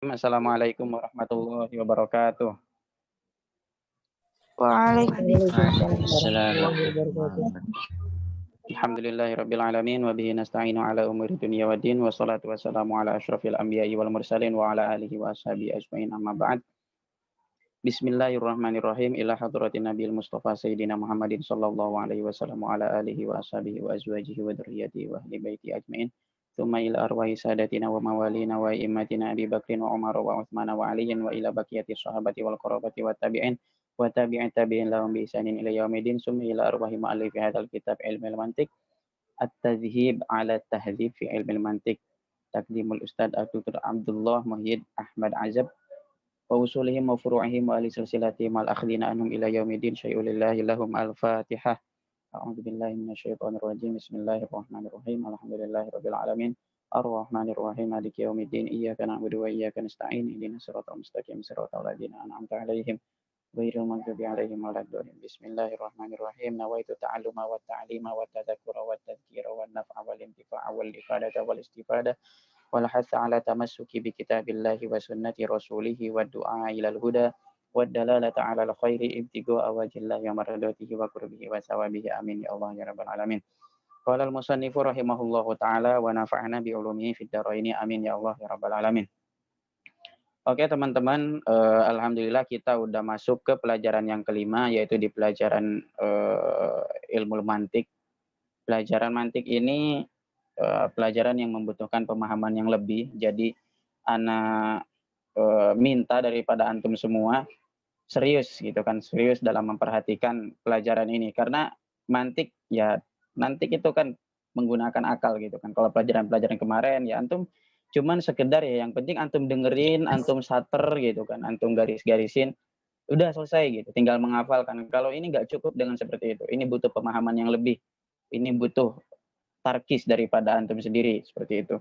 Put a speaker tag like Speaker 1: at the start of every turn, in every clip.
Speaker 1: Assalamualaikum warahmatullahi wabarakatuh.
Speaker 2: Waalaikumsalam
Speaker 3: Waalaikumsalam
Speaker 2: warahmatullahi
Speaker 3: warahmatullahi
Speaker 2: wabarakatuh.
Speaker 3: wabarakatuh.
Speaker 1: Alhamdulillahirabbil alamin wa bihi nasta'inu ala umuri dunya waddin wassalatu wassalamu ala asyrafil anbiya'i wal mursalin wa ala alihi wa ashabihi ajmain amma ba'd. Bismillahirrahmanirrahim ila hadratin nabiyil mustafa sayyidina Muhammadin sallallahu alaihi wasallam wa ala alihi wa ashabihi wa azwajihi wa dzurriyyatihi wa ahli baiti ajmain. Tsumma ila arwahi sadatina wa mawalina wa immatina Abi Bakrin wa Umar wa Utsman wa Aliyin wa ila baqiyati sahabati wal qarabati wat tabi'in wa tabi'in tabi'in lahum bi ihsanin ila yaumil summa ila arwahi mu'allifi hadzal kitab ilmil mantiq at-tadhhib ala at-tahdzib fi ilmil mantiq taqdimul ustad Dr. Abdullah Muhyid Ahmad Azab wa usulihim wa furu'ihim wa ahli silsilatihim al akhdina anhum ila yaumidin syai'ulillahi lahum al-fatihah. A'udzu billahi minasyaitonir rajim. Bismillahirrahmanirrahim. Alhamdulillahirabbil alamin. Arrahmanir rahim. Maliki yaumiddin. Iyyaka na'budu wa iyyaka nasta'in. Ihdinas siratal mustaqim. Siratal ladzina an'amta 'alaihim ghairil maghdubi 'alaihim waladdallin. Bismillahirrahmanirrahim. Nawaitu ta'alluma wa ta'lima wa tadhakkura wa tadhkira wa naf'a wal intifa'a wal ifadata wal istifadah wal hatha 'ala tamassuki bi kitabillahi wa sunnati rasulih wa du'a ilal huda والدلالة على الخير ابتغاء وجه الله ومرضاته وقربه وثوابه آمين يا الله يا رب العالمين. قال المصنف رحمه الله تعالى ونفعنا بعلومه في الدارين آمين ya Allah ya rabbal alamin. Oke teman-teman, alhamdulillah kita udah masuk ke pelajaran yang kelima, yaitu di pelajaran ilmu mantik. Pelajaran mantik ini pelajaran yang membutuhkan pemahaman yang lebih. Jadi ana minta daripada antum semua serius gitu kan, serius dalam memperhatikan pelajaran ini. Karena mantik ya, mantik itu kan menggunakan akal gitu kan. Kalau pelajaran-pelajaran kemarin ya antum cuman sekedar ya yang penting antum dengerin, antum sater gitu kan, antum garis-garisin, udah selesai gitu, tinggal menghafalkan. Kalau ini nggak cukup dengan seperti itu. Ini butuh pemahaman yang lebih. Ini butuh tarkis daripada antum sendiri seperti itu.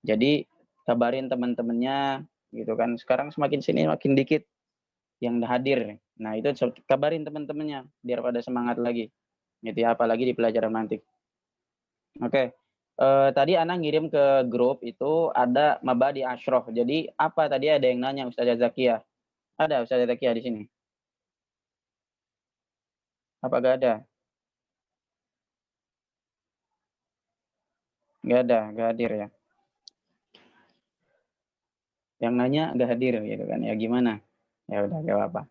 Speaker 1: Jadi kabarin teman-temannya gitu kan. Sekarang semakin sini makin dikit yang hadir. Nah, itu kabarin teman-temannya biar pada semangat lagi. Gitu ya, apalagi di pelajaran mantik. Oke. Tadi Ana ngirim ke grup itu ada Mabadi Asyroh. Jadi apa tadi ada yang nanya Ustazah Zakia? Ada Ustazah Zakia di sini? Apa gak ada? Gak ada, gak hadir ya. Yang nanya gak hadir gitu kan. Ya gimana? Ya udah gak apa-apa.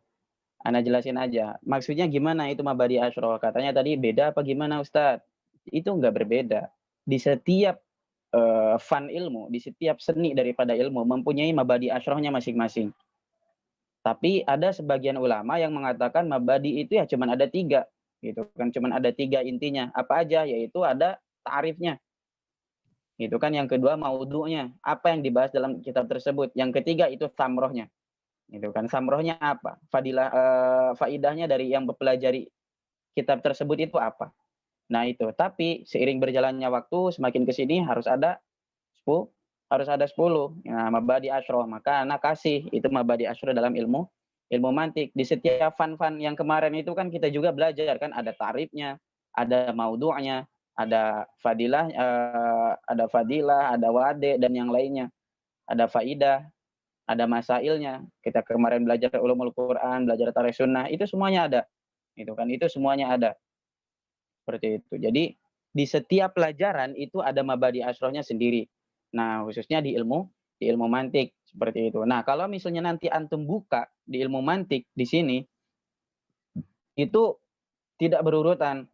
Speaker 1: Ana jelasin aja. Maksudnya gimana itu Mabadi Asyroh? Katanya tadi beda apa gimana Ustadz? Itu nggak berbeda. Di setiap fan ilmu, di setiap seni daripada ilmu mempunyai mabadi asyrohnya masing-masing. Tapi ada sebagian ulama yang mengatakan mabadi itu ya cuman ada 3, gitu kan, cuman ada 3 intinya. Apa aja? Yaitu ada ta'rifnya, gitu kan. Yang kedua maudhu'nya, apa yang dibahas dalam kitab tersebut. Yang ketiga itu samrohnya, gitu kan. Samrohnya apa? Fadilah, faidahnya dari yang mempelajari kitab tersebut itu apa? Nah itu, tapi seiring berjalannya waktu semakin ke sini harus ada 10. Nah, mabadi asyroh. Maka anak kasih itu mabadi asyroh dalam ilmu ilmu mantik. Di setiap fan-fan yang kemarin itu kan kita juga belajar kan ada tarifnya, ada maudhu'nya, ada fadilah, ada wade dan yang lainnya. Ada faidah, ada masailnya. Kita kemarin belajar ulumul Quran, belajar tarikh sunnah, itu semuanya ada. Itu kan, itu semuanya ada. Seperti itu. Jadi di setiap pelajaran itu ada mabadi asyrohnya sendiri. Nah, khususnya di ilmu mantik seperti itu. Nah, kalau misalnya nanti antum buka di ilmu mantik di sini itu tidak berurutan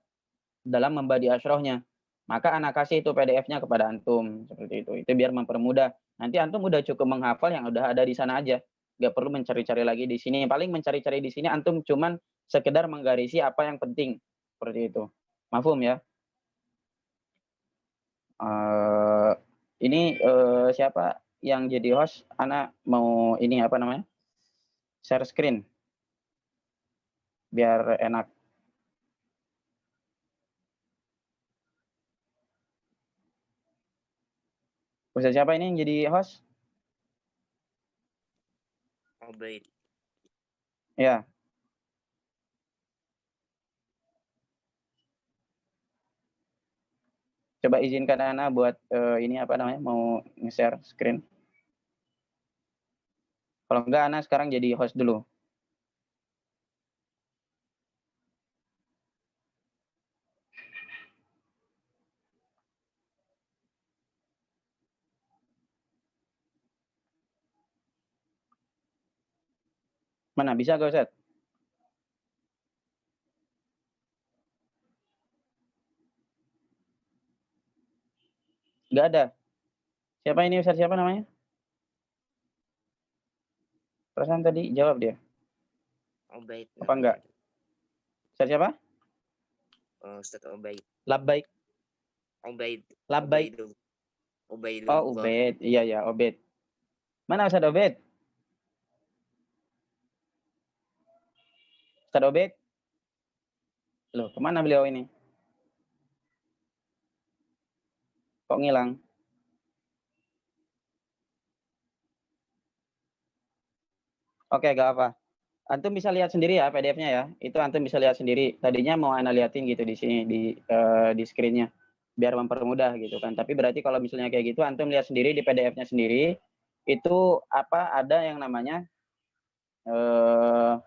Speaker 1: dalam mabadi asyrohnya. Maka anak kasih itu PDF-nya kepada antum seperti itu. Itu biar mempermudah. Nanti antum udah cukup menghafal yang udah ada di sana aja. Gak perlu mencari-cari lagi di sini. Paling mencari-cari di sini antum cuman sekedar menggarisi apa yang penting seperti itu. Mafhum ya? Uh, ini siapa yang jadi host? Ana mau ini apa namanya? Share screen biar enak. Ustaz siapa ini yang jadi host?
Speaker 3: Obaid.
Speaker 1: Ya. Coba izinkan Ana buat ini apa namanya? Mau nge-share screen. Kalau enggak, Ana sekarang jadi host dulu. Mana, bisa gak Ustaz? Enggak ada. Siapa ini Ustaz? Siapa namanya? Perasaan tadi jawab dia.
Speaker 2: Ubaid
Speaker 1: Apa enggak?
Speaker 2: namanya.
Speaker 1: Ustaz siapa?
Speaker 2: Ustaz Ubaid.
Speaker 1: Labbaik.
Speaker 2: Ubaid.
Speaker 1: Labbaik.
Speaker 2: Ubaidullah.
Speaker 1: Oh, Ubaid. Iya, ya, Ubaid. Mana Ustaz Ubaid? Ustaz Ubaid? Loh, kemana beliau ini? Kok ngilang? Oke, gak apa. Antum bisa lihat sendiri ya PDF-nya ya. Itu antum bisa lihat sendiri. Tadinya mau ana liatin gitu di sini di screen-nya biar mempermudah gitu kan. Tapi berarti kalau misalnya kayak gitu antum lihat sendiri di PDF-nya sendiri itu apa ada yang namanya eh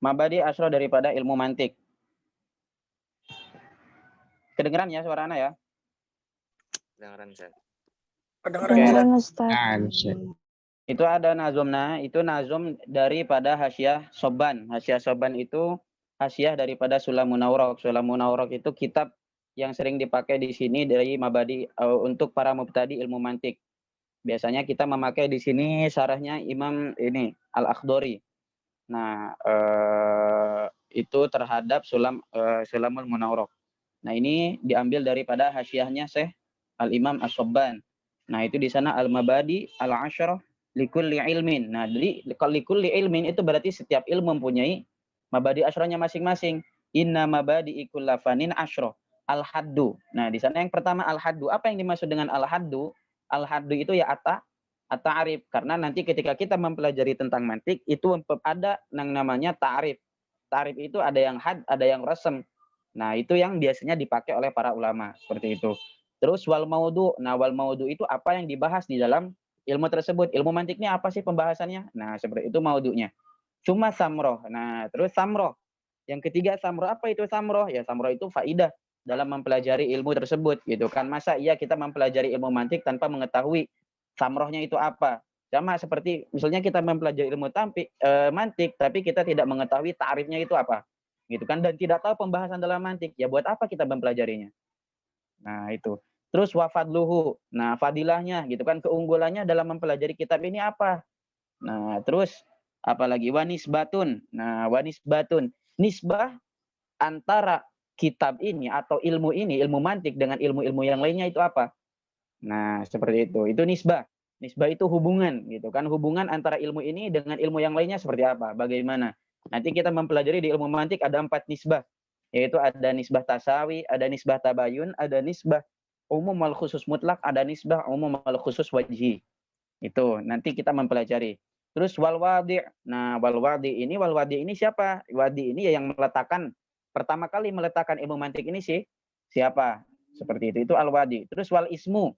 Speaker 1: mabadi asro daripada ilmu mantik. Kedengeran ya suara ana ya?
Speaker 2: Kedengeran Ustaz.
Speaker 3: Kedengeran Ustaz.
Speaker 1: Itu ada nazomna, itu nazom daripada Hasyiah Soban. Hasyiah Soban itu hasyiah daripada Sulamun Awraq. Sulamun Awraq itu kitab yang sering dipakai di sini dari mabadi untuk para mubtadi ilmu mantik. Biasanya kita memakai di sini syarahnya Imam ini Al-Akhdari. Nah, itu terhadap Sulamul Munawwaraq. Nah, ini diambil daripada hasyiahnya Syekh Al-Imam As-Sobban. Nah, itu di sana Al-Mabadi Al-Asyrah likulli ilmin. Nah, jadi likulli ilmin itu berarti setiap ilmu mempunyai mabadi asyrahnya masing-masing. Inna mabadi ikullafanin asyrah. Al-haddu. Nah, di sana yang pertama al-haddu. Apa yang dimaksud dengan al-haddu? Al-haddu itu ya at-ta'rif. Karena nanti ketika kita mempelajari tentang mantik, itu ada yang namanya ta'rif. Ta'rif itu ada yang had, ada yang resem. Nah, itu yang biasanya dipakai oleh para ulama. Seperti itu. Terus wal maudu. Nah, wal maudu itu apa yang dibahas di dalam ilmu tersebut. Ilmu mantik ini apa sih pembahasannya? Nah, seperti itu maudunya. Cuma samroh. Nah, terus samroh. Yang ketiga samroh, apa itu samroh? Ya, samroh itu faidah dalam mempelajari ilmu tersebut gitu kan. Masa iya kita mempelajari ilmu mantik tanpa mengetahui samrohnya itu apa? Sama seperti misalnya kita mempelajari ilmu mantik tapi kita tidak mengetahui ta'rifnya itu apa. Gitu kan, dan tidak tahu pembahasan dalam mantik. Ya buat apa kita mempelajarinya? Nah, itu. Terus wafadluhu. Nah, fadilahnya gitu kan, keunggulannya dalam mempelajari kitab ini apa? Nah, terus apalagi wanisbatun. Nah, wanisbatun. Nisbah antara kitab ini atau ilmu ini, ilmu mantik dengan ilmu-ilmu yang lainnya itu apa? Nah, seperti itu. Itu nisbah. Nisbah itu hubungan gitu kan. Hubungan antara ilmu ini dengan ilmu yang lainnya seperti apa? Bagaimana? Nanti kita mempelajari di ilmu mantik ada 4 nisbah. Yaitu ada nisbah tasawi, ada nisbah tabayun, ada nisbah umum al khusus mutlak, ada nisbah umum al khusus wajhi. Itu nanti kita mempelajari. Terus wal wadi'. Nah, wal wadi ini siapa? Wadi ini ya yang meletakkan pertama kali meletakkan ilmu mantik ini sih siapa? Seperti itu. Itu al wadi. Terus wal ismu.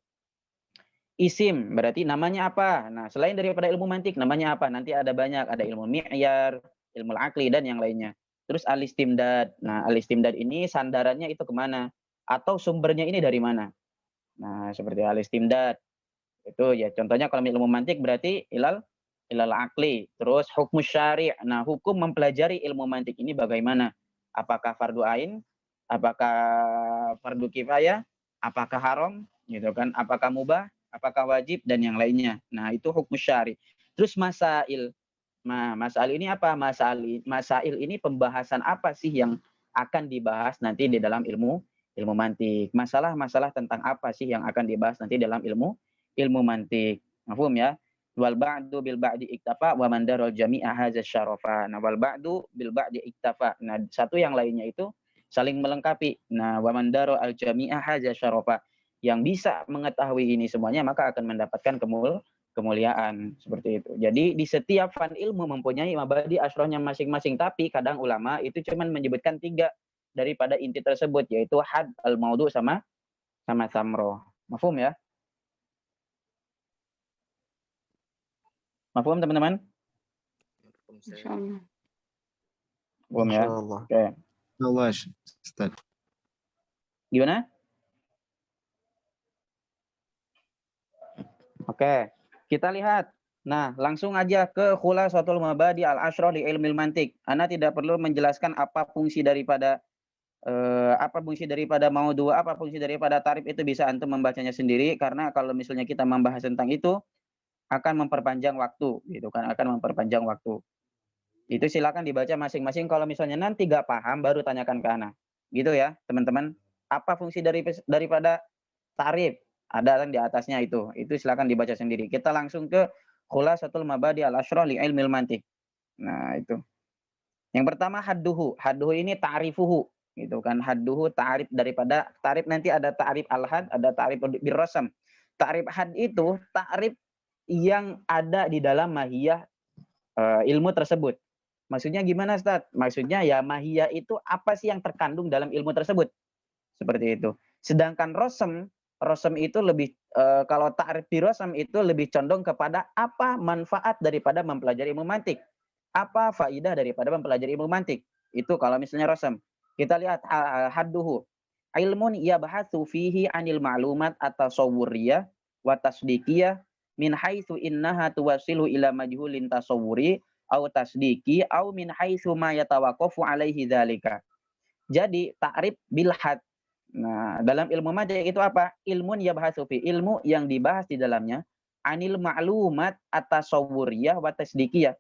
Speaker 1: Isim berarti namanya apa? Nah, selain daripada ilmu mantik namanya apa? Nanti ada banyak, ada ilmu mi'yar, ilmu akli dan yang lainnya. Terus al-istimdad. Nah, al-istimdad ini sandarannya itu kemana? Atau sumbernya ini dari mana? Nah, seperti al-istimdad. Itu ya contohnya kalau ilmu mantik berarti ilal akli. Terus hukum syari'. Nah, hukum mempelajari ilmu mantik ini bagaimana? Apakah fardu ain? Apakah fardu kifayah? Apakah haram? Gitu kan? Apakah mubah? Apakah wajib dan yang lainnya. Nah, itu hukum syari'. Terus masail. Nah, masail ini apa? Masail ini pembahasan apa sih yang akan dibahas nanti di dalam ilmu mantik. Masalah-masalah tentang apa sih yang akan dibahas nanti dalam ilmu mantik. Mafhum ya? Wal ba'du bil ba'di iktafa wa man darul jami'a hadza syarafa. Nah, wal ba'du bil ba'di iktafa. Nah, satu yang lainnya itu saling melengkapi. Nah, wa man darul al jami'a hadza syarafa. Yang bisa mengetahui ini semuanya maka akan mendapatkan kemuliaan seperti itu. Jadi di setiap fan ilmu mempunyai mabadi asrohnya masing-masing, tapi kadang ulama itu cuman menyebutkan 3 daripada inti tersebut, yaitu had, al maudu sama samroh. Mafhum ya? Mafhum teman-teman?
Speaker 2: Ustaz.
Speaker 3: Insyaallah.
Speaker 1: Mafhum ya?
Speaker 4: Insyaallah.
Speaker 1: Oke.
Speaker 4: Insyaallah, Ustaz.
Speaker 1: Gimana? Oke. Kita lihat. Nah, langsung aja ke khulasatul mabadi al-asyrah li ilmil mantik. Ana tidak perlu menjelaskan apa fungsi daripada maudhu, apa fungsi daripada tarif, itu bisa antum membacanya sendiri, karena kalau misalnya kita membahas tentang itu akan memperpanjang waktu gitu kan, akan memperpanjang waktu. Itu silakan dibaca masing-masing, kalau misalnya nanti gak paham baru tanyakan ke ana. Gitu ya, teman-teman. Apa fungsi daripada tarif? Ada kan di atasnya itu. Itu silakan dibaca sendiri. Kita langsung ke khulasatul mabadi al-asyrah li ilmil mantik. Nah, itu. Yang pertama hadduhu. Hadduhu ini ta'rifuhu, gitu kan. Hadduhu ta'rif daripada tarif, nanti ada ta'rif al-had, ada ta'rif birrasam. Ta'rif had itu ta'rif yang ada di dalam mahiyah ilmu tersebut. Maksudnya gimana, Ustaz? Maksudnya ya mahiyah itu apa sih yang terkandung dalam ilmu tersebut? Seperti itu. Sedangkan rosem itu lebih kalau ta'rif birrasam itu lebih condong kepada apa manfaat daripada mempelajari ilmu mantik. Apa faidah daripada mempelajari ilmu mantik? Itu kalau misalnya rosem. Kita lihat hadduhu. Ilmun yabhatsu fihi anil ma'lumat at-tasawwuriyah wa tasdiqiyah min haitsu innaha tuwasilu ila majhulin tasawwuri au tasdiqi au min haitsu ma yatawaqqafu alaihi dzalika. Jadi ta'rif bil had. Nah, dalam ilmu mantik itu apa? Ilmun yabhatsu fi, ilmu yang dibahas di dalamnya anil ma'lumat at-tasawwuriyah wa tasdiqiyah,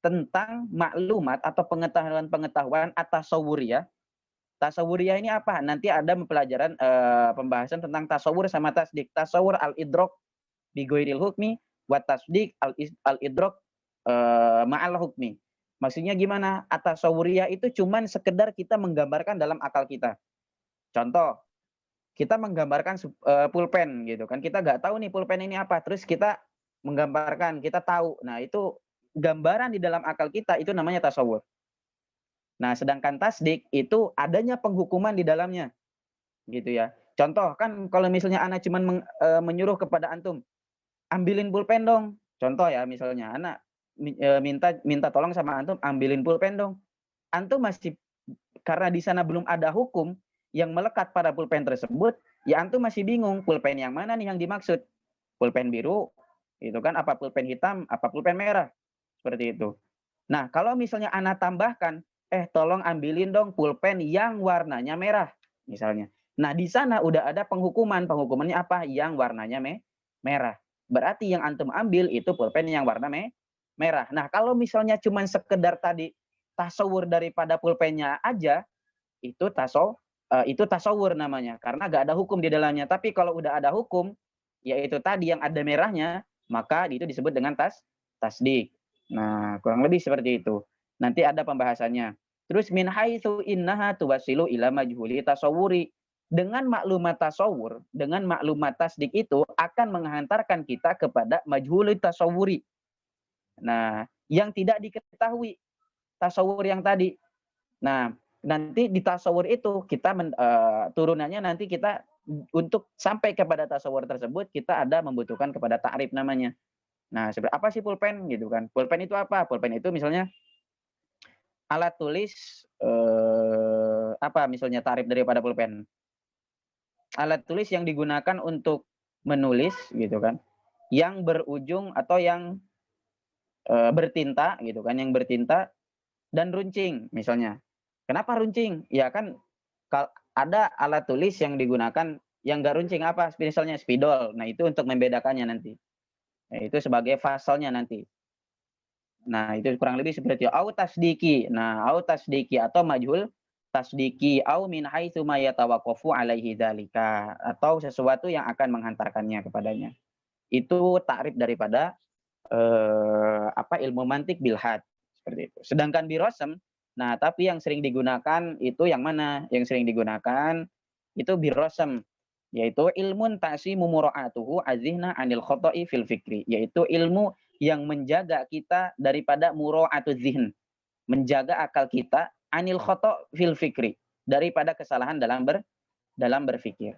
Speaker 1: tentang maklumat atau pengetahuan-pengetahuan at-tasawwuriyah. Tasawwuriyah ini apa? Nanti ada pelajaran pembahasan tentang tasawwur sama tasdik. Tasawwur al-idrok bi ghairil hukmi wa tasdik al-idrok ma'al hukmi. Maksudnya gimana? At-tasawwuriyah itu cuman sekedar kita menggambarkan dalam akal kita. Contoh, kita menggambarkan pulpen gitu kan. Kita nggak tahu nih pulpen ini apa. Terus kita menggambarkan, kita tahu. Nah, itu gambaran di dalam akal kita, itu namanya tasawwur. Nah, sedangkan tasdik itu adanya penghukuman di dalamnya. Gitu ya. Contoh kan kalau misalnya anak cuman menyuruh kepada antum, ambilin pulpen dong. Contoh ya, misalnya anak minta tolong sama antum, ambilin pulpen dong. Antum masih, karena di sana belum ada hukum yang melekat pada pulpen tersebut, ya antum masih bingung pulpen yang mana nih yang dimaksud. Pulpen biru, itu kan, apa pulpen hitam, apa pulpen merah. Seperti itu. Nah, kalau misalnya anak tambahkan, tolong ambilin dong pulpen yang warnanya merah, misalnya. Nah, di sana udah ada penghukuman. Penghukumannya apa? Yang warnanya merah. Berarti yang antum ambil itu pulpen yang warna merah. Nah, kalau misalnya cuma sekedar tadi tasawur daripada pulpennya aja, itu tasawur namanya, karena gak ada hukum di dalamnya. Tapi kalau udah ada hukum, yaitu tadi yang ada merahnya, maka itu disebut dengan tasdik. Nah, kurang lebih seperti itu. Nanti ada pembahasannya. Terus min haitsu innaha tuwasilu ila majhuli tasawuri. Dengan maklumat tasawur, dengan maklumat tasdik itu akan menghantarkan kita kepada majhuli tasawuri. Nah, yang tidak diketahui tasawur yang tadi. Nah, nanti di tasawur itu kita turunannya nanti kita untuk sampai kepada tasawur tersebut kita ada membutuhkan kepada ta'rif namanya. Nah, apa sih pulpen gitu kan? Pulpen itu apa? Pulpen itu misalnya alat tulis apa misalnya ta'rif daripada pulpen? Alat tulis yang digunakan untuk menulis gitu kan. Yang berujung atau yang bertinta gitu kan, yang bertinta dan runcing misalnya. Kenapa runcing? Ya kan ada alat tulis yang digunakan yang enggak runcing, apa? Misalnya spidol. Nah, itu untuk membedakannya nanti. Nah, itu sebagai fasalnya nanti. Nah, itu kurang lebih seperti itu. Au tasdiki. Nah, au tasdiki atau majhul tasdiki au min haitsu ma yatawaqqafu alaihi dzalika, atau sesuatu yang akan menghantarkannya kepadanya. Itu takrif daripada ilmu mantik bil had, seperti itu. Sedangkan birrasam, nah tapi yang sering digunakan itu yang mana? Yang sering digunakan itu birrasam, yaitu ilmun ta'simu mura'atuhu azihna anil khoto'i fil fikri, yaitu ilmu yang menjaga kita daripada mura'atu zihn, menjaga akal kita anil khoto' fil fikri, daripada kesalahan dalam berpikir.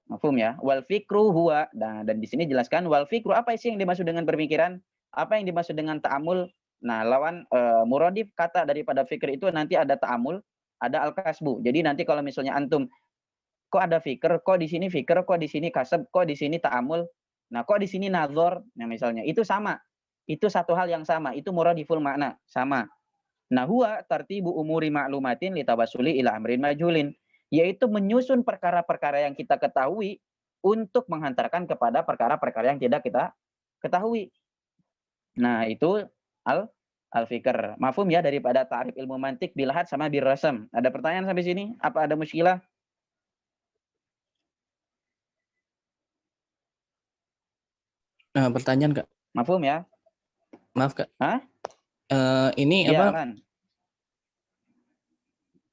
Speaker 1: Mafhum ya? Wal fikru huwa. Nah, dan di sini jelaskan wal fikru apa sih yang dimaksud dengan berpikiran? Apa yang dimaksud dengan ta'amul? Nah, lawan muradif kata daripada fikir itu nanti ada ta'amul, ada al-kasbu. Jadi nanti kalau misalnya antum kok ada fikir, kok di sini fikir, kok di sini kasab, kok di sini ta'amul. Nah, kok di sini nazar, nah misalnya itu sama. Itu satu hal yang sama, itu muradiful makna, sama. Nah, huwa tartibu umuri ma'lumatin litawasuli ila amrin majhulin, yaitu menyusun perkara-perkara yang kita ketahui untuk menghantarkan kepada perkara-perkara yang tidak kita ketahui. Nah, itu al-fikr. Mafhum ya daripada ta'rif ilmu mantik bilhad sama birrasam. Ada pertanyaan sampai sini? Apa ada muskilah?
Speaker 3: Pertanyaan Kak.
Speaker 1: Mafhum ya?
Speaker 3: Maaf Kak.
Speaker 1: Hah?
Speaker 3: Ini
Speaker 1: Ya,
Speaker 3: apa
Speaker 1: aman.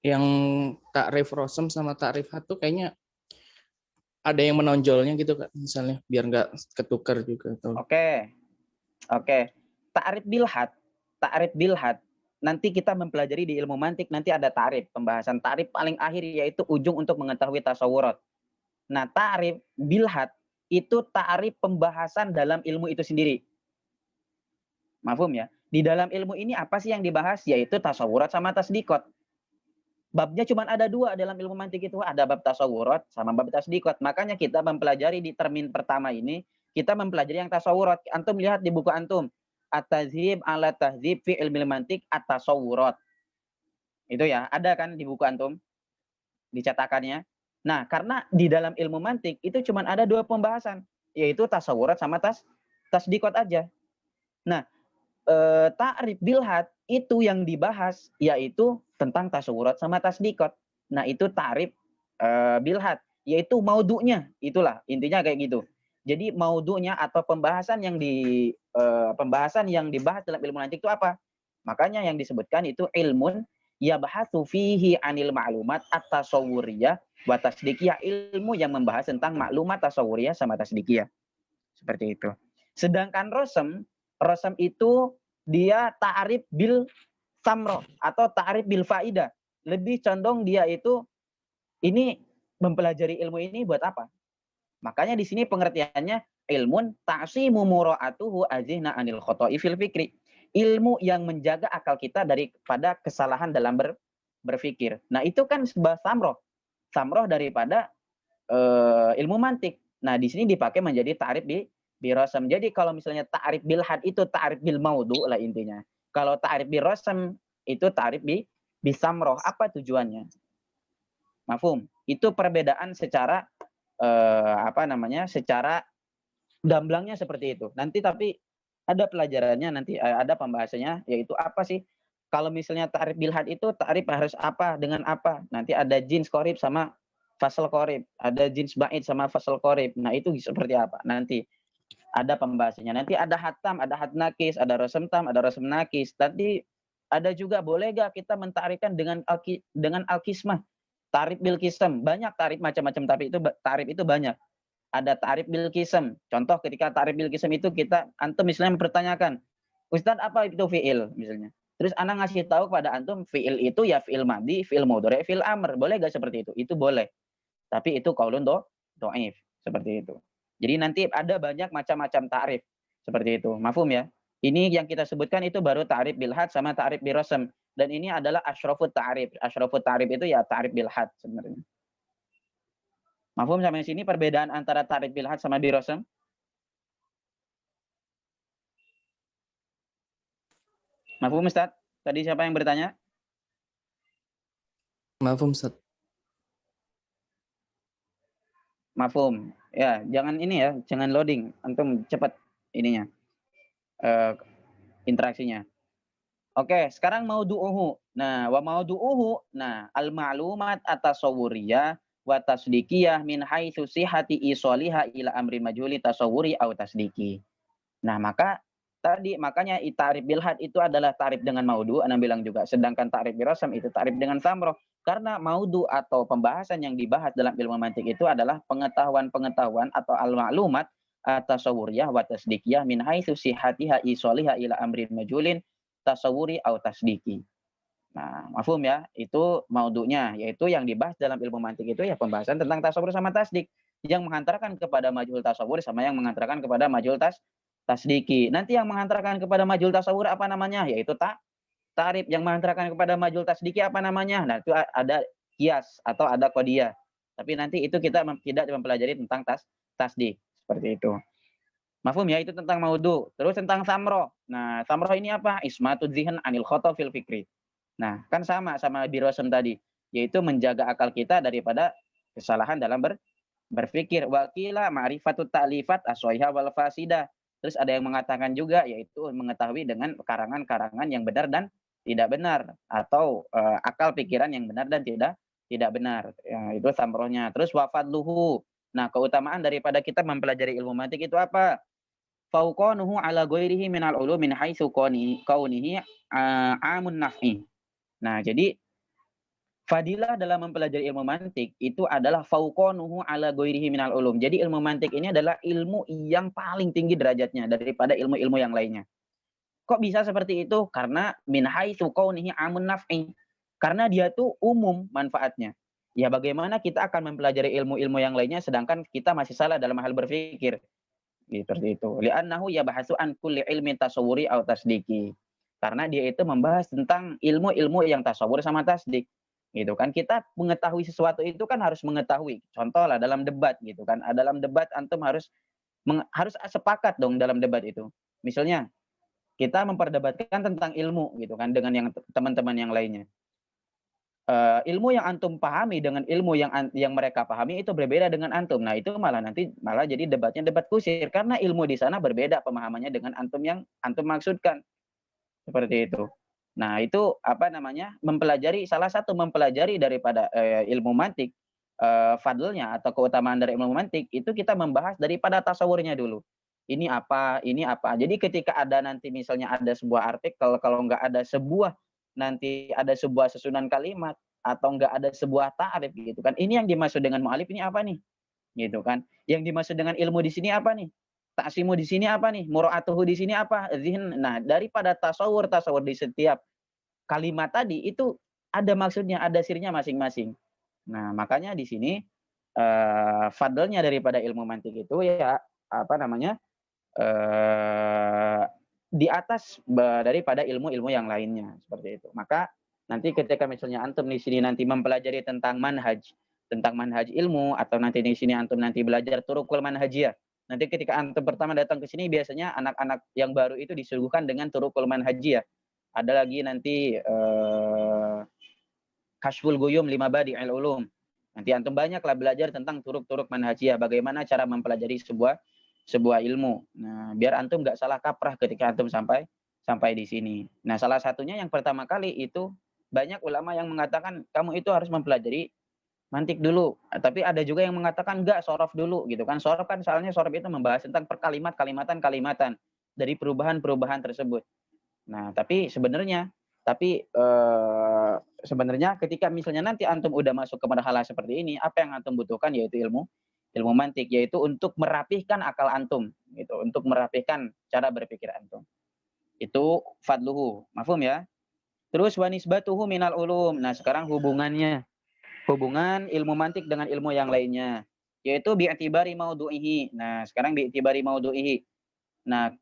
Speaker 3: yang takrif rosem sama takrif hat tuh kayaknya ada yang menonjolnya gitu Kak, misalnya biar nggak ketukar juga atau.
Speaker 1: Oke. Ta'rif bilhad. Nanti kita mempelajari di ilmu mantik, nanti ada ta'rif, pembahasan ta'rif paling akhir yaitu ujung untuk mengetahui tasawurat. Nah, ta'rif bilhad itu ta'rif pembahasan dalam ilmu itu sendiri. Mafhum ya? Di dalam ilmu ini apa sih yang dibahas? Yaitu tasawurat sama tasdikot. Babnya cuma ada dua dalam ilmu mantik itu, ada bab tasawurat sama bab tasdikot. Makanya kita mempelajari di termin pertama ini, kita mempelajari yang tasawurat. Antum lihat di buku antum, at-tazhib ala tahzib fi ilmil mantik at-tasawurat. Itu ya, ada kan di buku antum, dicetakannya. Nah, karena di dalam ilmu mantik itu cuma ada dua pembahasan, yaitu tasawurat sama tasdikot aja. Nah, ta'rif bilhad itu yang dibahas yaitu tentang tasawurat sama tasdikot. Nah, itu ta'rif bilhad, yaitu maudu'nya. Itulah intinya kayak gitu. Jadi maudu'nya atau pembahasan yang dibahas dalam ilmu mantik itu apa? Makanya yang disebutkan itu ilmun yabhatsu fihi anil ma'lumat at-tasawwuriyah wa tasdikiyah, ilmu yang membahas tentang maklumat tasawwuriyah sama tasdikiyah. Seperti itu. Sedangkan rosem itu dia ta'rif bil samro atau ta'rif bil faidah. Lebih condong dia itu ini mempelajari ilmu ini buat apa? Makanya di sini pengertiannya ilmun ta'simu mura'atuhu azihna anil khoto'i fil fikri. Ilmu yang menjaga akal kita daripada kesalahan dalam berpikir. Nah, itu kan sebuah samroh. Samroh daripada ilmu mantik. Nah, di sini dipakai menjadi ta'rif birosam. Jadi kalau misalnya ta'rif bilhad itu ta'rif bil maudu lah intinya. Kalau ta'rif birosam itu ta'rif bisamroh. Apa tujuannya? Mafhum? Itu perbedaan secara secara gamblangnya seperti itu. Nanti tapi ada pelajarannya, nanti ada pembahasannya, yaitu apa sih? Kalau misalnya ta'rif bilhad itu ta'rif harus apa dengan apa? Nanti ada jins qorib sama fasal qorib, ada jins ba'id sama fasal qorib. Nah, itu seperti apa? Nanti ada pembahasannya. Nanti ada hatam, ada had nakis, ada rosem tam, ada rosem nakis. Nanti ada juga boleh gak kita mentarifkan dengan al-kismah? Tarif bil kism, banyak tarif macam-macam tarif itu banyak. Ada tarif bil kism. Contoh ketika tarif bil kism itu kita antum misalnya mempertanyakan, Ustaz apa itu fiil misalnya. Terus anak ngasih tahu kepada antum fiil itu ya fiil madi, fiil mudhari, fiil amr. Boleh gak seperti itu? Itu boleh. Tapi itu qaulun dhaif, seperti itu. Jadi nanti ada banyak macam-macam ta'rif seperti itu. Mafhum ya? Ini yang kita sebutkan itu baru ta'rif bilhad sama ta'rif birosem. Dan ini adalah asyrafut ta'rif. Asyrafut ta'rif itu ya ta'rif bilhad sebenarnya. Mafhum sampai sini perbedaan antara ta'rif bilhad sama birosem? Mafhum Ustaz? Tadi siapa yang bertanya?
Speaker 3: Mafhum Ustaz.
Speaker 1: Mafhum. Ya, jangan ini ya, jangan loading. Antum cepat ininya. Interaksinya. Oke, sekarang maudu'uhu. Nah, wa maudu'uhu, nah, al-ma'lumat at-tasawwuriyah wa tasdikiyah min haitsu sihhati isaliha ila amri majhuli tasawwuri au tasdiki. Nah, makanya ta'rif bilhad itu adalah ta'rif dengan maudu, ana bilang juga. Sedangkan ta'rif birasam itu ta'rif dengan samroh. Karena maudu atau pembahasan yang dibahas dalam ilmu mantik itu adalah pengetahuan atau al-ma'lumat at-tasawwuriyah wa tasdikiyah min haitsu sihhatiha isaliha ila amri majhulin tasawuri atau tasdiki. Nah, mafhum ya, itu maudunya, yaitu yang dibahas dalam ilmu mantik itu ya pembahasan tentang tasawur sama tasdik. yang menghantarkan kepada majhul tasawur sama yang menghantarkan kepada majhul tasdiki. Nanti yang menghantarkan kepada majhul tasawur apa namanya? Yaitu ta'rif. Yang menghantarkan kepada majhul tasdiki apa namanya? Nah, itu ada kias atau ada qadiyah. Tapi nanti itu kita tidak mempelajari tentang tasdik. Seperti itu. Mafhum ya, itu tentang maudhu. Terus tentang samroh. Nah, samroh ini apa? Ismatud dzihn anil khata fil fikri. Nah, kan sama birosem tadi, yaitu menjaga akal kita daripada kesalahan dalam berpikir. Wakila ma'rifatut ta'lifat aswaiha wal fasida. Terus ada yang mengatakan juga, yaitu mengetahui dengan karangan-karangan yang benar dan tidak benar, atau akal pikiran yang benar dan tidak benar. Ya, itu samrohnya. Terus wafadluhu. Nah, keutamaan daripada kita mempelajari ilmu mantik itu apa? Fauqanuhu ala ghairihi minal ulum min haitsu kaunihi amun naf'i. Nah, jadi fadilah dalam mempelajari ilmu mantik itu adalah fauqanuhu ala ghairihi minal ulum. Jadi ilmu mantik ini adalah ilmu yang paling tinggi derajatnya daripada ilmu-ilmu yang lainnya. Kok bisa seperti itu? Karena min haitsu kaunihi amun naf'i. Karena dia tuh umum manfaatnya. Ya bagaimana kita akan mempelajari ilmu-ilmu yang lainnya sedangkan kita masih salah dalam hal berpikir. Seperti itu. Li'annahu yabhasu an kulli ilmi tasawuri aw tasdiki. Karena dia itu membahas tentang ilmu-ilmu yang tasawur sama tasdik. Gitu kan. Kita mengetahui sesuatu itu kan harus mengetahui. Contoh lah dalam debat gitu kan. Dalam debat antum harus sepakat dong dalam debat itu. Misalnya kita memperdebatkan tentang ilmu gitu kan dengan yang teman-teman yang lainnya. Ilmu yang antum pahami dengan ilmu yang mereka pahami itu berbeda dengan antum. Nah, itu malah jadi debatnya debat kusir karena ilmu di sana berbeda pemahamannya dengan antum yang antum maksudkan. Seperti itu. Nah, itu salah satu mempelajari daripada ilmu mantik, fadlnya atau keutamaan dari ilmu mantik itu kita membahas daripada tasawurnya dulu. Ini apa? Jadi ketika ada nanti misalnya ada sebuah artikel, kalau nggak ada nanti ada sebuah susunan kalimat atau enggak ada sebuah ta'rif gitu kan. Ini yang dimaksud dengan mu'alif ini apa nih? Gitu kan. Yang dimaksud dengan ilmu di sini apa nih? Ta'simu di sini apa nih? Mura'atuhu di sini apa? Zihn. Nah, daripada tasawur di setiap kalimat tadi itu ada maksudnya, ada sirnya masing-masing. Nah, makanya di sini fadlnya daripada ilmu mantik itu ya di atas daripada ilmu-ilmu yang lainnya seperti itu. Maka nanti ketika misalnya antum di sini nanti mempelajari tentang manhaj ilmu atau nanti di sini antum nanti belajar turukul manhajiyah. Nanti ketika antum pertama datang ke sini biasanya anak-anak yang baru itu disuguhkan dengan turukul manhajiyah. Ada lagi nanti Kashful Guyum lima badi'il ulum. Nanti antum banyaklah belajar tentang turuk-turuk manhajiyah, bagaimana cara mempelajari sebuah ilmu. Nah, biar antum nggak salah kaprah ketika antum sampai di sini. Nah, salah satunya yang pertama kali itu banyak ulama yang mengatakan kamu itu harus mempelajari mantik dulu. Tapi ada juga yang mengatakan enggak, sorof dulu gitu kan. Sorof kan soalnya sorof itu membahas tentang kalimatan dari perubahan-perubahan tersebut. Nah, tapi sebenarnya ketika misalnya nanti antum udah masuk ke marhalah seperti ini, apa yang antum butuhkan yaitu ilmu mantik, yaitu untuk merapihkan akal antum gitu, untuk merapihkan cara berpikir antum. Itu fadluhu. Mafhum ya? Terus wanisbatuhu minal ulum. Nah, sekarang hubungan ilmu mantik dengan ilmu yang lainnya, yaitu bi'tibari maudhu'ihi. Nah, sekarang bi'tibari maudhu'ihi. Nah,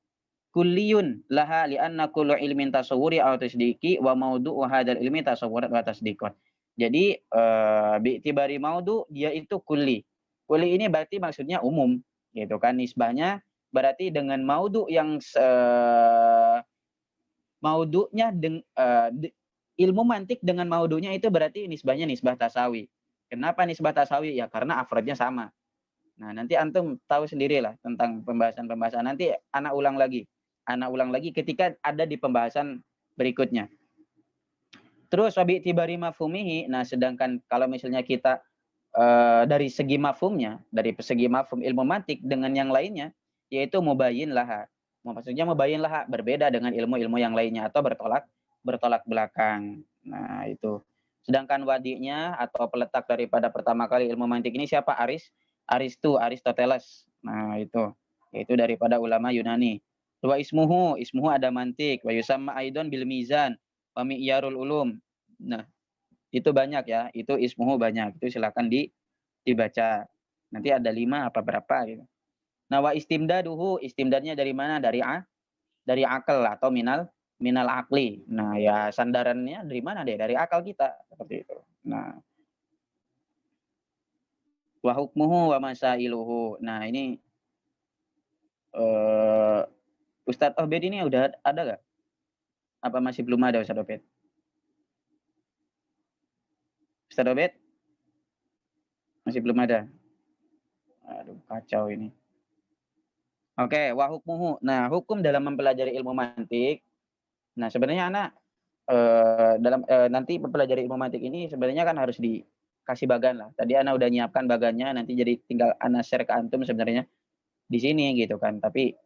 Speaker 1: kulliyun laha li'anna kullu ilmin tasawwuri aw tasdiqi wa maudhu'u hadzal ilmi tasawwurat wa tasdiqat. Jadi bi'tibari maudhu dia itu kulli. Kulli ini berarti maksudnya umum gitu kan, nisbahnya berarti dengan maudhu yang maudhu'nya ilmu mantik dengan maudhu'nya itu berarti nisbahnya nisbah tasawi. Kenapa nisbah tasawi? Ya karena afradnya sama. Nah, nanti antum tahu sendirilah tentang pembahasan nanti anak ulang lagi ketika ada di pembahasan berikutnya. Terus wabi tibari mafhumihi. Nah, sedangkan kalau misalnya kita dari segi mafhumnya, dari segi mafhum ilmu mantik dengan yang lainnya, yaitu mubayyin laha. Maksudnya mubayyin laha berbeda dengan ilmu-ilmu yang lainnya atau bertolak belakang. Nah, itu. Sedangkan wadinya atau peletak daripada pertama kali ilmu mantik ini siapa? Aristoteles. Nah, itu. Yaitu daripada ulama Yunani. Wa ismuhu ada mantik, wa yusamma aidon bil mizan, wa mi'yarul ulum. Nah, itu banyak ya, itu ismuhu banyak, itu silakan dibaca. Nanti ada 5 apa berapa gitu. Nah, wa istimdaduhu, istimdadnya dari mana? Dari akal atau minal akli. Nah, ya sandarannya dari mana deh? Dari akal kita, seperti itu. Nah, wa hukmuhu wa masailuhu. Nah, ini Ustadz Obed ini udah ada nggak? Apa masih belum ada Ustadz Obed? Ustadz Obed? Masih belum ada. Aduh, kacau ini. Oke, wa hukmuhu. Nah, hukum dalam mempelajari ilmu mantik. Nah, sebenarnya anak nanti mempelajari ilmu mantik ini sebenarnya kan harus dikasih bagan lah. Tadi anak udah nyiapkan bagannya, nanti jadi tinggal anak share ke antum sebenarnya di sini gitu kan. Tapi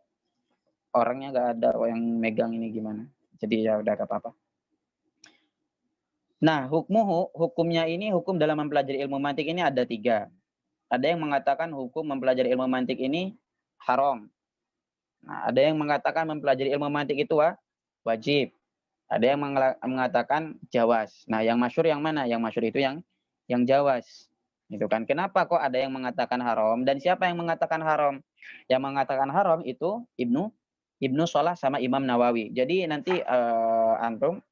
Speaker 1: orangnya nggak ada yang megang ini gimana. Jadi ya udah gak apa-apa. Nah, hukumnya ini, hukum dalam mempelajari ilmu mantik ini ada 3. Ada yang mengatakan hukum mempelajari ilmu mantik ini haram. Nah, ada yang mengatakan mempelajari ilmu mantik itu wajib. Ada yang mengatakan jawaz. Nah, yang masyhur yang mana? Yang masyhur itu yang jawaz. Gitu kan. Kenapa kok ada yang mengatakan haram dan siapa yang mengatakan haram? Yang mengatakan haram itu Ibnu Shalah sama Imam Nawawi. Jadi nanti antum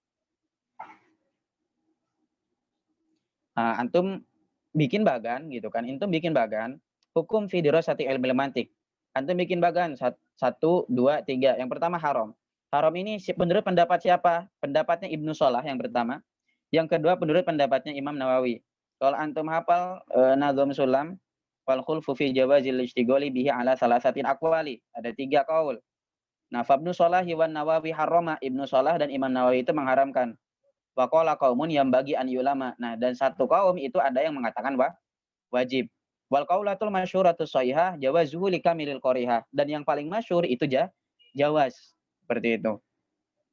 Speaker 1: bikin bagan gitu kan. Antum bikin bagan hukum fi dirasati ilmu mantik. Antum bikin bagan 1, 2, 3. Yang pertama haram. Haram ini menurut pendapat siapa? Pendapatnya Ibnu Shalah yang pertama. Yang kedua menurut pendapatnya Imam Nawawi. Kalau antum hafal Nadhum Sulam wal khulfu fi jawazil istighali bihi ala salasatin aqwali. Ada 3 qaul. Nah, Ibnu Shalah wan Nawawi harrama. Ibnu Shalah dan Imam Nawawi itu mengharamkan. Wa qala qaumun yang bagi an ulama. Nah, dan satu kaum itu ada yang mengatakan wajib. Wal qaulatul masyhuratus shahihah jawazuhu likamilil qarihah. Dan yang paling masyhur itu jawaz. Seperti itu.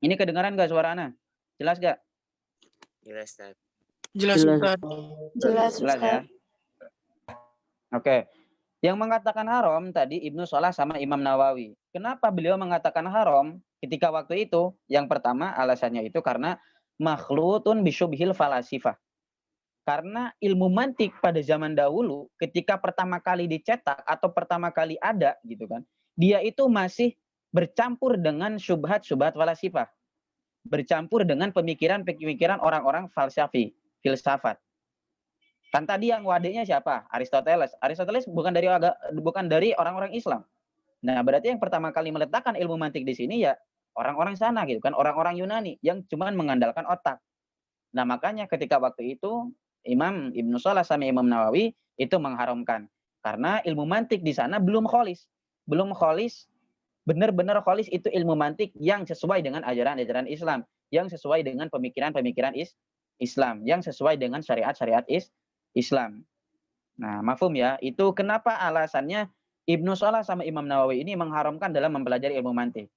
Speaker 1: Ini kedengaran enggak suara ana? Jelas enggak?
Speaker 2: Jelas, Ustaz.
Speaker 3: Jelas, Ustaz.
Speaker 5: Jelas,
Speaker 1: Jelas ya.
Speaker 5: Ustaz.
Speaker 1: Oke. Yang mengatakan haram tadi Ibnu Shalah sama Imam Nawawi. Kenapa beliau mengatakan haram ketika waktu itu? Yang pertama alasannya itu karena makhlutun bisyubhil falasifah. Karena ilmu mantik pada zaman dahulu ketika pertama kali dicetak atau pertama kali ada gitu kan, dia itu masih bercampur dengan syubhat-syubhat falasifah. Bercampur dengan pemikiran-pemikiran orang-orang filsafat. Kan tadi yang wadihnya siapa? Aristoteles. Aristoteles bukan dari orang-orang Islam. Nah, berarti yang pertama kali meletakkan ilmu mantik di sini ya orang-orang sana gitu kan, orang-orang Yunani yang cuman mengandalkan otak. Nah, makanya ketika waktu itu Imam Ibnu Shalah sama Imam Nawawi itu mengharamkan karena ilmu mantik di sana belum kholis. Belum kholis, benar-benar kholis itu ilmu mantik yang sesuai dengan ajaran-ajaran Islam, yang sesuai dengan pemikiran-pemikiran Islam, yang sesuai dengan syariat-syariat Islam. Nah, mafhum ya? Itu kenapa alasannya Ibnu Shalah sama Imam Nawawi ini mengharamkan dalam mempelajari ilmu mantik.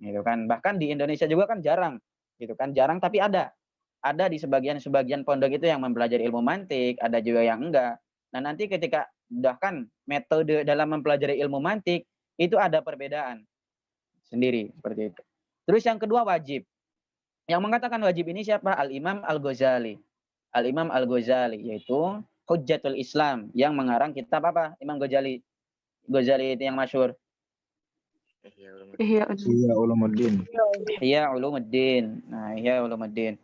Speaker 1: Gitu kan. Bahkan di Indonesia juga kan jarang. Gitu kan, jarang tapi ada. Ada di sebagian pondok itu yang mempelajari ilmu mantik, ada juga yang enggak. Nah, nanti ketika bahkan metode dalam mempelajari ilmu mantik itu ada perbedaan sendiri seperti itu. Terus yang kedua wajib. Yang mengatakan wajib ini siapa? Al-Imam Al-Ghazali. Al-Imam Al-Ghazali yaitu Hujjatul Islam yang mengarang kitab apa? Imam Ghazali. Ghazali itu yang masyhur.
Speaker 5: Iya,
Speaker 4: Iya, ulumuddin.
Speaker 1: Ihya Ulumuddin. Nah, Ihya Ulumuddin.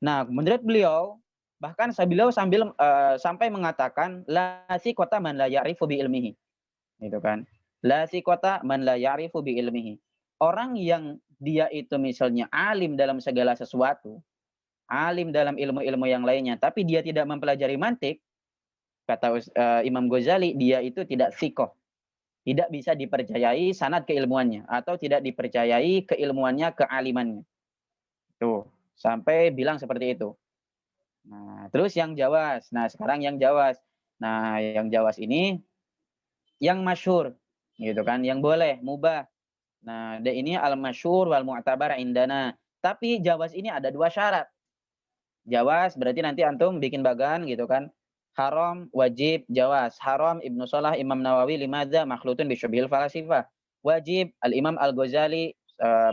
Speaker 1: Nah, menurut beliau bahkan beliau sampai mengatakan la siqata man la ya'rifu bi ilmihi. Gitu kan. La siqata man la ya'rifu bi ilmihi. Orang yang dia itu misalnya alim dalam segala sesuatu, alim dalam ilmu-ilmu yang lainnya, tapi dia tidak mempelajari mantik, kata Imam Ghazali, dia itu tidak siqah. Tidak bisa dipercayai sanad keilmuannya atau tidak dipercayai keilmuannya, kealimannya. Tuh, sampai bilang seperti itu. Nah, terus yang jawaz. Nah, sekarang yang jawaz. Nah, yang jawaz ini yang masyhur, gitu kan, yang boleh, mubah. Nah, ini al-masyhur wal mu'tabar indana. Tapi jawaz ini ada 2 syarat. Jawaz berarti nanti antum bikin bagan gitu kan. Haram, wajib, jawaz. Haram Ibnu Shalah, Imam Nawawi limadza makhlutun bisyubhil falasifah. Wajib Al-Imam Al-Ghazali,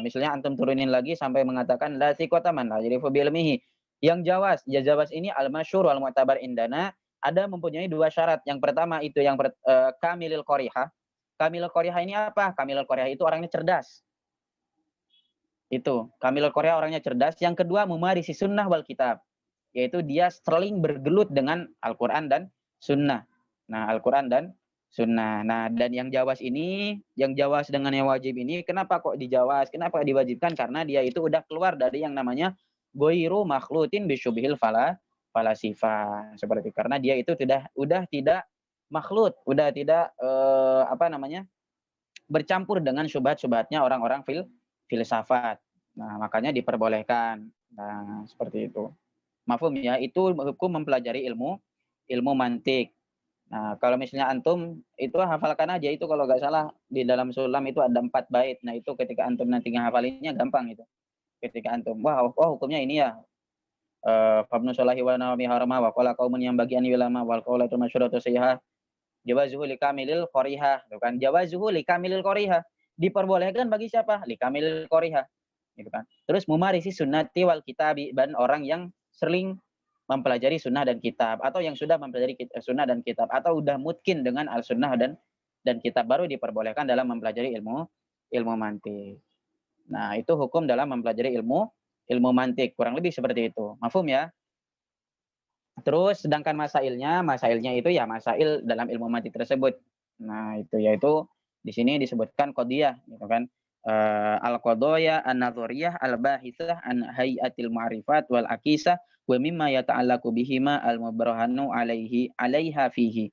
Speaker 1: misalnya antum turunin lagi sampai mengatakan la siqata man la ya'rifu bi ilmihi. Yang jawaz, ya jawaz ini al-masyhur wal mu'tabar indana ada mempunyai dua syarat. Yang pertama itu kamilil qorihah. Kamilul qorihah ini apa? Kamilul qorihah itu orangnya cerdas. Itu, kamilul qorihah orangnya cerdas. Yang kedua, mumarisi sunnah wal kitab. Yaitu dia sering bergelut dengan Al-Quran dan sunnah. Nah, Al-Quran dan sunnah. Nah, dan yang jawas ini, yang jawas dengan yang wajib ini, kenapa kok dijawas? Kenapa diwajibkan? Karena dia itu udah keluar dari yang namanya goiru makhlutin bisyubhil falasifa. Seperti itu. Karena dia itu udah tidak makhlud, udah tidak bercampur dengan syubhat-syubhatnya orang-orang filsafat. Nah, makanya diperbolehkan. Nah, seperti itu. Mafhum ya, itu hukum mempelajari ilmu mantik. Nah, kalau misalnya antum itu hafalkan aja itu, kalau nggak salah di dalam sulam itu ada 4 bait. Nah, itu ketika antum nanti nghafalinnya gampang itu. Ketika antum, hukumnya ini ya. Fabnu sholahi wa nawami harama wa qala qaumun yang bagian ulama wal qaulatu masyhuratu sayyi'ah jawazuhu likamilil qorihah, gitu kan. Jawazuhu likamilil qorihah. Diperbolehkan bagi siapa? Likamilil qorihah, gitu kan. Terus mumarisi sunnati wal kitabi, dan orang yang sering mempelajari sunnah dan kitab, atau yang sudah mempelajari sunnah dan kitab, atau udah mutkin dengan al sunnah dan kitab, baru diperbolehkan dalam mempelajari ilmu mantik. Nah, itu hukum dalam mempelajari ilmu mantik, kurang lebih seperti itu. Mafhum ya? Terus sedangkan masailnya itu ya masail dalam ilmu mantik tersebut. Nah, itu yaitu di sini disebutkan qadiyah, gitu kan. Al-qadaya an-nadhariyah al-bahitsah an hayatil ma'rifat wal aqisah wa mimma yata'allaqu bihima al-mubarahanu alaiha fihi.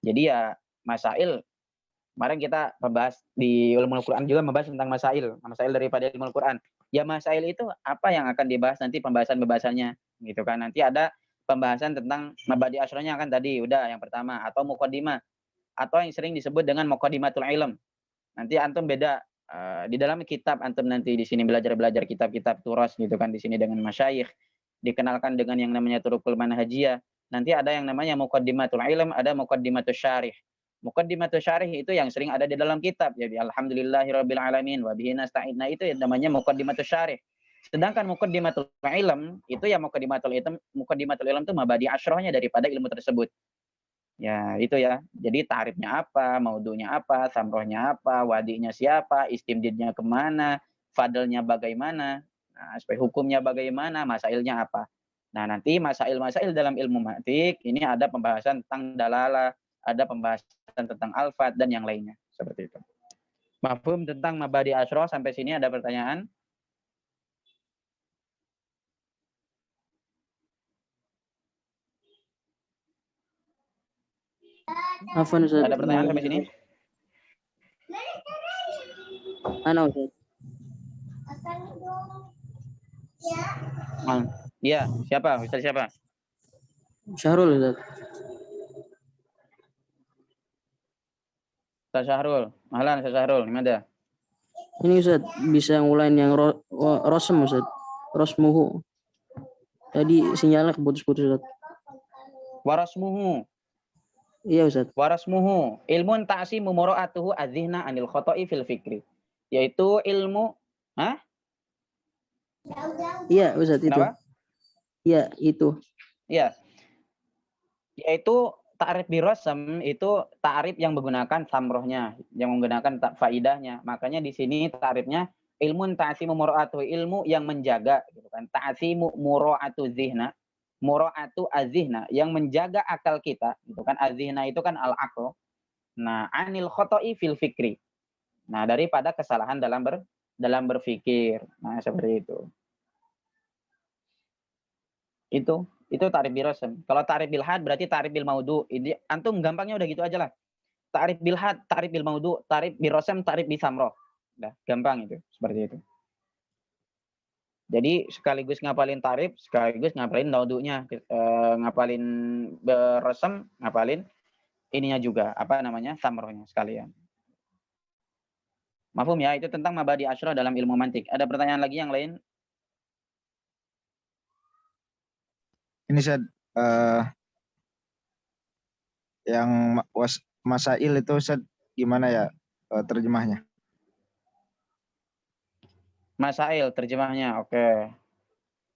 Speaker 1: Jadi ya masail, kemarin kita membahas di ilmu Al-Qur'an juga membahas tentang masail daripada ilmu Al-Qur'an. Ya masail itu apa yang akan dibahas nanti pembahasannya, gitu kan. Nanti ada pembahasan tentang mabadi asronya kan tadi udah yang pertama, atau muqaddimah, atau yang sering disebut dengan muqaddimatul ilm. Nanti antum beda di dalam kitab antum nanti di sini belajar kitab-kitab turas, gitu kan, di sini dengan masyayikh dikenalkan dengan yang namanya turukul manhajiyah. Nanti ada yang namanya muqaddimatul ilm, ada muqaddimatul syarih. Muqaddimatul syarih itu yang sering ada di dalam kitab. Jadi alhamdulillahirabbil alamin wa bihi nasta'in. Nah, itu yang namanya muqaddimatul syarih. Sedangkan muqaddimatul ilm itu ya muqaddimatul ilm itu mabadi asrohnya daripada ilmu tersebut. Ya, itu ya. Jadi tarifnya apa, maudunya apa, samrohnya apa, wadinya siapa, istimdidnya kemana, fadlnya bagaimana, nah, aspek hukumnya bagaimana, masailnya apa. Nah, nanti masail-masail dalam ilmu mantik ini ada pembahasan tentang dalalah, ada pembahasan tentang alfat dan yang lainnya. Seperti itu. Mafhum tentang mabadi asroh sampai sini ada pertanyaan?
Speaker 5: Afwan Ustaz.
Speaker 1: Ada pertanyaan sampai sini?
Speaker 5: Mana Ustaz?
Speaker 1: Iya, siapa? Ustaz siapa?
Speaker 5: Syahrul Ustaz.
Speaker 1: Ustaz Syahrul. Ahlan Ustaz Syahrul, gimana?
Speaker 5: Ini Ustaz, bisa ngulain yang rosem Ustaz. Rosmuhu. Tadi sinyalnya keputus-putus Ustaz.
Speaker 1: Warasmuhu.
Speaker 5: Iya Ustaz.
Speaker 1: Warasmuhu ilmun ta'simu mura'atuhu adzihna anil khoto'i fil fikri. Yaitu ilmu
Speaker 5: Iya Ustaz itu.
Speaker 1: Kenapa?
Speaker 5: Iya, itu.
Speaker 1: Iya. Yaitu ta'rif birasam itu ta'rif yang menggunakan samrohnya, yang menggunakan faidahnya. Makanya di sini ta'rifnya ilmun ta'simu mura'atuhu, ilmu yang menjaga, gitu kan. Ta'simu mura'atu zihna. Mura'atu azihna, yang menjaga akal kita, gitu kan. Azihna itu kan al-aql. Nah, anil khoto'i fil fikri. Nah, daripada kesalahan dalam berpikir. Nah, seperti itu. Itu ta'rif bil rasm. Kalau ta'rif bil had berarti ta'rif bil maudu. Ini antum gampangnya udah gitu aja lah. Ta'rif bil had, ta'rif bil maudu, ta'rif bil rasm, ta'rif bil samroh. Udah, gampang itu, seperti itu. Jadi sekaligus ngapalin tarif, sekaligus ngapalin maudunya, ngapalin berasam, ngapalin ininya juga, apa namanya, samrohnya sekalian. Mafhum ya, itu tentang mabadi asyrah dalam ilmu mantik. Ada pertanyaan lagi yang lain?
Speaker 4: Ini Ustaz, yang masail itu Ustaz, gimana ya terjemahnya?
Speaker 1: Masail terjemahnya, oke.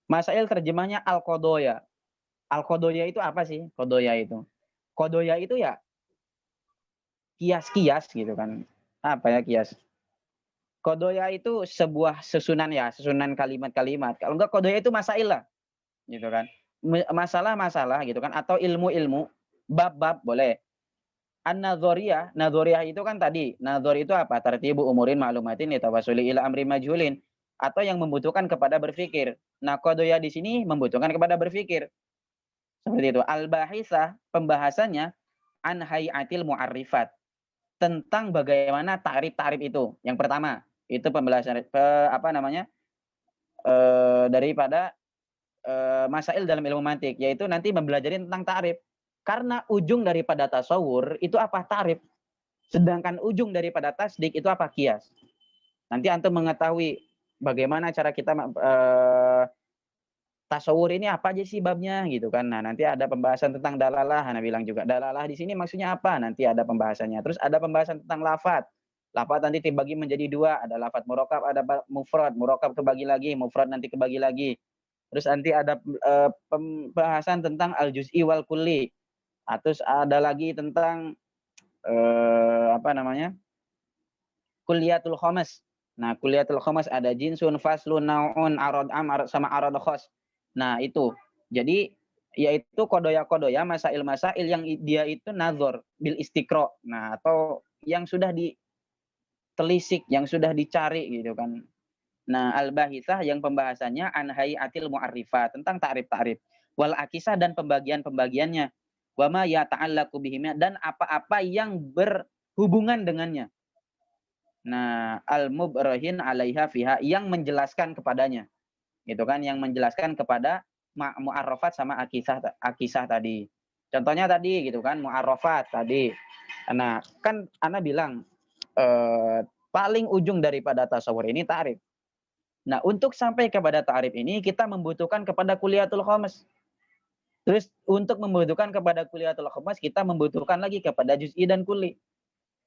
Speaker 1: Masail terjemahnya al-qodoya. Al-qodoya itu apa sih? Qodoya itu. Kodoya itu ya kias-kias gitu kan. Apa ya kias? Kodoya itu sebuah susunan kalimat-kalimat. Kalau enggak kodoya itu masail lah, gitu kan. Masalah-masalah gitu kan, atau ilmu-ilmu, bab-bab boleh. An-nadhoriyah, nadhoriyah itu kan tadi, nadhor itu apa? Tartibu umurin ma'lumatin litawasuli ila amri majhulin, atau yang membutuhkan kepada berpikir. Nah, kodoya di sini membutuhkan kepada berpikir. Seperti itu. Al-bahisah, pembahasannya an hayatil mu'arrifat, tentang bagaimana tarif-tarif itu. Yang pertama, itu pembelajaran daripada masail dalam ilmu mantik, yaitu nanti mempelajari tentang tarif. Karena ujung daripada tasawur itu apa? Tarif. Sedangkan ujung daripada tasdik itu apa? Kias. Nanti antum mengetahui bagaimana cara kita tasawur ini apa aja sih babnya gitu kan. Nah, nanti ada pembahasan tentang dalalah. Ana bilang juga dalalah di sini maksudnya apa? Nanti ada pembahasannya. Terus ada pembahasan tentang lafat. Lafat nanti dibagi menjadi dua, ada lafat murokab, ada mufrad. Murokab kebagi lagi, mufrad nanti kebagi lagi. Terus nanti ada pembahasan tentang al-juz'i wal kulli. Terus ada lagi tentang kuliatul khomas. Nah, kuliatul khomas ada jinsun, faslun, naun, arad am, sama arad khos. Nah, itu. Jadi yaitu kodoya-kodoya, masail-masail yang dia itu nazar bil istiqra. Nah, atau yang sudah ditelisik, yang sudah dicari gitu kan. Nah, al-bahithah yang pembahasannya an hayatil mu'arrifat, tentang ta'rif-ta'rif. Wal akisah dan pembagian-pembagiannya. Wa ma yata'allaqu bihim, dan apa-apa yang berhubungan dengannya. Nah, al-mubrahin 'alaiha fiha, yang menjelaskan kepadanya. Gitu kan, yang menjelaskan kepada mu'arrafat sama akisah tadi. Contohnya tadi gitu kan, mu'arrafat tadi. Nah, kan ana bilang paling ujung daripada tasawur ini ta'rif. Nah, untuk sampai kepada ta'rif ini kita membutuhkan kepada kuliatul khomas. Terus untuk membutuhkan kepada kuliatul khomas kita membutuhkan lagi kepada juz'i dan kulli.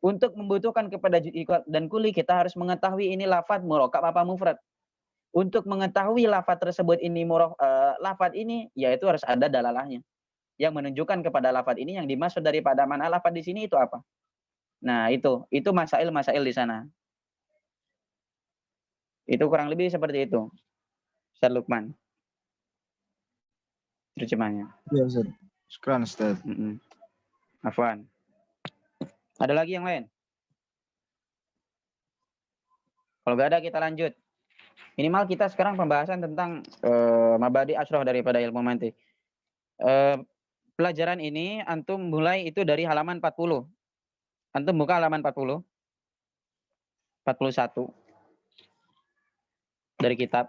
Speaker 1: Untuk membutuhkan kepada juz'i dan kulli kita harus mengetahui ini lafaz murokab apa mufrad. Untuk mengetahui lafaz tersebut ini lafaz ini yaitu harus ada dalalahnya yang menunjukkan kepada lafaz ini yang dimaksud daripada mana lafaz di sini itu apa. Nah, itu masail-masail di sana. Itu kurang lebih seperti itu. Ustaz Lukman. Terjemahnya.
Speaker 4: Ya, Ustaz. Syukran, Ustaz.
Speaker 1: Afwan. Ada lagi yang lain? Kalau nggak ada kita lanjut. Minimal kita sekarang pembahasan tentang mabadi asroh daripada ilmu mantik. Pelajaran ini antum mulai itu dari halaman 40. Antum buka halaman 40. 41. Dari kitab.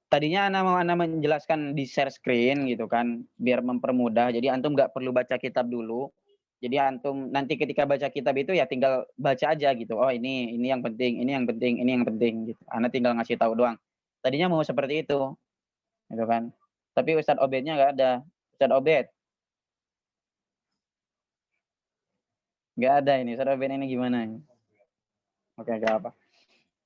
Speaker 1: Tadinya Ana menjelaskan di share screen gitu kan, biar mempermudah. Jadi antum nggak perlu baca kitab dulu. Jadi antum nanti ketika baca kitab itu ya tinggal baca aja gitu. Oh, ini yang penting, ini yang penting, ini yang penting gitu. Ana tinggal ngasih tahu doang. Tadinya mau seperti itu. Gitu kan. Tapi Ustadz Obednya nggak ada. Ustadz Obed. Nggak ada ini. Ustadz Obed ini gimana? Oke, nggak apa.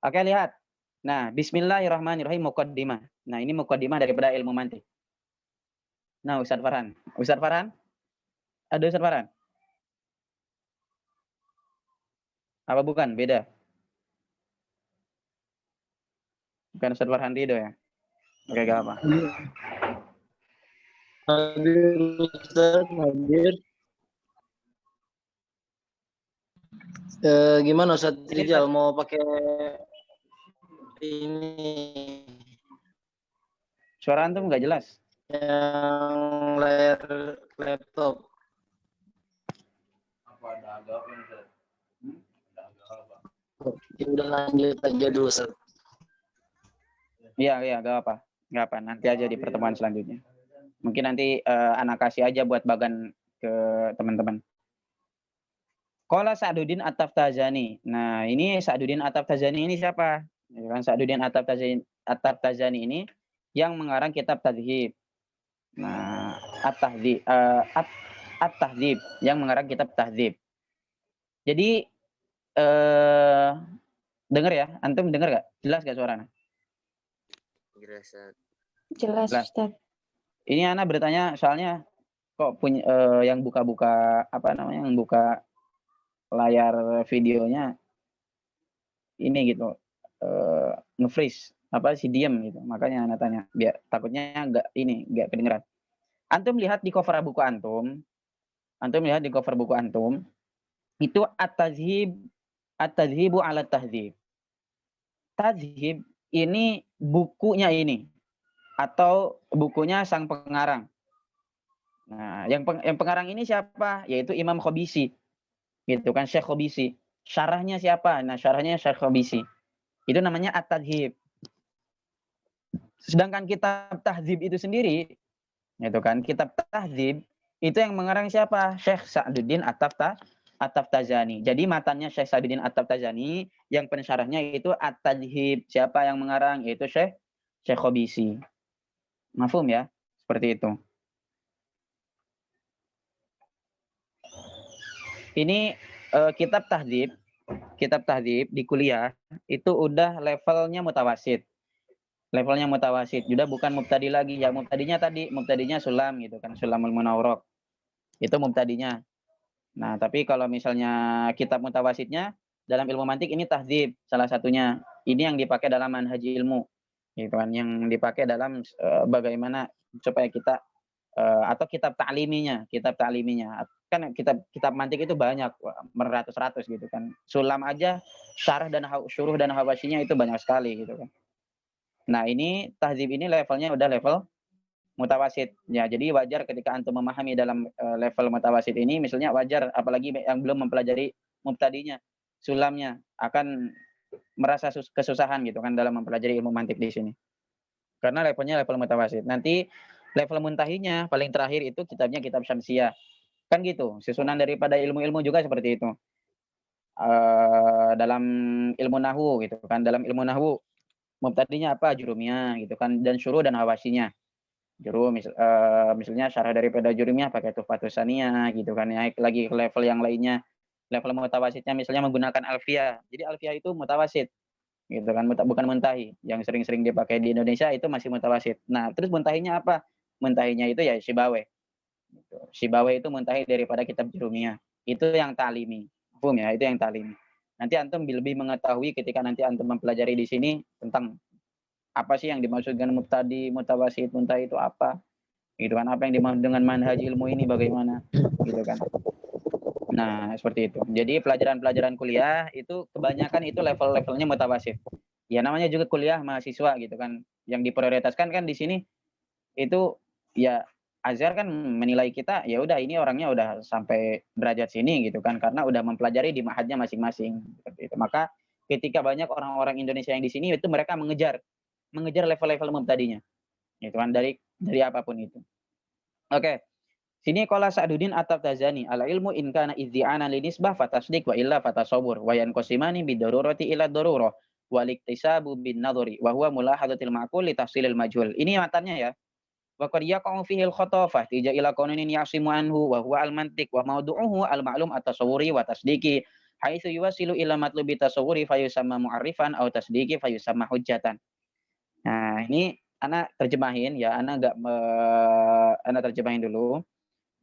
Speaker 1: Oke, lihat. Nah, bismillahirrahmanirrahim, muqaddimah. Nah, ini muqaddimah daripada ilmu mantik. Nah, Ustadz Farhan. Ustadz Farhan? Ada Ustadz Farhan? Apa bukan? Beda. Bukan Ustadz Farhan Ridho ya? Oke, gak apa.
Speaker 5: Hadir Ustaz, hadir. Gimana Ustaz Rizal mau pakai ini
Speaker 1: Suara antum nggak jelas.
Speaker 5: yang layar laptop? Ya udah lanjut aja dulu Ustaz.
Speaker 1: Iya, gak apa. Gak apa, nanti aja di pertemuan selanjutnya. Mungkin nanti anak kasih aja buat bagan ke teman-teman. Qala Sa'duddin At-Taftazani. Nah, ini Sa'duddin At-Taftazani ini siapa? Ya kan, Sa'duddin At-Taftazani ini yang mengarang kitab Tadhib. Nah, At-Tahdhib yang mengarang kitab Tahdhib. Jadi dengar ya, antum dengar gak? Jelas gak suaranya?
Speaker 2: Jelas, Ustaz.
Speaker 6: Jelas,
Speaker 1: Jelas.
Speaker 6: Ustaz.
Speaker 1: Ini Ana bertanya soalnya kok punya yang buka-buka apa namanya, yang buka layar videonya ini gitu nge-freeze apa sih, diem gitu. Makanya Ana tanya biar takutnya nggak kedengeran. Antum lihat di cover buku antum itu at-tazhibu ala tahzib. Tazhib ini bukunya ini atau bukunya sang pengarang. Nah, yang pengarang ini siapa? Yaitu Imam Khabisi. Gitu kan, Syekh Khabisi. Syarahnya siapa? Nah, syarahnya Syekh Khabisi. Itu namanya at-tazhib. Sedangkan kitab tahzib itu sendiri, gitu kan, kitab tahzib itu yang mengarang siapa? Syekh Sa'duddin At-Taftazani. Jadi matanya Syekh Sa'duddin At-Taftazani, yang pensyarahnya itu at-tazhib. Siapa yang mengarang? Yaitu Syekh Khabisi. Mafhum ya? Seperti itu. Ini kitab tahzib di kuliah itu udah levelnya mutawasid. Levelnya mutawasid, juga bukan mubtadi lagi. Ya mubtadinya sulam gitu kan, sulamul munawwarah. Itu mubtadinya. Nah, tapi kalau misalnya kitab mutawasidnya dalam ilmu mantik ini tahzib salah satunya. Ini yang dipakai dalam manhaj ilmu. Gitu kan, yang dipakai dalam bagaimana supaya kita atau kitab ta'liminya. Kan kitab mantik itu banyak, beratus-ratus gitu kan. Sulam aja syuruh dan hawasyinya itu banyak sekali gitu kan. Nah, ini tahzib ini levelnya udah level mutawasid. Ya, jadi wajar ketika antum memahami dalam level mutawasid ini, misalnya wajar apalagi yang belum mempelajari mubtadinya, sulamnya akan merasa kesusahan gitu kan dalam mempelajari ilmu mantik di sini. Karena levelnya level mutawasid. Nanti level muntahinya paling terakhir itu kitabnya kitab Syamsiyah. Kan gitu, susunan daripada ilmu-ilmu juga seperti itu. Dalam ilmu nahwu gitu kan, dalam ilmu nahwu mubtadinya apa? Jurumiyah gitu kan, dan syuruh dan hawasyinya. Misalnya syarah daripada jurumiyah pakai Tuhfatus Saniyah gitu kan. Naik lagi ke level yang lainnya. Level mutawasidnya misalnya menggunakan alfiyah. Jadi alfiyah itu mutawasid gitu kan, bukan muntahi. Yang sering-sering dipakai di Indonesia itu masih mutawasid. Nah, terus muntahinya apa? Muntahinya itu ya Sibawayh. Gitu. Sibawayh itu muntahi daripada kitab jurumiyah. Itu yang ta'limi. Paham ya? Itu yang ta'limi. Nanti antum lebih mengetahui ketika nanti antum mempelajari di sini tentang apa sih yang dimaksud dengan mubtadi, mutawasid, muntahi itu apa? Gitu kan, apa yang dimaksud dengan manhaj ilmu ini bagaimana? Gitu kan. Nah, seperti itu. Jadi pelajaran-pelajaran kuliah itu kebanyakan itu level-levelnya mutawasid. Ya namanya juga kuliah mahasiswa gitu kan. Yang diprioritaskan kan di sini itu ya Azhar kan menilai kita ya udah ini orangnya udah sampai derajat sini gitu kan, karena udah mempelajari di ma'hadnya masing-masing seperti itu. Maka ketika banyak orang-orang Indonesia yang di sini itu mereka mengejar level-level mubtadinya. Gitu kan, dari apapun itu. Oke. Sini qala Sa'duddin At-Taftazani, al ilmu in kana idzi'ana li nisbah fatasdiq wa illa fatasawwur wa yanqasimani bid-darurati ila darurah wal iktisabu bin nadhari wa huwa mulahadatil ma'qul li tahsilil majhul. Ini matannya ya. Wa qad yaqa'u fihi al-khatafah tija ila qanunin ya'simu anhu wa huwa al-mantiq wa mawdu'uhu al-ma'lum at-tasawwuri wa tasdiqi haitsu yuwasilu ila matlubi tasawwuri fayusamma mu'arrifan aw tasdiqi fayusamma hujjatan. Nah, ini ana terjemahin ya, ana terjemahin dulu.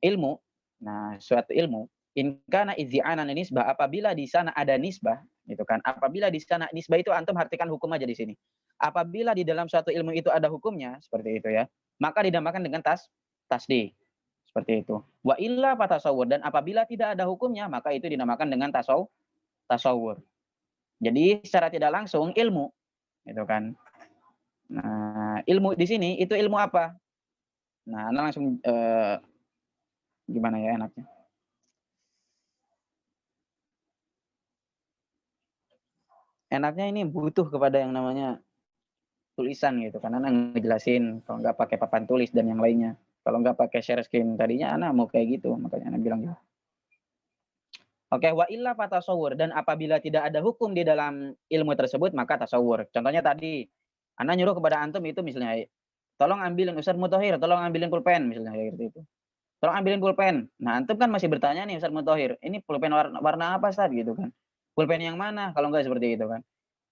Speaker 1: Ilmu, nah suatu ilmu, in kana idzi'anan nisbah, apabila di sana ada nisbah, gitu kan. Apabila di sana nisbah itu antum artikan hukum aja di sini. Apabila di dalam suatu ilmu itu ada hukumnya, seperti itu ya, maka dinamakan dengan tasdih. Seperti itu. Wa illa fatasawwur, dan apabila tidak ada hukumnya, maka itu dinamakan dengan tasawwur. Jadi secara tidak langsung ilmu, gitu kan. Nah, ilmu di sini itu ilmu apa? Nah, Anda langsung gimana ya enaknya? Enaknya ini butuh kepada yang namanya tulisan gitu, karena Anda ngejelasin kalau nggak pakai papan tulis dan yang lainnya. Kalau nggak pakai share screen, tadinya Anda mau kayak gitu, makanya Anda bilang gitu. Oke, wa illa fatasawwur, dan apabila tidak ada hukum di dalam ilmu tersebut maka tasawwur. Contohnya tadi Anda nyuruh kepada antum itu misalnya, tolong ambilin Ustaz Mutahhir, tolong ambilin pulpen misalnya kayak gitu itu. Tolong ambilin pulpen. Nah, antum kan masih bertanya nih Ustaz Mutahhir, ini pulpen warna apa Ustaz gitu kan? Pulpen yang mana? Kalau enggak seperti itu kan.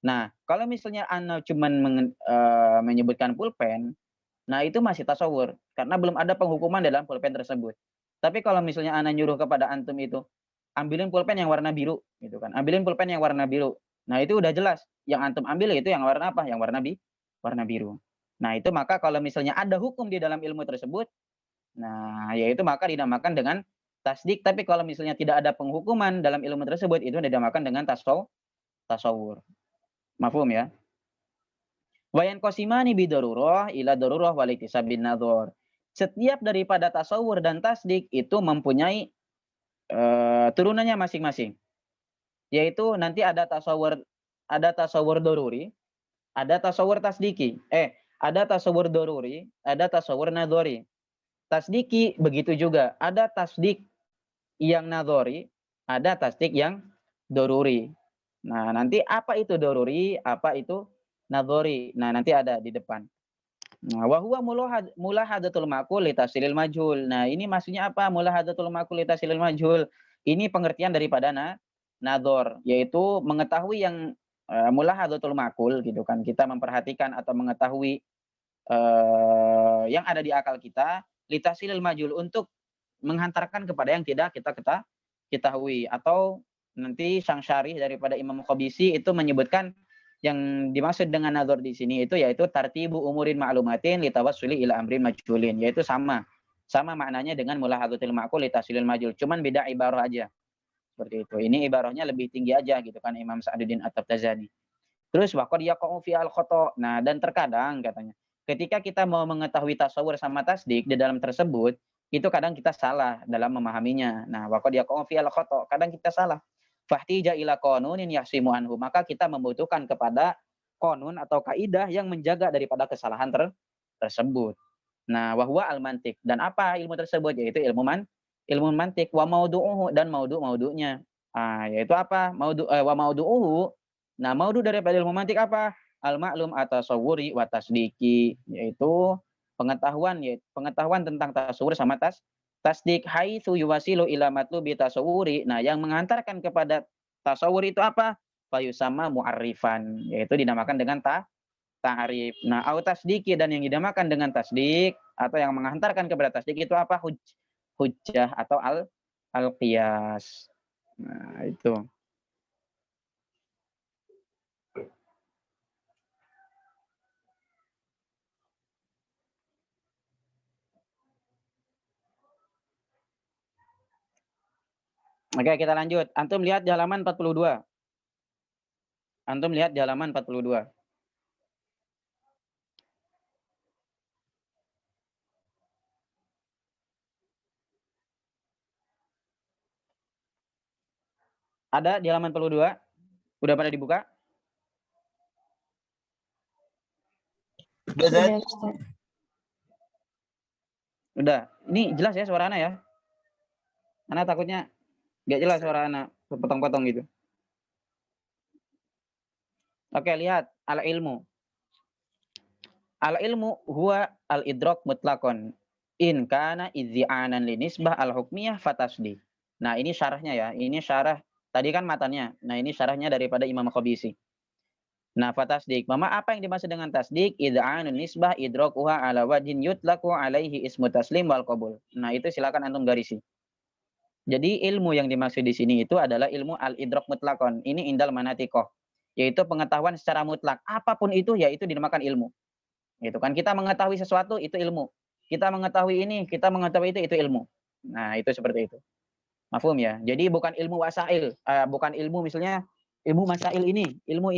Speaker 1: Nah, kalau misalnya ana cuman menyebutkan pulpen, nah itu masih tasawur karena belum ada penghukuman dalam pulpen tersebut. Tapi kalau misalnya ana nyuruh kepada antum itu, ambilin pulpen yang warna biru gitu kan. Ambilin pulpen yang warna biru. Nah, itu udah jelas yang antum ambil itu yang warna apa? Yang warna biru. Nah, itu maka kalau misalnya ada hukum di dalam ilmu tersebut, nah yaitu maka dinamakan dengan tasdik. Tapi kalau misalnya tidak ada penghukuman dalam ilmu tersebut, itu dinamakan dengan tasawur. Mafhum ya? Wayan kosimani bidarurah ila darurah walitisabin nadhor. Setiap daripada tasawur dan tasdik itu mempunyai turunannya masing-masing. Yaitu nanti ada tasawur doruri, ada tasawur tasdiki. Ada tasawur doruri, ada tasawur nadhori. Tasdiki begitu juga, ada tasdik yang nadhori, ada tasdik yang doruri. Nah, nanti apa itu doruri, apa itu nadhori. Nah, nanti ada di depan. Nah, wa huwa mulahadatul maqul li tasilil majhul. Nah, ini maksudnya apa? Mulahadatul maqul li tasilil majhul. Ini pengertian daripada nadhor, yaitu mengetahui yang mulahadatul maqul gitu kan. Kita memperhatikan atau mengetahui yang ada di akal kita li tasilil majhul untuk menghantarkan kepada yang tidak kita ketahui. Atau nanti sang syarih daripada Imam Qabisi itu menyebutkan yang dimaksud dengan nazar di sini itu yaitu tartibu umurin ma'lumatin litawassuli ila amrin majhulin, yaitu sama maknanya dengan mulahadatul ma'qul litasilil majhul, cuman beda ibarah aja. Seperti itu. Ini ibarahnya lebih tinggi aja gitu kan Imam Sa'duddin At-Tabtazani. Terus waqad yaqa'u fi al-khata'. Nah, dan terkadang katanya ketika kita mau mengetahui tasawur sama tasdik di dalam tersebut, itu kadang kita salah dalam memahaminya. Nah, waqad yaqa'u fi al-khata', kadang kita salah. Fahtija ila qanunin yahsimu anhu, maka kita membutuhkan kepada konun atau kaidah yang menjaga daripada kesalahan tersebut. Nah, wahwa al-mantik, dan apa ilmu tersebut? Yaitu ilmu mantik, wa maudu'uhu, dan maudu'nya. Yaitu apa? Wa maudu'uhu. Nah, maudu daripada ilmu mantik apa? Al-ma'lum atasawuri wa tasdiki, yaitu pengetahuan tentang tasawur sama tasdik, haitsu yuwasilu ila matlubi tasawuri. Nah, yang mengantarkan kepada tasawur itu apa? Fayusama mu'arrifan, yaitu dinamakan dengan ta'arif. Nah, au tasdiki, dan yang dinamakan dengan tasdik atau yang mengantarkan kepada tasdik itu apa? Hujjah atau al-qiyas. Nah, itu. Oke, kita lanjut. Antum lihat di halaman 42. Antum lihat di halaman 42. Ada di halaman 42? Udah pada dibuka? Udah. Ini jelas ya suara anak ya? Anak takutnya nggak jelas suara anak, potong-potong gitu. Oke, lihat al-ilmu. Al-ilmu huwa al-idrak mutlaqan in kana idzi'anan linisbah al-hukmiyah fatasdi. Nah, ini syarahnya ya. Ini syarah, tadi kan matanya. Nah, ini syarahnya daripada Imam Qabisi. Nah, fatasdik. Mama, apa yang dimaksud dengan tasdik? Idza'anun nisbah idrakuha ala wajhin yutlaqu alaihi ismu taslim wal qabul. Nah, itu silakan antum garisi. Jadi ilmu yang dimaksud di sini itu adalah ilmu al-idrak mutlaqan. Ini indal manatikoh, yaitu pengetahuan secara mutlak. Apapun itu, yaitu dinamakan ilmu. Gitu kan, kita mengetahui sesuatu itu ilmu. Kita mengetahui ini, kita mengetahui itu ilmu. Nah, itu seperti itu. Mafhum ya? Jadi bukan ilmu wasail, bukan ilmu misalnya ilmu masail ini, ilmu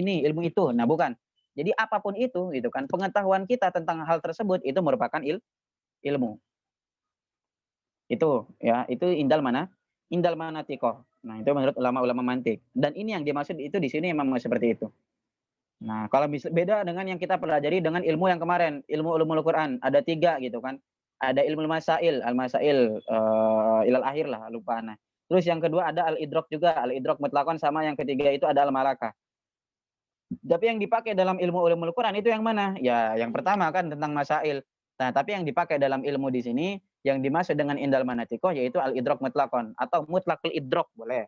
Speaker 1: itu. Nah, bukan. Jadi apapun itu gitu kan, pengetahuan kita tentang hal tersebut itu merupakan ilmu. Itu ya, itu indal manatikoh. Nah, itu menurut ulama-ulama mantik. Dan ini yang dimaksud itu di sini memang seperti itu. Nah, kalau beda dengan yang kita pelajari dengan ilmu yang kemarin, ilmu ulumul Quran, ada 3 gitu kan. Ada ilmu masail, al-masail ilal akhir lah, lupa nah. Terus yang kedua ada al-idrak juga, al-idrak mutlaqan, sama yang ketiga itu ada al-malakah. Tapi yang dipakai dalam ilmu ulumul Quran itu yang mana? Ya, yang pertama kan tentang masail. Nah, tapi yang dipakai dalam ilmu di sini yang dimaksud dengan indal manatikoh yaitu al-idrak mutlaqan atau mutlaqul idrak boleh.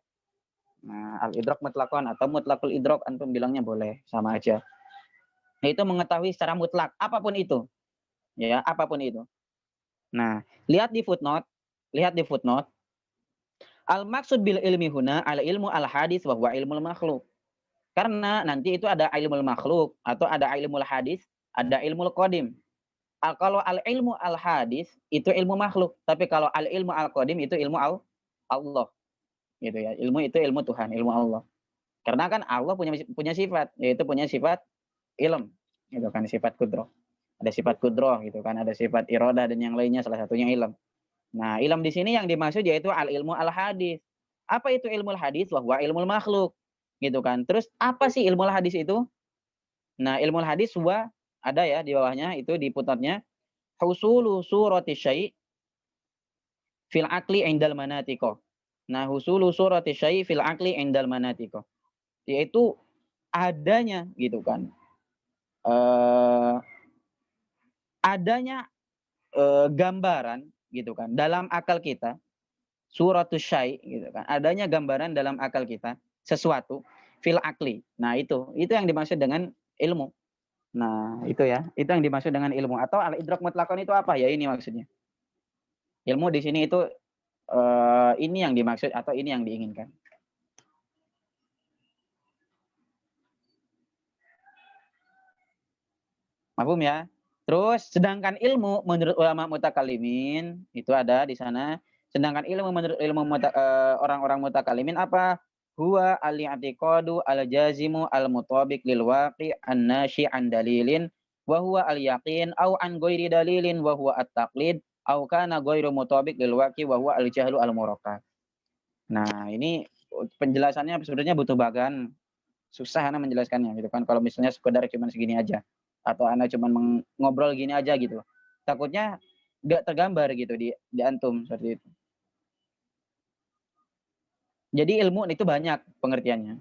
Speaker 1: Nah, al-idrak mutlakon atau mutlakul idrak antum bilangnya boleh, sama aja. Nah, itu mengetahui secara mutlak apapun itu. Ya, apapun itu. Nah, lihat di footnote. Al-maksud bil ilmi huna al ilmu al hadis wa huwa ilmul makhluk. Karena nanti itu ada ilmul makhluk atau ada ilmul hadis, ada ilmul qadim. Kalau al ilmu al hadis itu ilmu makhluk, tapi kalau al ilmu al qadim itu ilmu Allah. Gitu ya. Ilmu itu ilmu Tuhan, ilmu Allah. Karena kan Allah punya sifat, yaitu punya sifat ilm, gitu kan, sifat kudroh. Ada sifat kudroh gitu kan, ada sifat iroda dan yang lainnya, salah satunya ilm. Nah, ilm di sini yang dimaksud yaitu al ilmu al hadis. Apa itu ilmu hadis? Wahwa ilmu makhluk, gitu kan. Terus apa sih ilmu hadis itu? Nah, ilmu hadis ada ya di bawahnya itu di footnote-nya, husulu surati syai' fil aqli indal manatiko. Nah, husulu surati syai' fil aqli indal manatiko. Yaitu adanya gitu kan. Adanya gambaran gitu kan dalam akal kita, suratus syai gitu kan. Adanya gambaran dalam akal kita sesuatu fil akli. Nah, itu yang dimaksud dengan ilmu. Nah, itu ya. Itu yang dimaksud dengan ilmu atau al-idrak mutlakon itu apa ya, ini maksudnya. Ilmu di sini itu ini yang dimaksud atau ini yang diinginkan. Mafhum ya? Terus sedangkan ilmu menurut ulama mutakalimin itu ada di sana. Sedangkan ilmu menurut orang-orang mutakalimin apa? Huwa al-i'tiqadu al-jazimu al-mutabiq lil waqi' an-nashi' an dalilin wa huwa al-yaqin au an ghairi dalilin wa huwa at-taqlid au kana ghairu mutabiq lil waqi' wa huwa al-jahlu al-murakkab. Nah, ini penjelasannya sebenarnya butuh bagan. Susah ana menjelaskannya gitu kan kalau misalnya sekedar cuma segini aja. Atau Anda cuma ngobrol gini aja gitu. Takutnya nggak tergambar gitu di antum seperti itu. Jadi ilmu itu banyak pengertiannya.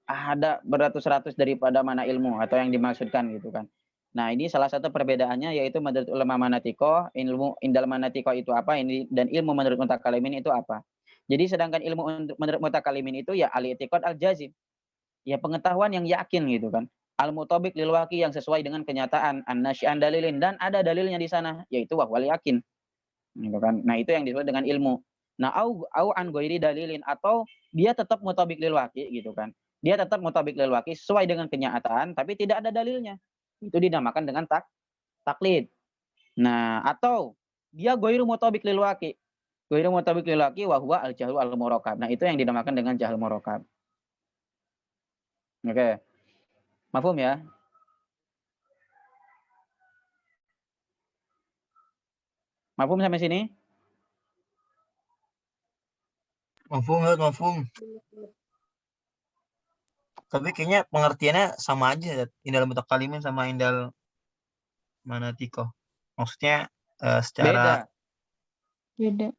Speaker 1: Ada beratus-ratus daripada mana ilmu atau yang dimaksudkan gitu kan. Nah, ini salah satu perbedaannya yaitu menurut ulama manatiko, ilmu indal manatiko itu apa ini, dan ilmu menurut mutakalimin itu apa. Jadi sedangkan ilmu menurut mutakalimin itu ya al-i'tiqad al-jazim. Ya pengetahuan yang yakin gitu kan. Al-mutabiq lil waqi yang sesuai dengan kenyataan, an-nasyi'an dalilin, dan ada dalilnya di sana yaitu wahwal yakin. Gitu kan. Nah, itu yang disebut dengan ilmu. Nah, au an ghairi dalilin atau dia tetap mutabiq lil waqi gitu kan. Dia tetap mutabiq lil waqi sesuai dengan kenyataan tapi tidak ada dalilnya. Itu dinamakan dengan taklid. Nah, atau dia ghairu mutabiq lil waqi. Ghairu mutabiq lil waqi wa huwa al-jahlu al-murakkab. Nah, itu yang dinamakan dengan jahl murakkab. Oke. Mafhum ya? Mafhum sampai sini?
Speaker 6: Mafhum. Tapi kayaknya pengertiannya sama aja, indal mutakalimin sama indal manatiko. Maksudnya secara
Speaker 7: Beda.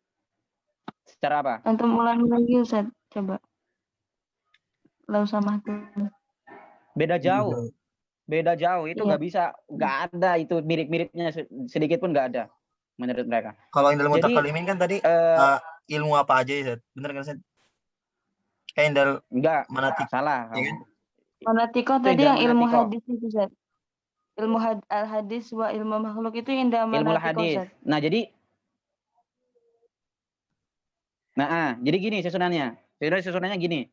Speaker 1: Secara apa?
Speaker 7: Antum ulangi lagi Ustaz, coba. Lau sama tuh.
Speaker 1: Beda jauh. Beda jauh itu nggak bisa, nggak ada itu mirip-miripnya sedikit pun nggak ada menurut mereka.
Speaker 6: Kalau indal mutakalimin kan tadi ilmu apa aja ya, bener kan Ustaz? Kayak indal
Speaker 1: Enggak,
Speaker 6: manatiko.
Speaker 1: salah.
Speaker 6: Ya kan?
Speaker 7: Manatiko tadi yang ilmu hadis itu Ustaz. Ilmu al-hadis wa ilmu makhluk itu indah manatiko
Speaker 1: ilmu hadis.
Speaker 7: Ustaz.
Speaker 1: Nah, jadi gini susunannya. Susunannya gini.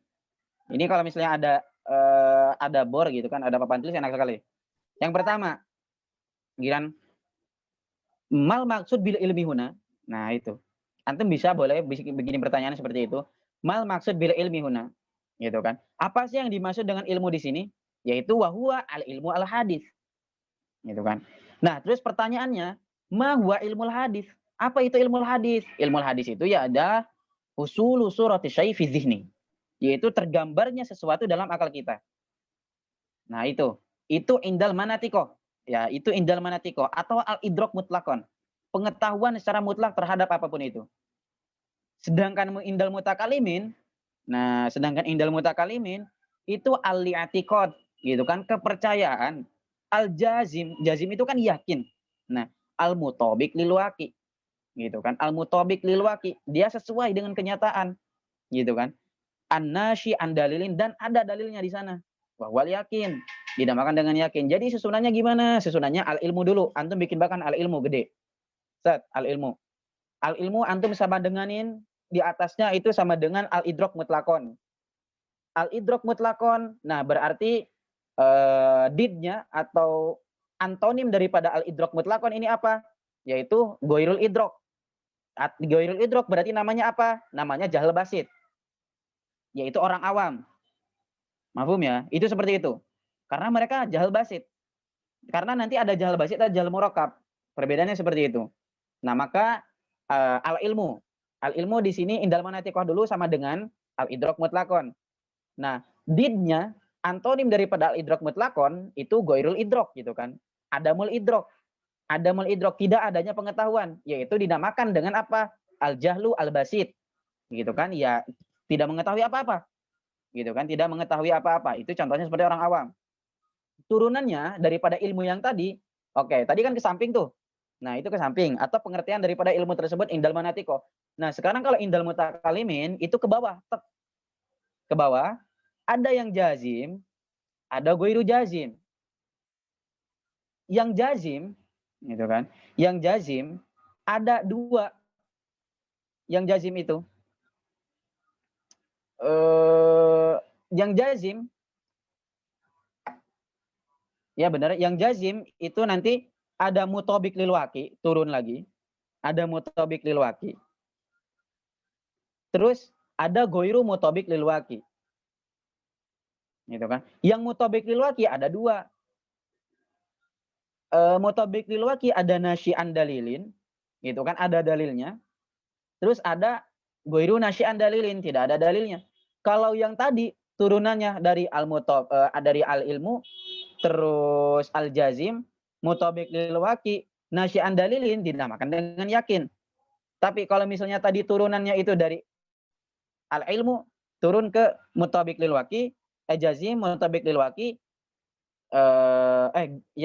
Speaker 1: Ini kalau misalnya ada bor gitu kan, ada papan tulis enak sekali. Yang pertama, giran mal maksud bil ilmi huna. Nah, itu. Antum boleh begini pertanyaan seperti itu. Mal maksud bil ilmi huna. Gitu kan. Apa sih yang dimaksud dengan ilmu di sini? Yaitu wahwa al ilmu al hadis. Gitu kan. Nah, terus pertanyaannya, ma huwa ilmu al hadis? Apa itu ilmu al hadis? Ilmu al hadis itu ya ada usulu surati syai' fi dzihni. Yaitu tergambarnya sesuatu dalam akal kita. Nah, itu indal manatiko. Ya, itu indal manatiko atau al-idrak mutlakon. Pengetahuan secara mutlak terhadap apapun itu. Sedangkan indal mutakalimin, itu al-i'tiqad, gitu kan, kepercayaan. Al-jazim, jazim itu kan yakin. Nah, al-mutabiq lil waqi, gitu kan. Al-mutabiq lil waqi, dia sesuai dengan kenyataan, gitu kan. an-nasyi an dalilin, dan ada dalilnya di sana. Wal yakin, dinamakan dengan yakin. Jadi susunannya gimana? Susunannya al-ilmu dulu. Antum bikin bahkan al-ilmu gede. Set, al-ilmu. Al-ilmu antum sama denganin di atasnya itu sama dengan al-idrok mutlakon. Al-idrok mutlakon, nah berarti didnya atau antonim daripada al-idrok mutlakon ini apa? Yaitu goirul idrok. Goirul idrok berarti namanya apa? Namanya jahal basit. Yaitu orang awam. Mafhum ya? Itu seperti itu. Karena mereka jahal basit. Karena nanti ada jahal basit, ada jahal murakab. Perbedaannya seperti itu. Nah, maka al-ilmu. Al-ilmu di sini indal manatiqah dulu sama dengan al-idrok mutlakon. Nah, didnya, antonim daripada al-idrok mutlakon itu goirul idrok gitu kan. Adamul idrok. Adamul idrok, tidak adanya pengetahuan, yaitu dinamakan dengan apa? Al-jahlu al-basit. Gitu kan? Ya, tidak mengetahui apa-apa. Gitu kan? Tidak mengetahui apa-apa. Itu contohnya seperti orang awam. Turunannya daripada ilmu yang tadi, oke, tadi kan ke samping tuh. Nah, itu ke samping atau pengertian daripada ilmu tersebut indal manatiko. Nah, sekarang kalau indal mutakalimin itu ke bawah. Ke bawah ada yang jazim, ada goiru jazim. Yang jazim, gitu kan? Yang jazim ada dua. Yang jazim itu yang jazim, ya benar, yang jazim itu nanti ada mutobik lil waqi, turun lagi. Ada mutobik lil waqi. Terus ada goiru mutobik lil waqi. Gitu kan? Yang mutobik lil waqi ada dua. Mutobik lil waqi ada nasyi'an dalilin, gitu kan? Ada dalilnya. Terus ada goiru nasyi'an dalilin, tidak ada dalilnya. Kalau yang tadi turunannya dari dari al-ilmu, terus al-jazim, mutobik lil waqi, nasyi'an dalilin dinamakan dengan yakin. Tapi kalau misalnya tadi turunannya itu dari al-ilmu turun ke mutobik lil waqi, jazim mutobik lil waqi,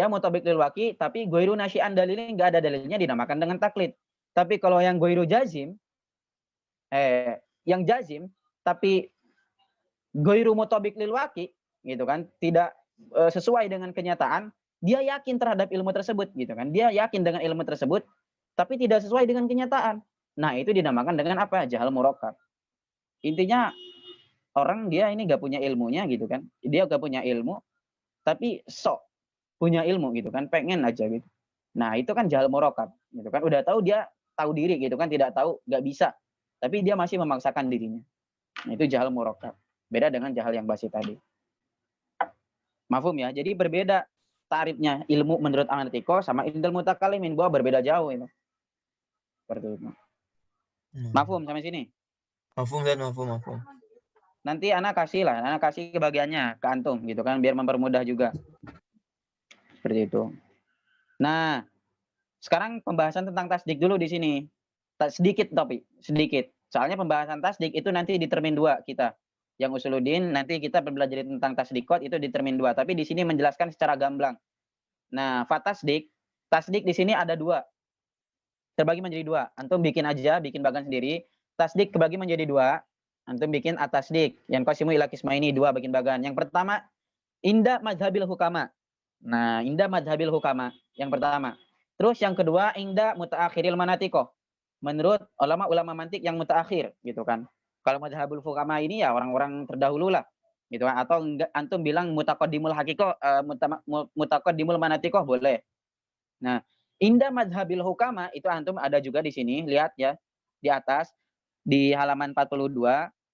Speaker 1: mutobik lil waqi, tapi goiru nasyi'an dalilin enggak ada dalilnya dinamakan dengan taklid. Tapi kalau yang goiru jazim, yang jazim tapi goiru mutobik lil waqi, gitu kan, tidak sesuai dengan kenyataan, dia yakin terhadap ilmu tersebut, gitu kan. Dia yakin dengan ilmu tersebut, tapi tidak sesuai dengan kenyataan. Nah, itu dinamakan dengan apa? Jahal murakkab. Intinya orang dia ini gak punya ilmunya, gitu kan. Dia gak punya ilmu, tapi sok punya ilmu, gitu kan. Pengen aja gitu. Nah, itu kan jahal murakkab, gitu kan. Udah tahu dia tahu diri, gitu kan. Tidak tahu, gak bisa. Tapi dia masih memaksakan dirinya. Nah, itu jahal murakkab. Beda dengan jahal yang basit tadi. Mafhum ya? Jadi berbeda tarifnya ilmu menurut analitiko sama indal mutakalimin. Bahwa berbeda jauh itu. Seperti itu. Mafhum sampai sini?
Speaker 6: Mafhum dan mafhum.
Speaker 1: Nanti anak kasih kebagiannya ke antum gitu kan, biar mempermudah juga. Seperti itu. Nah, sekarang pembahasan tentang tasdik dulu di sini. Sedikit tapi sedikit. Soalnya pembahasan tasdik itu nanti di termin 2 kita. Yang usuluddin nanti kita belajar tentang tasdikot itu di termin 2, tapi di sini menjelaskan secara gamblang. Nah, fatasdik, tasdik di sini ada 2. Terbagi menjadi 2. Antum bikin bagan sendiri. Tasdik kebagi menjadi 2. Antum bikin atasdik. Yang qasimu ila qismaini 2 bikin bagan. Yang pertama, inda madhabil hukama. Nah, inda madhabil hukama yang pertama. Terus yang kedua, inda mutaakhiril manatiko. Menurut ulama mantik yang mutaakhir, gitu kan. Kalau madhabul hukama ini ya orang-orang terdahulu lah, gitu kan. Atau enggak, antum bilang mutaqaddimul hakiko, mutaqaddimul manatiko boleh. Nah, inda madhabil hukama itu antum ada juga di sini, lihat ya di atas di halaman 42.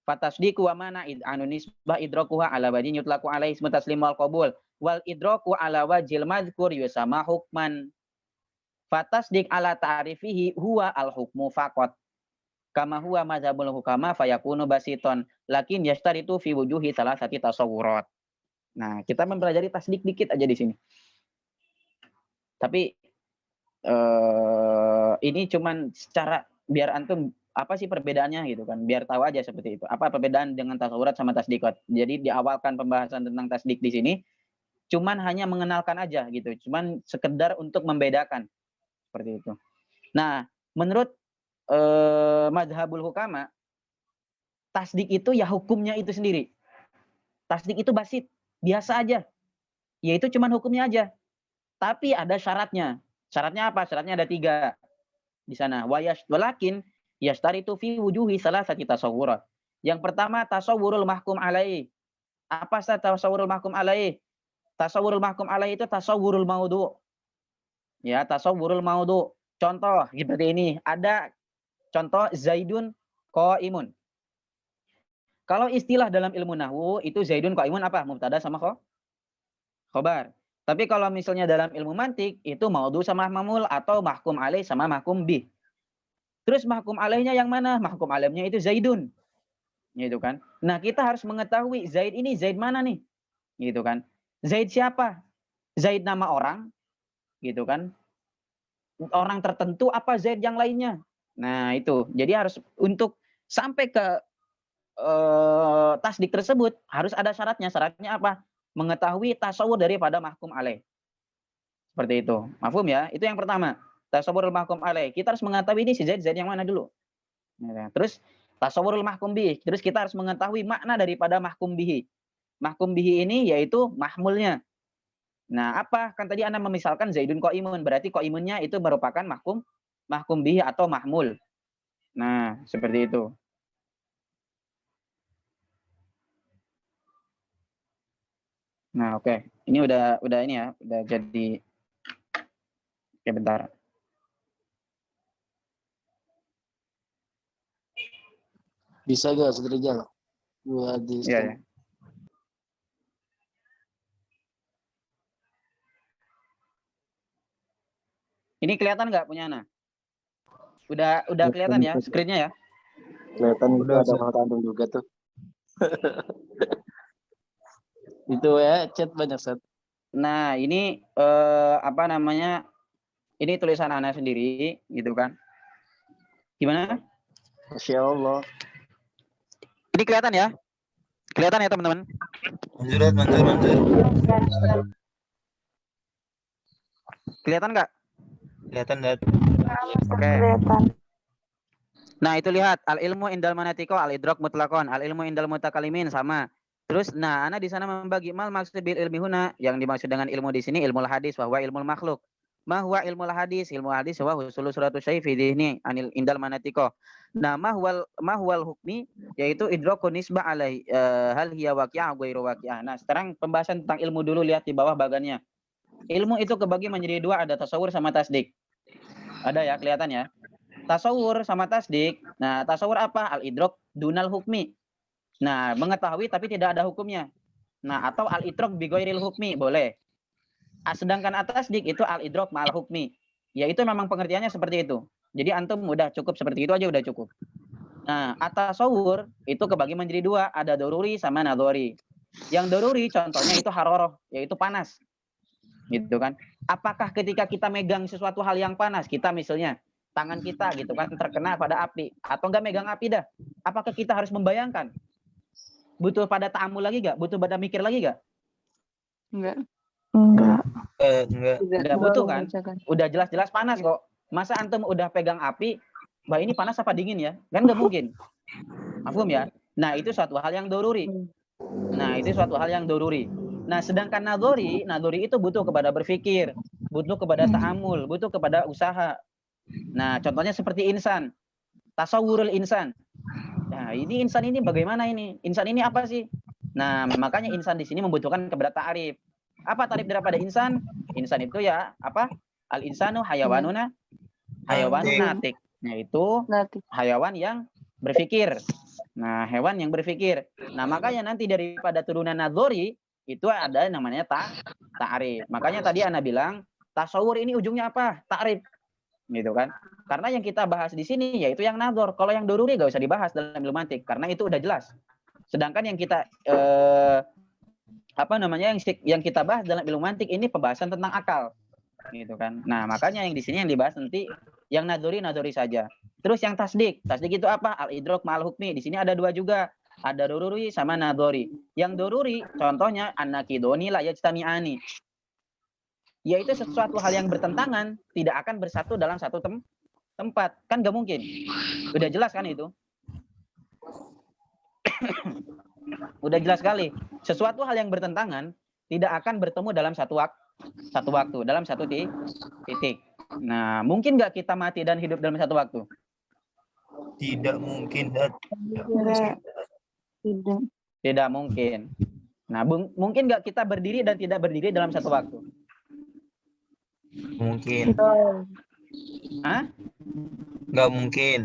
Speaker 1: Fatasdiqu wa mana anunisbah idrakuha ala wajin yutlaku alaihi ismu taslim wal qabul wal idraku ala wajil madhkur yusama hukman. Fatasdiq ala ta'rifihi huwa al hukmu faqat. Kama huwa mazhabul hukama fayakunu basiton lakin yashtaritu fi wujuhi salasati tasawurat. Nah, kita mempelajari tasdik dikit aja di sini. Tapi ini cuman secara biar antum apa sih perbedaannya gitu kan, biar tahu aja seperti itu. Apa perbedaan dengan tasawurat sama tasdikot. Jadi diawalkan pembahasan tentang tasdik di sini cuman hanya mengenalkan aja gitu. Cuman sekedar untuk membedakan seperti itu. Nah, menurut madhabul hukama
Speaker 8: tasdik itu ya hukumnya itu sendiri. Tasdik itu basit, biasa aja. Yaitu cuman hukumnya aja. Tapi ada syaratnya. Syaratnya apa? Syaratnya ada 3 di sana. Walakin yashtaritu fi wujuhi salasati tasawwurat. Yang pertama tasawwurul mahkum alaih. Apa tasawwurul mahkum alaih? Tasawwurul mahkum alaih itu tasawwurul maudhu. Ya, tasawwurul maudhu. Contoh seperti ini, ada contoh Zaidun qaimun. Kalau istilah dalam ilmu nahwu itu Zaidun qaimun apa? Mubtada sama khobar. Tapi kalau misalnya dalam ilmu mantik itu maudhu sama mamul atau mahkum alaih sama mahkum bih. Terus mahkum alaihnya yang mana? Mahkum alaihnya itu Zaidun. Gitu kan. Nah, kita harus mengetahui Zaid ini Zaid mana nih? Gitu kan. Zaid siapa? Zaid nama orang. Gitu kan. Orang tertentu apa Zaid yang lainnya? Nah, itu. Jadi harus untuk sampai ke tasdik tersebut harus ada syaratnya. Syaratnya apa? Mengetahui tasawur daripada mahkum alaih. Seperti itu. Mafhum ya? Itu yang pertama. Tasawurul mahkum alaih. Kita harus mengetahui ini si Zaid yang mana dulu. Ya, terus tasawurul mahkum bihi. Terus kita harus mengetahui makna daripada mahkum bihi. Mahkum bihi ini yaitu mahmulnya. Nah, apa? Kan tadi Anda memisalkan Zaidun qaimun. Berarti qaimunnya itu merupakan mahkum bihi atau mahmul. Nah, seperti itu. Nah, oke. Ini udah ini ya, udah jadi. Oke, bentar.
Speaker 9: Bisa gak Rizal? Buat di
Speaker 1: Iya, ya. Ini kelihatan nggak punya Ana? Udah kelihatan ya screen-nya ya?
Speaker 9: Kelihatan
Speaker 4: Udah,
Speaker 9: ada hal kandung juga tuh. Itu ya chat banyak set.
Speaker 8: Nah, ini apa namanya? Ini tulisan Ana sendiri, gitu kan? Gimana?
Speaker 9: Masya Allah.
Speaker 8: Ini kelihatan ya? Kelihatan ya, teman-teman?
Speaker 6: Manjur.
Speaker 8: Kelihatan nggak?
Speaker 6: Kelihatan, Dad.
Speaker 8: Oke. Nah, itu lihat al ilmu indal manatiko al idrak mutlakon, al ilmu indal mutakalimin sama. Terus nah, Ana di sana membagi mal maksud bil ilmi huna, yang dimaksud dengan ilmu di sini ilmu hadis bahwa ilmu makhluk. Mahwa ilmu hadis wa husulu suratu syai fi dhihni anil indal manatiko. Nah, mahwal hukmi yaitu idrakun nisbah alai hal hiya waqi'ah ghairu waqi'ah. Nah, sekarang pembahasan tentang ilmu dulu, lihat di bawah bagannya. Ilmu itu kebagi menjadi 2, ada tasawur sama tasdik. Ada ya, kelihatan ya? Tasawur sama tasdik. Nah, tasawur apa? Al-idrak dunal hukmi. Nah, mengetahui tapi tidak ada hukumnya. Nah, atau al-idrak bi ghairil hukmi, boleh. Sedangkan at-tasdik itu al-idrak ma'al hukmi. Yaitu memang pengertiannya seperti itu. Jadi antum udah cukup seperti itu aja udah cukup. Nah, at-tasawur itu kebagi menjadi 2, ada daruri sama nadhari. Yang daruri contohnya itu haroroh, yaitu panas. Gitu kan? Apakah ketika kita megang sesuatu hal yang panas, kita misalnya tangan kita gitu kan terkena pada api atau enggak megang api dah, apakah kita harus membayangkan? Butuh pada ta'amul lagi enggak? Butuh pada mikir lagi enggak?
Speaker 7: Enggak.
Speaker 8: Enggak butuh kan? Udah jelas-jelas panas kok. Masa antum udah pegang api, bah ini panas apa dingin ya? Kan enggak mungkin. Mafhum ya? Nah, itu suatu hal yang daruri. Nah, sedangkan nadhari itu butuh kepada berpikir, butuh kepada ta'amul, butuh kepada usaha. Nah, contohnya seperti insan. Tasawwurul insan. Nah, ini insan ini bagaimana ini? Insan ini apa sih? Nah, makanya insan di sini membutuhkan kepada ta'rif. Apa tarif daripada insan? Insan itu ya apa? Al insanu hayawanun natik. Yaitu hayawan yang berpikir. Nah, hewan yang berpikir. Nah, makanya nanti daripada turunan nadhari itu ada namanya ta'rif. Makanya tadi Ana bilang tasawur ini ujungnya apa? Ta'rif. Gitu kan? Karena yang kita bahas di sini yaitu yang nadhar. Kalau yang daruri enggak usah dibahas dalam ilmu mantik karena itu udah jelas. Sedangkan yang kita yang kita bahas dalam ilmu mantik ini pembahasan tentang akal. Gitu kan? Nah, makanya yang di sini yang dibahas nanti yang nadhari saja. Terus yang tasdik itu apa? Al-idrak ma'al hukmi. Di sini ada 2 juga. Ada daruri sama nadhari. Yang daruri contohnya an-nakidoni la yajtami'ani. Yaitu sesuatu hal yang bertentangan tidak akan bersatu dalam satu tempat. Kan nggak mungkin. Udah jelas kan itu? Udah jelas sekali. Sesuatu hal yang bertentangan tidak akan bertemu dalam satu waktu, dalam satu titik. Nah, mungkin nggak kita mati dan hidup dalam satu waktu?
Speaker 6: Tidak mungkin, Ustaz.
Speaker 7: Tidak.
Speaker 8: Tidak mungkin. Nah, mungkin nggak kita berdiri dan tidak berdiri dalam satu waktu?
Speaker 6: Mungkin.
Speaker 8: Hah?
Speaker 6: Nggak mungkin.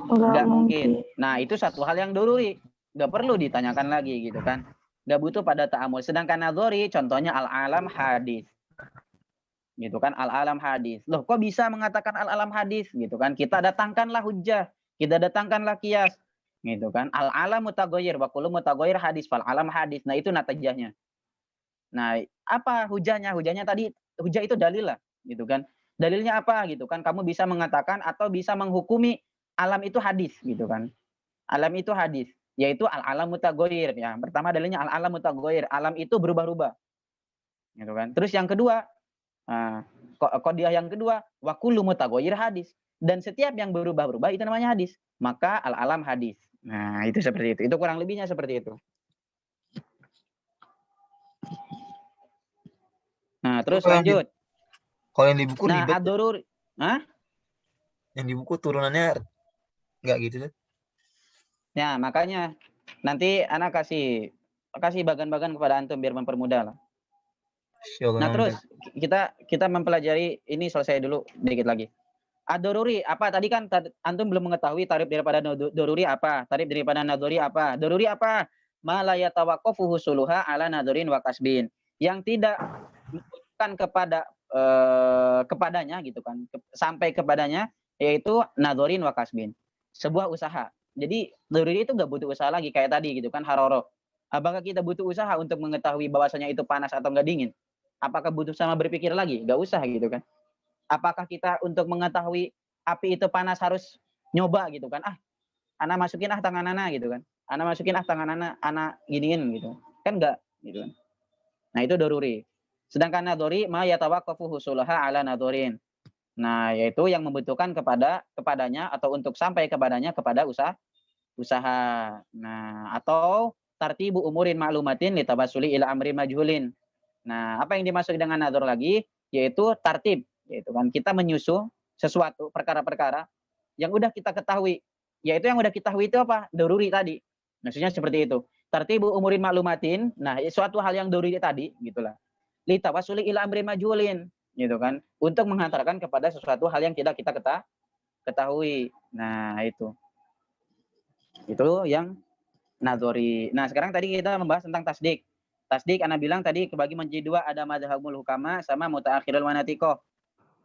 Speaker 8: Nggak mungkin. Nah, itu satu hal yang doruri. Nggak perlu ditanyakan lagi gitu kan. Nggak butuh pada ta'amul. Sedangkan nadhari contohnya al-alam hadis. Gitu kan, al-alam hadis. Loh, kok bisa mengatakan al-alam hadis gitu kan? Kita datangkanlah hujjah, kita datangkanlah qiyas. Gitu kan. Al-alam mutaghayyir wa kullu mutaghayyir hadis fal alam hadis. Nah, itu natajahnya. Nah, apa hujahnya? Hujahnya tadi hujah itu dalil lah, gitu kan. Dalilnya apa gitu kan? Kamu bisa mengatakan atau bisa menghukumi alam itu hadis gitu kan. Alam itu hadis, yaitu al-alam mutaghayyir ya. Pertama dalilnya al-alam mutaghayyir, alam itu berubah-ubah. Gitu kan. Terus yang kedua, qadiyah yang kedua, wa kullu mutaghayyir hadis. Dan setiap yang berubah-ubah itu namanya hadis. Maka al-alam hadis. Nah, itu seperti itu. Itu kurang lebihnya seperti itu. Nah, terus lanjut.
Speaker 6: Kalau yang di buku
Speaker 8: Nah,
Speaker 6: ribet.
Speaker 8: ad-daruri. Hah?
Speaker 6: Yang di buku turunannya nggak gitu, Ustaz.
Speaker 8: Ya, makanya nanti anak kasih bagan-bagan kepada antum biar mempermudah lah. Nah, terus kita mempelajari ini selesai dulu dikit lagi. Ad-daruri apa? Tadi kan antum belum mengetahui tarif daripada daruri apa? Tarif daripada nadhari apa? Daruri apa? Ma la yatawaqqafu husuluha ala nadharin wa kasbin. Yang tidak bukan kepadanya gitu kan. Sampai kepadanya yaitu nadharin wa kasbin. Sebuah usaha. Jadi daruri itu nggak butuh usaha lagi kayak tadi gitu kan, haroro. Apakah kita butuh usaha untuk mengetahui bahwasanya itu panas atau enggak dingin? Apakah butuh sama berpikir lagi? Nggak usah gitu kan. Apakah kita untuk mengetahui api itu panas harus nyoba gitu kan? Ana masukin tangan ana gitu kan. Ana masukin tangan ana giniin gitu. Kan enggak gitu kan. Nah, itu daruri. Sedangkan nadhari ma yatawaqqafu husulaha ala nadharin. Nah, yaitu yang membutuhkan kepadanya atau untuk sampai kepadanya kepada usaha. Nah, atau tartibu umurin ma'lumatin litabasuli ila amri majhulin. Nah, apa yang dimaksud dengan nadhar lagi? Yaitu tartib. Yaitu kan kita menyusun sesuatu perkara-perkara yang udah kita ketahui. Yaitu yang udah kita ketahui itu apa? Daruri tadi. Maksudnya seperti itu. Tartibu umurin maklumatin. Nah, suatu hal yang daruri tadi gitulah. Litawasuli ila amri majhulin, gitu kan. Untuk menghantarkan kepada sesuatu hal yang tidak kita ketahui. Nah, itu. Itu yang nadhari. Nah, sekarang tadi kita membahas tentang tasdik. Tasdik ana bilang tadi kebagi menjadi dua, ada mazhabul hukama sama mutaakhirul manatikoh.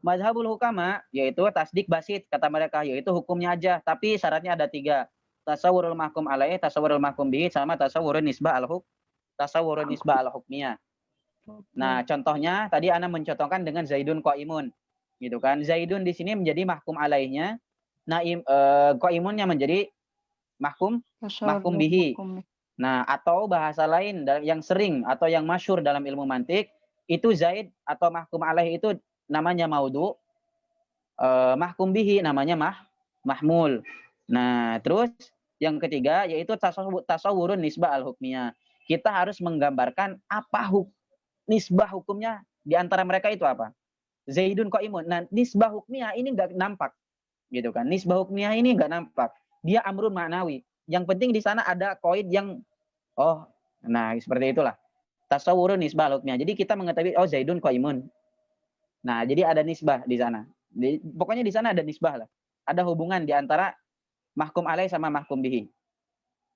Speaker 8: Mazhabul hukama yaitu tasdik basit kata mereka, yaitu hukumnya aja, tapi syaratnya ada 3. Tasawwurul mahkum alaih, tasawwurul mahkum bihi, sama tasawwurun nisbah al-hukmiyah. Nah, contohnya tadi ana mencontohkan dengan Zaidun qaimun. Gitu kan. Zaidun di sini menjadi mahkum alaihnya, qaimunnya menjadi mahkum bihi. Nah, atau bahasa lain yang sering atau yang masyhur dalam ilmu mantik, itu Zaid atau mahkum alaih itu namanya maudhu, mahkum bihi namanya mahmul. Nah, terus yang ketiga yaitu tasawwurun nisbah al-hukmiyah. Kita harus menggambarkan apa nisbah hukumnya di antara mereka itu apa. Zaidun qaimun. Nah, nisbah hukmiyah ini enggak nampak. Gitu kan. Nisbah hukmiyah ini enggak nampak. Dia amrun ma'nawi. Yang penting di sana ada qaid yang nah seperti itulah. Tasawwurun nisbah al-hukmiyah. Jadi kita mengetahui Zaidun qaimun. Nah, jadi ada nisbah di sana. Pokoknya di sana ada nisbah lah. Ada hubungan di antara mahkum alaih sama mahkum bihi.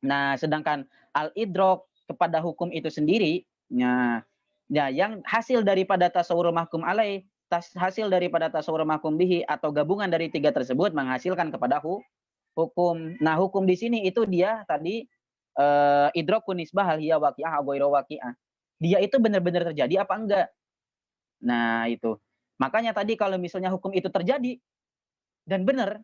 Speaker 8: Nah, sedangkan al-idrok kepada hukum itu sendiri, ya yang hasil daripada tasawwur mahkum alaih, hasil daripada tasawwur mahkum bihi atau gabungan dari 3 tersebut menghasilkan kepada hukum. Nah, hukum di sini itu dia tadi idrokun nisbah hal hiya waqi'ah aw ghairu waqi'ah. Dia itu benar-benar terjadi apa enggak? Nah, itu. Makanya tadi kalau misalnya hukum itu terjadi dan benar,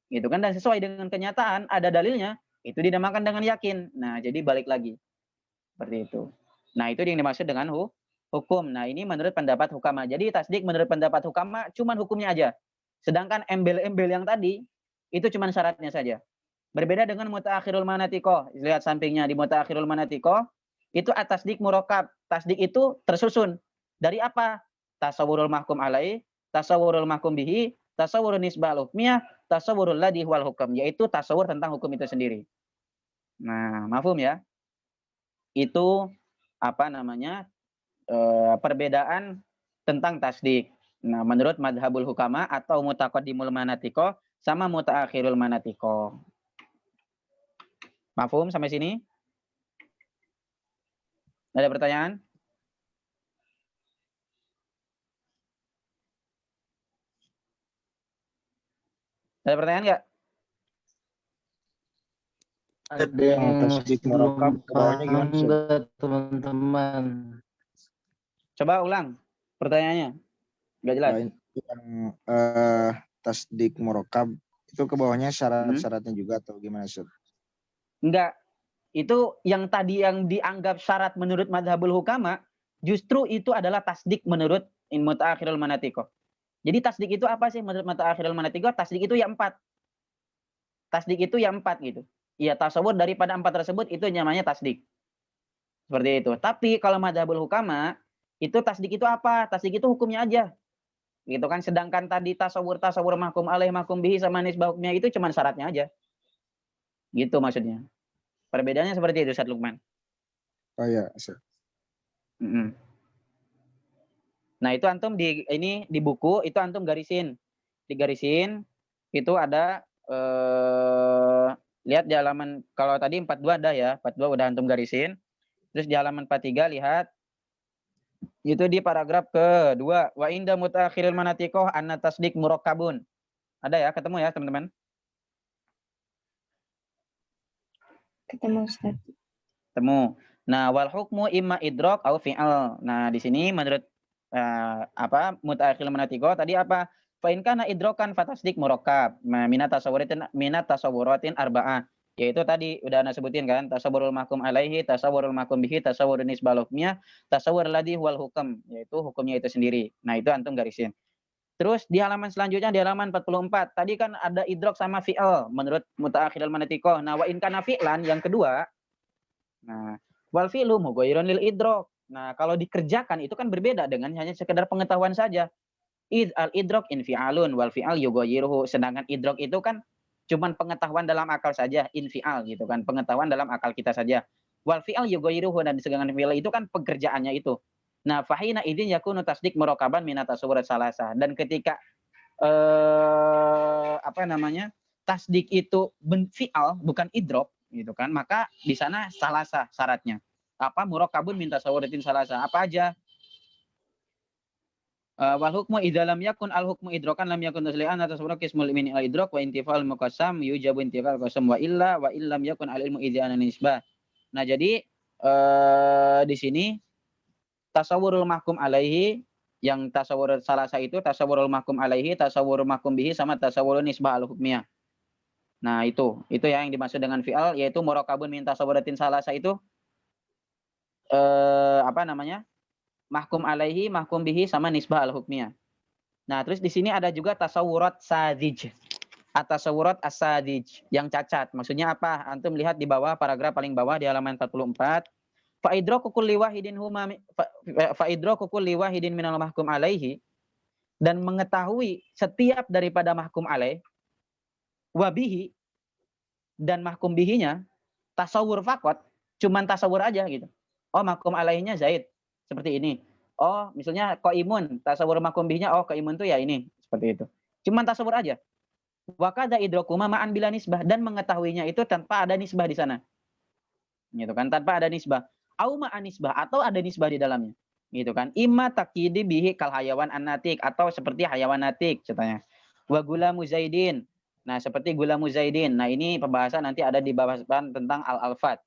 Speaker 8: gitu kan, dan sesuai dengan kenyataan, ada dalilnya, itu dinamakan dengan yakin. Nah, jadi balik lagi. Seperti itu. Nah, itu yang dimaksud dengan hukum. Nah, ini menurut pendapat hukama. Jadi tasdik menurut pendapat hukama cuman hukumnya aja. Sedangkan embel-embel yang tadi itu cuman syaratnya saja. Berbeda dengan mutaakhirul manatiko. Lihat sampingnya di mutaakhirul manatiko itu at-tasdik murakkab. Tasdik itu tersusun dari apa? Tasawwurul mahkum alaih, tasawwurul mahkum bihi, tasawwurun nisbah al-hukmiyah, tasawwurul ladhi wal hukm, yaitu tasawwur tentang hukum itu sendiri. Nah, mafhum ya? Itu apa namanya? Perbedaan tentang tasdik. Nah, menurut madhabul hukama atau mutaqaddimul manatiko sama mutaakhirul manatiko. Mafhum sampai sini? Ada pertanyaan? Ada pertanyaan nggak?
Speaker 5: Ada yang
Speaker 4: tasdik murakkab ke bawahnya gimana, Ustaz?
Speaker 5: enggak teman-teman?
Speaker 8: Coba ulang pertanyaannya. Nggak jelas.
Speaker 4: Yang tasdik murakkab itu ke bawahnya syarat-syaratnya juga atau gimana, Ustaz?
Speaker 8: Enggak. Itu yang tadi yang dianggap syarat menurut madhabul hukama, justru itu adalah tasdik menurut mutaakhirul manatiko. Jadi tasdik itu apa sih menurut mutaakhirul manatiko? Tasdik itu ya 4. Tasdik itu ya 4 gitu. Iya, tasawur daripada 4 tersebut itu namanya tasdik. Seperti itu. Tapi kalau madhabul hukama, itu tasdik itu apa? Tasdik itu hukumnya aja. Gitu kan. Sedangkan tadi tasawur mahkum alaih, mahkum bihi sama nisbah hukumnya itu cuma syaratnya aja. Gitu maksudnya. Perbedaannya seperti itu, Ustaz Lukman.
Speaker 4: Oh ya, Ustaz.
Speaker 8: Nah, itu antum di buku itu antum garisin. Digarisin itu ada lihat di halaman, kalau tadi 42 ada ya, 42 udah antum garisin. Terus di halaman 43 lihat itu di paragraf kedua, wa inda mutaakhiril manatikoh anna tasdik murakkabun. Ada ya, ketemu ya teman-teman?
Speaker 7: Ketemu Ustaz.
Speaker 8: Temu. Nah, wal hukmu imma idrok au fi'al. Nah, di sini menurut mutaakhiril manatikoh tadi apa? Fa in kana idrokan fatasdik murakkab. Minat tasawwuratin arba'ah. Yaitu tadi udah ana sebutin kan, tasawwurul mahkum alaihi, tasawwurul mahkum bihi, tasawwurun nisbah hukmiyah, tasawwur ladhi wal hukm, yaitu hukumnya itu sendiri. Nah, itu antum garisin. Terus di halaman selanjutnya di halaman 44, tadi kan ada idrok sama fi'al menurut mutaakhirul manatikoh. Nah, wa in kana fi'lan yang kedua. Nah, wal fi'lu mughayyirun lil idrok. Nah, kalau dikerjakan itu kan berbeda dengan hanya sekedar pengetahuan saja. Al idrok infi'alun wal fi'al yughayyiruhu. Sedangkan idrok itu kan cuman pengetahuan dalam akal saja, infial gitu kan, pengetahuan dalam akal kita saja. Wal fi'al yughayyiruhu, dan sedangkan fi'al itu kan pekerjaannya itu. Nah, fahina idzin yakunu tasdik murakaban min tasawwurat salasah. Dan ketika tasdik itu fi'al bukan idrok gitu kan, maka di sana salasah syaratnya. Apa? Murakabun min tasawwuratin salasah. Apa aja? Wal hukmu idza lam yakun al hukmu idrokan lam yakun taslihan atas tasawwur qismul min al idrok wa intifal muqassam yujabu intifal qasam wa illam yakun al ilmu idzana nisbah. Nah, jadi di sini tasawwurul mahkum alaihi, yang tasawwur salasa itu tasawwurul mahkum alaihi, tasawwurul mahkum bihi sama tasawwurun nisbah al hukmiyah. Nah, itu ya yang dimaksud dengan fi'al, yaitu murakabun min tasawwuratin salasa itu mahkum alaihi, mahkum bihi sama nisbah al hukmiyah. Nah, terus di sini ada juga tasawwurat sadij. At-tasawwurat as-sadij yang cacat. Maksudnya apa? Antum lihat di bawah, paragraf paling bawah di halaman 44. Fa idraku kulli wahidin minal mahkum alaihi, dan mengetahui setiap daripada mahkum alaih, wabihi, dan mahkum bihinya, tasawur fakot, cuman tasawur aja gitu. Oh, mahkum alaihnya Zaid, seperti ini. Oh, misalnya qaimun, tasawur mahkum bihinya, oh qaimun tuh ya ini, seperti itu. Cuman tasawur aja. Wa kadza idrakuma ma'an bila nisbah, dan mengetahuinya itu tanpa ada nisbah di sana. Gitu kan, tanpa ada nisbah. Au ma'an nisbah, atau ada nisbah di dalamnya. Gitu kan. Imma takyidi bihi kal hayawan an-natik, atau seperti hayawan natik katanya. Wa gulamu zaidin. Nah, seperti gulamu zaidin. Nah, ini pembahasan nanti ada di bahasan tentang al-alfat.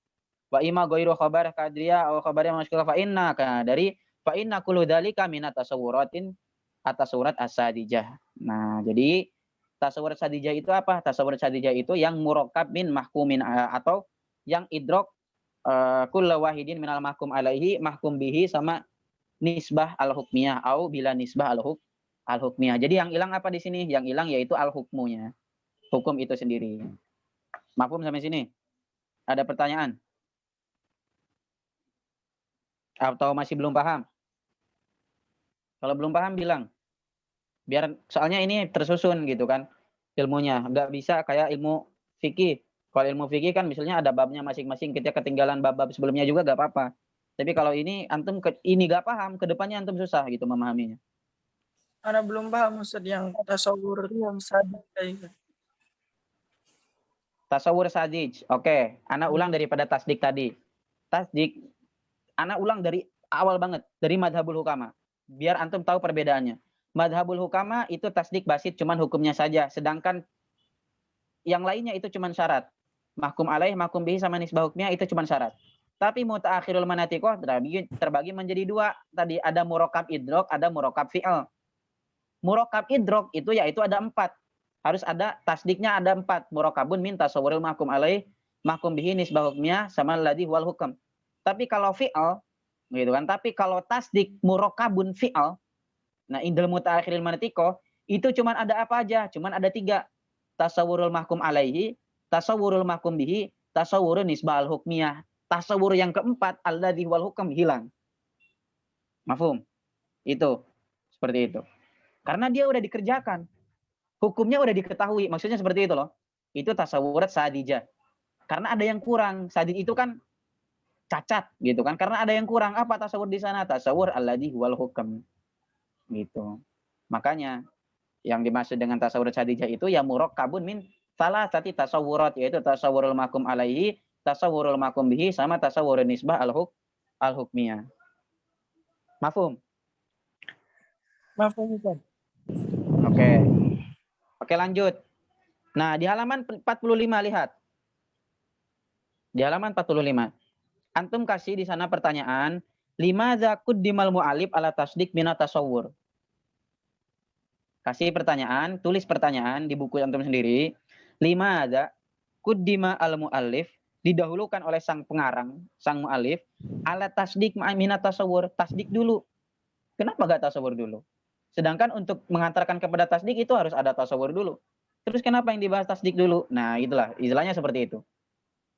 Speaker 8: Wa imma ghairu khabar kadriya atau khabarnya maskul fa inna, dari fa inna kullu dzalika min tasawwuratin atasawurat as-sadijah. Nah, jadi tasawwur sadijah itu apa? Tasawwur sadijah itu yang murakkab min mahkumin, atau yang idrok kullu wahidin minal mahkum alaihi, mahkum bihi sama nisbah al-hukmiyah au bila nisbah al-hukmiyah. Jadi yang hilang apa di sini? Yang hilang yaitu al-hukmunya. Hukum itu sendiri. Mafhum sampai sini? Ada pertanyaan? Atau masih belum paham? Kalau belum paham bilang. Biar soalnya ini tersusun gitu kan ilmunya. Nggak bisa kayak ilmu fikih. Kalau ilmu fikih kan misalnya ada babnya masing-masing. Kita ketinggalan bab-bab sebelumnya juga nggak apa-apa. Tapi kalau ini antum ini nggak paham, kedepannya antum susah gitu memahaminya.
Speaker 10: Ana belum paham Ustaz yang tasawur yang sadik kayak gitu.
Speaker 8: Tasawur sadij. Oke, ana ulang daripada tasdik tadi. Tasdik ana ulang dari awal banget, dari madhabul hukama. Biar antum tahu perbedaannya. Madhabul hukama itu tasdik basit cuman hukumnya saja, sedangkan yang lainnya itu cuman syarat. Mahkum alaih, mahkum bihi sama nisbah hukmiyah itu cuman syarat. Tapi mutaakhirul manatikoh terbagi menjadi dua. Tadi ada murokab idrok, ada murokab fi'al. Murokab idrok itu yaitu ada 4. Harus ada tasdiknya ada 4. Murokabun min tasawwuril mahkum alaih, mahkum bihi nisbah hukmiyah sama ladhi wal hukum. Tapi kalau fi'al gitu kan. Tapi kalau tasdik murokabun fi'al, nah indal mutaakhiril manatikoh itu cuman ada apa aja? Cuman ada 3. Tasawwurul mahkum alaihi, tasawwurul mahkum bihi, tasawwurun nisbah al hukmiyah. Tasawur yang keempat alladzi wal hukam hilang. Mafhum? Itu seperti itu. Karena dia udah dikerjakan. Hukumnya udah diketahui. Maksudnya seperti itu loh. Itu tasawurat sadijah. Karena ada yang kurang. Sadid itu kan cacat gitu kan. Karena ada yang kurang. Apa tasawur di sana? Tasawur alladzi wal hukam. Gitu. Makanya yang dimaksud dengan tasawurat sadijah itu ya murakkabun min salasati tasawurat, yaitu tasawurul mahkum alaihi, tasawwurul mahkum bihi sama tasawwurun nisbah al-hukmiyah. Mafhum?
Speaker 10: Mafhum Ustaz.
Speaker 8: Oke, lanjut. Nah, di halaman 45 lihat. Di halaman 45. Antum kasih di sana pertanyaan, limadza quddimal mu'allif ala tasdik mina tasawwur. Kasih pertanyaan, tulis pertanyaan di buku antum sendiri. Limadza quddima al-mu'allif, didahulukan oleh sang pengarang, sang mu'alif, ala tasdik ma'amina tasawur, tasdik dulu. Kenapa gak tasawur dulu? Sedangkan untuk mengantarkan kepada tasdik itu harus ada tasawur dulu. Terus kenapa yang dibahas tasdik dulu? Nah, itulah, istilahnya seperti itu.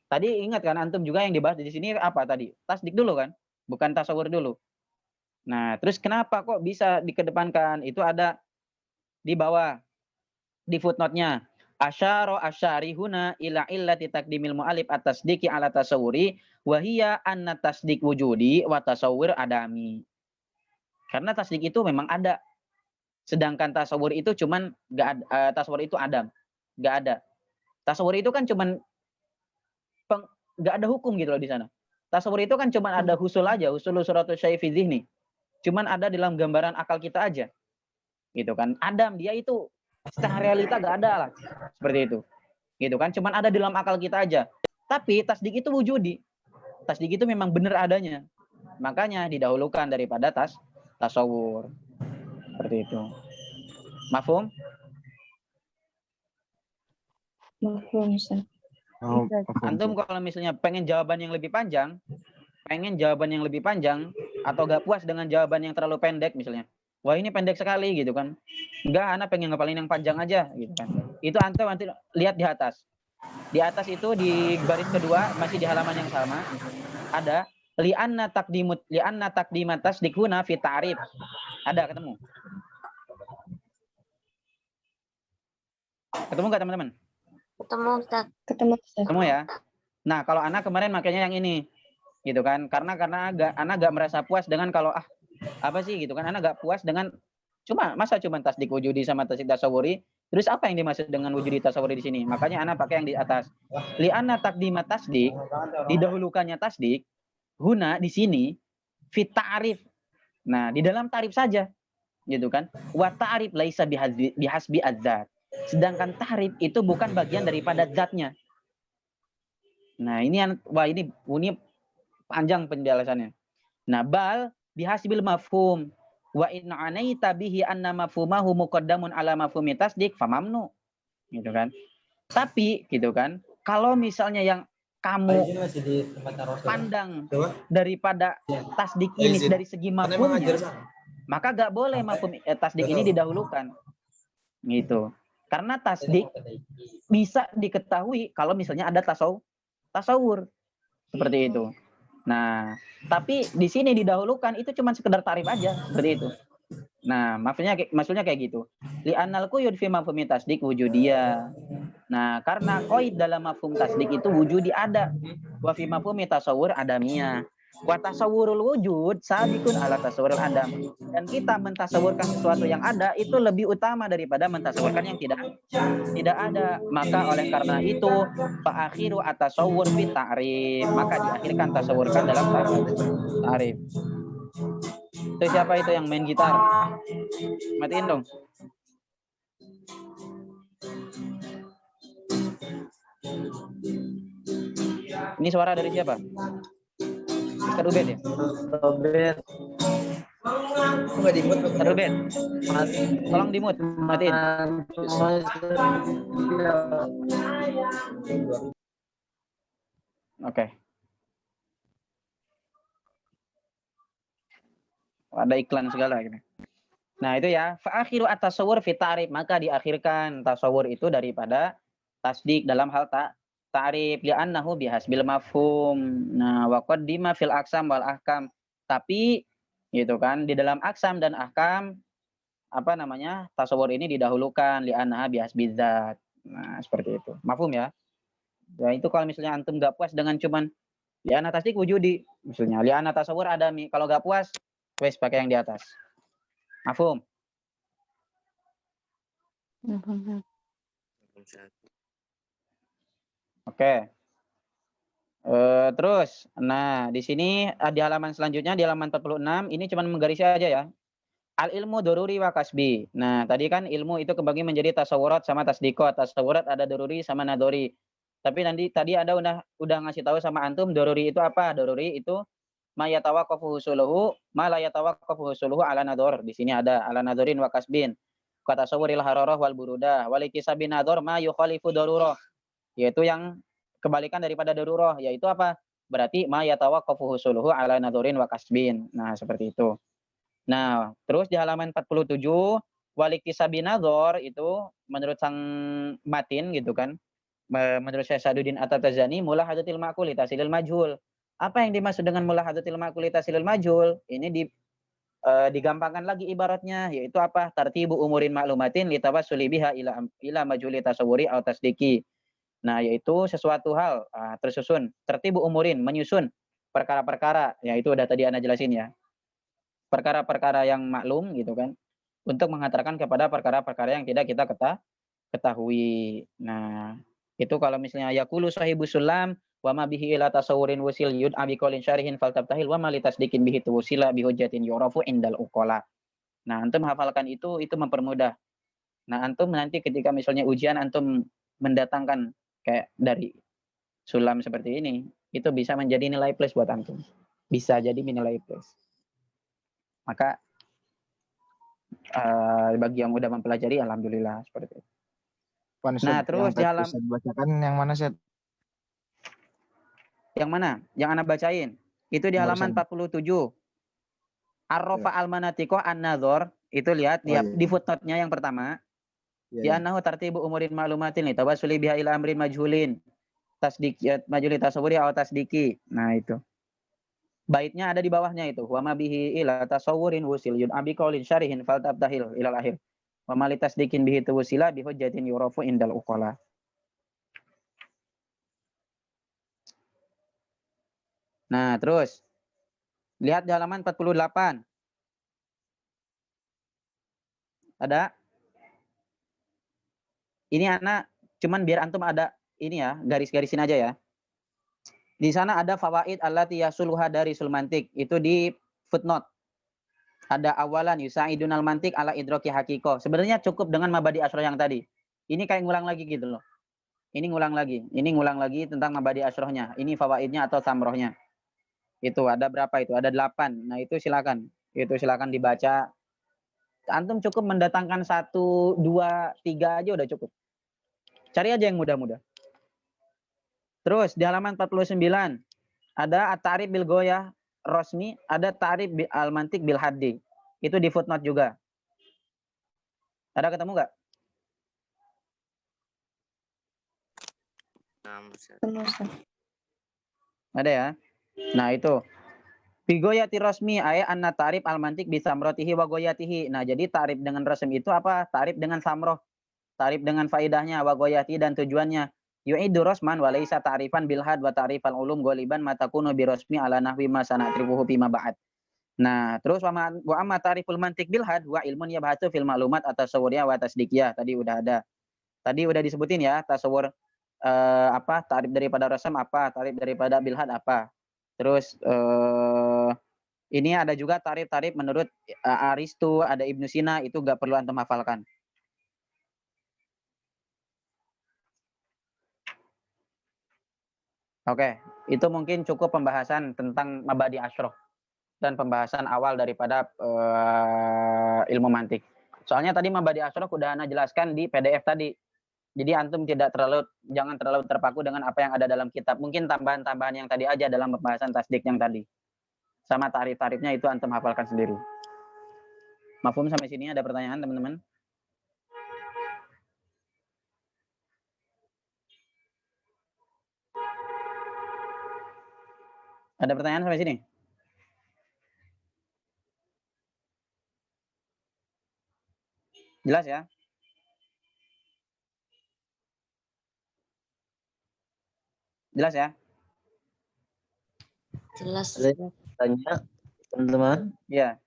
Speaker 8: Tadi ingat kan, antum juga yang dibahas di sini apa tadi? Tasdik dulu kan? Bukan tasawur dulu. Nah, terus kenapa kok bisa dikedepankan? Itu ada di bawah, di footnote-nya. Asyara asyarihuna ila illati taqdimil mu'alif at-tasdiki ala tasawuri wa hiya anna tasdik wujudi wa tasawwur adami. Karena tasdik itu memang ada. Sedangkan tasawur itu cuman enggak ada, tasawur itu adam. Enggak ada. Tasawur itu kan cuman enggak ada hukum gitu loh di sana. Tasawur itu kan cuman ada husul aja, husul suratus syai' fi dzihni. Cuman ada dalam gambaran akal kita aja. Gitu kan. Adam dia itu secara realita gak ada lah. Seperti itu. Gitu kan. Cuman ada dalam akal kita aja. Tapi tasdik itu wujudi. Tasdik itu memang benar adanya. Makanya didahulukan daripada tasawur. Seperti itu. Mafhum?
Speaker 7: Mafhum Ustaz.
Speaker 8: Antum kalau misalnya pengen jawaban yang lebih panjang atau gak puas dengan jawaban yang terlalu pendek misalnya. Wah ini pendek sekali gitu kan. Enggak, anak pengen ngapalin yang panjang aja gitu kan. Itu antum nanti lihat di atas. Di atas itu di baris kedua masih di halaman yang sama ada li'anna taqdimat tasdiquna fi ta'rif. Ada ketemu? Ketemu enggak teman-teman?
Speaker 7: Ketemu Ustaz. Ketemu Ustaz.
Speaker 8: Ketemu ya. Nah, kalau anak kemarin makanya yang ini. Gitu kan. Karena anak gak merasa puas dengan kalau apa sih gitu kan, anak gak puas dengan masa cuma tasdik wujudi sama tasdik tasawuri. Terus apa yang dimaksud dengan wujudi tasawuri di sini? Makanya anak pakai yang di atas. Li'anna taqdimat tasdik, didahulukannya tasdik huna di sini fit ta'rif. Nah, di dalam ta'rif saja. Gitu kan? Wa ta'rif laisa bihasbi adzat. Sedangkan ta'rif itu bukan bagian daripada zatnya. Nah, ini panjang penjelasannya. Nah, bal bihasbil mafhum wa in anaita bihi anna mafhumahu muqaddamun ala mafhumi tasdik famamnu, gitu kan. Tapi gitu kan, kalau misalnya yang kamu pandang daripada tasdik ini dari segi mafhumnya, maka gak boleh mafhum tasdik ini didahulukan, gitu. Karena tasdik bisa diketahui kalau misalnya ada tasawur. Seperti itu. Nah, tapi di sini didahulukan itu cuma sekedar tarif aja, seperti itu. Nah, maksudnya kayak gitu. Li'annal quyud fi mafhumi tasdik wujudiyah. Nah, karena qaid dalam mafhum tasdik itu wujudi ada. Wa fi mafhumi tasawur adamiyah. Wa tasawurul wujud sabiqun ala tasawurul adam. Dan kita mentasawurkan sesuatu yang ada itu lebih utama daripada mentasawurkan yang tidak ada. Maka oleh karena itu fa akhiru atasawur fi ta'rif. Maka diakhirkan tasawurkan dalam ta'rif. Itu siapa itu yang main gitar? Matiin dong. Ini suara dari siapa? Mr. Ruben ya?
Speaker 9: Robert. Enggak dimut.
Speaker 8: Mr. Ruben. Tolong dimut, matiin. Oke. Ada iklan segala gitu. Nah, itu ya, fa akhiru at-tasawwur fi ta'rif, maka diakhirkan tasawur itu daripada tasdik dalam hal ta'rif li'annahu bihasbil mafhum. Nah, wa qaddima fil aqsam wal ahkam. Tapi gitu kan, di dalam aksam dan ahkam tasawur ini didahulukan li'annaha bihasbil dzat. Nah, seperti itu. Mafhum ya? Ya itu kalau misalnya antum enggak puas dengan cuman li'anna tasdik wujudi, misalnya li'anna tasawur adami, kalau enggak puas wes pakai yang di atas. Mafhum? Oke. Terus, nah di sini di halaman selanjutnya di halaman 46 ini cuma menggaris aja ya. Al ilmu doruri wa kasbi. Nah tadi kan ilmu itu kebagi menjadi tasawurat sama tasdikot. Tasawurat ada doruri sama nadori. Tapi nanti tadi ada udah ngasih tahu sama antum doruri itu apa? Doruri itu ma yatawaqqafu husuluhu ma la yatawaqqafu husuluhu ala nador. Di sini ada ala nadorin wa kasbin. Kata tasawuril hararah wal burudah wal iktisabin nador ma yukhalifu darurah. Yaitu yang kebalikan daripada darurah, yaitu apa? Berarti ma yatawaqqafu husuluhu ala nadorin wa kasbin. Nah, seperti itu. Nah, terus di halaman 47 wal iktisabin nador itu menurut sang matin gitu kan. Menurut Syekh Saduddin At-Tazani mulahadatil ma'qul tasilil majhul. Apa yang dimaksud dengan mulahadatil ma'qul tasilil majhul? Ini digampangkan lagi ibaratnya, yaitu apa? Tartibu umurin ma'lumatin litawassuli biha ila majhuli tasawuri atau tasdiki. Nah, yaitu sesuatu hal tersusun, tertibu umurin, menyusun perkara-perkara, ya itu udah tadi Anda jelasin ya. Perkara-perkara yang maklum gitu kan, untuk menghantarkan kepada perkara-perkara yang tidak kita ketahui. Nah, itu kalau misalnya yaqulu sahibus sulam wa ma bihi ila tasawurin wusil yud abi qaulin syarihin faltabtahil wa ma litasdikin bihi tuwsila bi hujjatin yurafu indal uqala. Nah, antum hafalkan itu mempermudah. Nah, antum nanti ketika misalnya ujian antum mendatangkan kayak dari sulam seperti ini, itu bisa menjadi nilai plus buat antum. Bisa jadi nilai plus. Maka bagi yang udah mempelajari alhamdulillah seperti itu. Nah, terus di halaman
Speaker 4: bisa dibacakan yang mana, Set?
Speaker 8: Yang mana? Yang Anda bacain. Itu di halaman 47. Ar-rafa al-manatiqah an-nadhar, itu lihat di footnote-nya yang pertama. Di annahu tartibu umurin ma'lumatin li tawassuli biha ila amrin majhulin. Tasdik majhuli tasawuri atau tasdiki. Nah, itu. Baitnya ada di bawahnya itu. Wa ma bihi ila tasawurin wusil yun abi qaulin syarihin faltabtahil ila akhir. Wa ma litasdikin bihi tuwsila bi hujjatin yurafu indal uqala. Nah, terus lihat di halaman 48. Ada? Ini anak cuman biar antum ada ini ya, garis-garisin aja ya. Di sana ada fawaid allati yasuluha dari sulmantik, itu di footnote. Ada awalan yusaidunal mantik ala idraki hakiko. Sebenarnya cukup dengan mabadi asroh yang tadi. Ini kayak ngulang lagi gitu loh. Ini ngulang lagi tentang mabadi asrohnya. Ini fawaidnya atau samrohnya. Itu ada berapa itu? Ada 8. Nah, itu silakan. Itu silakan dibaca. Antum cukup mendatangkan 1, 2, 3 aja udah cukup. Cari aja yang mudah-mudah. Terus di halaman 49 ada at-ta'rif bil goyah rosmi, ada ta'rif al-mantik bil haddi. Itu di footnote juga. Ada ketemu nggak? Ada ya? Nah, itu. Bigoyati rosmi ayat anna ta'rif al-mantik bisa samrotihi wa goyatihi. Nah, jadi ta'rif dengan rasm itu apa? Ta'rif dengan samroh. Ta'rif dengan faidahnya wa goyati dan tujuannya. Yu'idu rosman wa laisa ta'rifan bilhad wa ta'rifal ulum goliban matakunu birosmi ala nahwi ma sanatribuhu bima ba'd. Nah, terus wa amma ta'riful mantik bilhad wa ilmun yabhatu fil ma'lumat atas tasawwuriyah wa tasdikiyah. Tadi udah ada. Tadi udah disebutin ya, tasawur apa? Ta'rif daripada rasm apa? Ta'rif daripada bilhad apa? Terus ini ada juga tarif-tarif menurut Aristo, ada Ibnu Sina, itu gak perlu antum hafalkan. Oke, itu mungkin cukup pembahasan tentang mabadi asyroh dan pembahasan awal daripada ilmu mantik. Soalnya tadi mabadi asyroh udah Ana jelaskan di PDF tadi. Jadi antum jangan terlalu terpaku dengan apa yang ada dalam kitab. Mungkin tambahan-tambahan yang tadi aja dalam pembahasan tasdik yang tadi. Sama tarif-tarifnya itu antum hafalkan sendiri. Mafhum sampai sini? Ada pertanyaan teman-teman? Ada pertanyaan sampai sini? Jelas ya? Jelas ya?
Speaker 9: Jelas. Tanya teman-teman.
Speaker 8: Ya.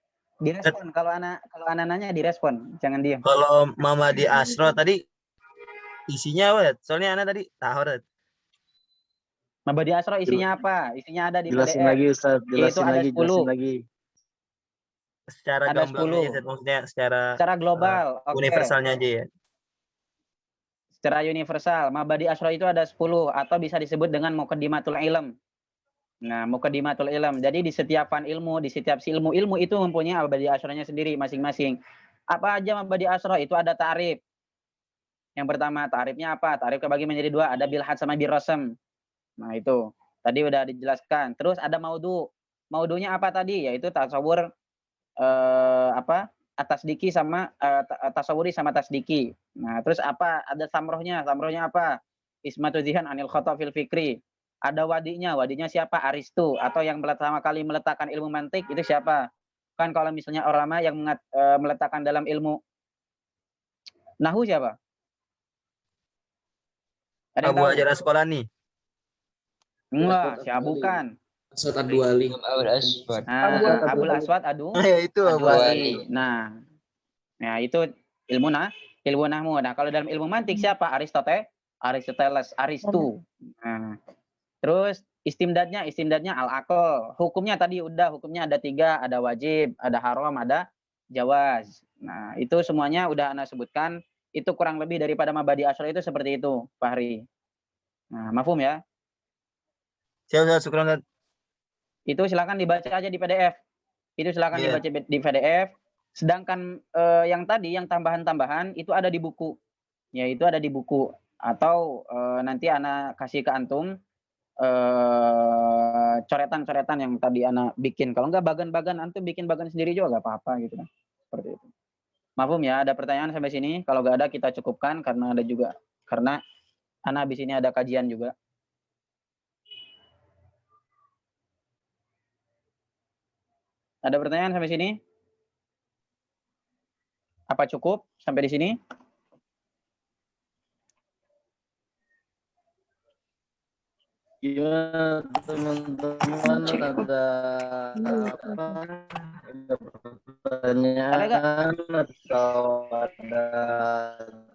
Speaker 8: Direspon kalau anak nanya direspon, jangan diam.
Speaker 6: Kalau Mama di Asro tadi isinya apa? Soalnya anak tadi tahu.
Speaker 8: Mabadi Asro isinya apa? Isinya ada di
Speaker 9: Jelasin
Speaker 8: PDF.
Speaker 9: lagi Ustaz, jelasin
Speaker 8: ada
Speaker 9: lagi,
Speaker 8: 10.
Speaker 9: jelasin lagi.
Speaker 6: Secara
Speaker 8: Ada
Speaker 6: gamblangnya
Speaker 8: 10.
Speaker 6: maksudnya secara
Speaker 8: global.
Speaker 6: universalnya aja ya.
Speaker 8: Secara universal, mabadi asyra itu ada 10 atau bisa disebut dengan muqaddimatul ilm. Nah, muqaddimatul ilm. Jadi di setiap fan ilmu, di setiap ilmu itu mempunyai mabadi asyranya sendiri masing-masing. Apa aja mabadi asyra itu ada ta'rif. Yang pertama, ta'rifnya apa? Ta'rif kebagi menjadi 2, ada bilhad sama birrasm. Nah, itu. Tadi udah dijelaskan. Terus ada maudu. Maudunya apa tadi? Yaitu tasawur tasdiki sama tasawuri sama tasdiki. Nah, terus apa? Ada samrohnya. Samrohnya apa? Ismatu zihan anil khata fil fikri. Ada wadinya. Wadinya siapa? Aristo. Atau yang pertama kali meletakkan ilmu mantik itu siapa? Kan kalau misalnya ulama yang meletakkan dalam ilmu nahu siapa? Ada yang
Speaker 6: Abu
Speaker 8: tahu?
Speaker 6: Hajar Asqalani.
Speaker 8: Enggak, siapa bukan?
Speaker 3: Aswad Ad-Duali.
Speaker 8: Abul Aswad
Speaker 6: Itu Abu
Speaker 8: Ad-Duali. Nah, itu ilmu nahwu. Nah, kalau dalam ilmu mantik siapa? Aristoteles, Aristo. Nah, terus istimdadnya al-aql. Hukumnya tadi hukumnya ada 3, ada wajib, ada haram, ada jawaz. Nah, itu semuanya udah Ana sebutkan. Itu kurang lebih daripada mabadi asyra itu seperti itu, Fahri. Nah, mafhum ya?
Speaker 6: Siap, syukran.
Speaker 8: Itu silakan dibaca aja di PDF. Itu silakan dibaca di PDF. Sedangkan yang tadi, yang tambahan-tambahan itu ada di buku. Ya, itu ada di buku. Atau nanti Ana kasih ke antum coretan-coretan yang tadi Ana bikin. Kalau enggak bagan-bagan, antum bikin bagan sendiri juga enggak apa-apa gitu kan. Seperti itu. Mafhum ya? Ada pertanyaan sampai sini? Kalau enggak ada kita cukupkan karena Ana habis ini ada kajian juga. Ada pertanyaan sampai sini? Apa cukup sampai di sini?
Speaker 9: Gimana teman-teman, ada apa? Ada pertanyaan atau ada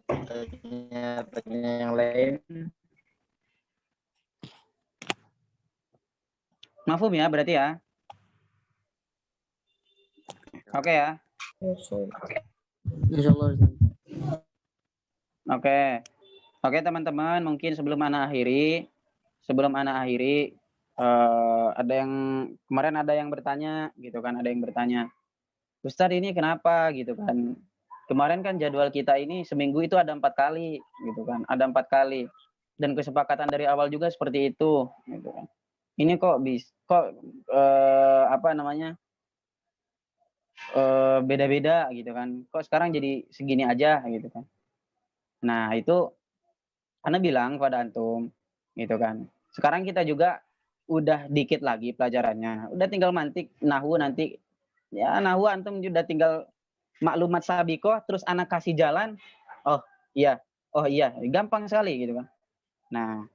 Speaker 9: pertanyaan yang lain?
Speaker 8: Mafhum ya berarti ya? Oke ya?
Speaker 5: Insyaallah.
Speaker 8: Oke teman-teman, mungkin sebelum Ana akhiri, ada yang kemarin ada yang bertanya gitu kan, Ustadz ini kenapa gitu kan? Kemarin kan jadwal kita ini seminggu itu ada 4 kali gitu kan, ada 4 kali dan kesepakatan dari awal juga seperti itu gitu kan. Ini kok beda-beda gitu kan, kok sekarang jadi segini aja gitu kan. Nah itu Ana bilang pada antum, gitu kan. Sekarang kita juga udah dikit lagi pelajarannya, udah tinggal mantik, nahwu nanti, ya nahwu antum udah tinggal maklumat sabikoh, terus anak kasih jalan, oh iya, gampang sekali gitu kan. Nah,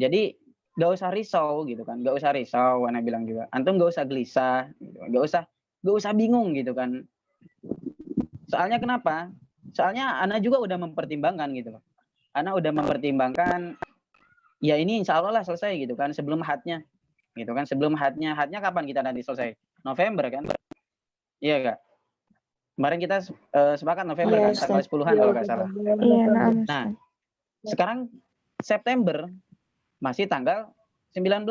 Speaker 8: jadi gak usah risau gitu kan, gak usah risau, Ana bilang juga, antum gak usah gelisah, gitu. gak usah bingung gitu kan. Soalnya kenapa? Soalnya Ana juga udah mempertimbangkan gitu loh. Ana udah mempertimbangkan, ya ini insya Allah lah selesai gitu kan, sebelum hadnya, gitu kan, sebelum hadnya kapan kita nanti selesai? November kan? Iya gak? Kemarin kita sepakat November kan, tanggal 10-an kalau nggak salah. Nah, sekarang September masih tanggal 19,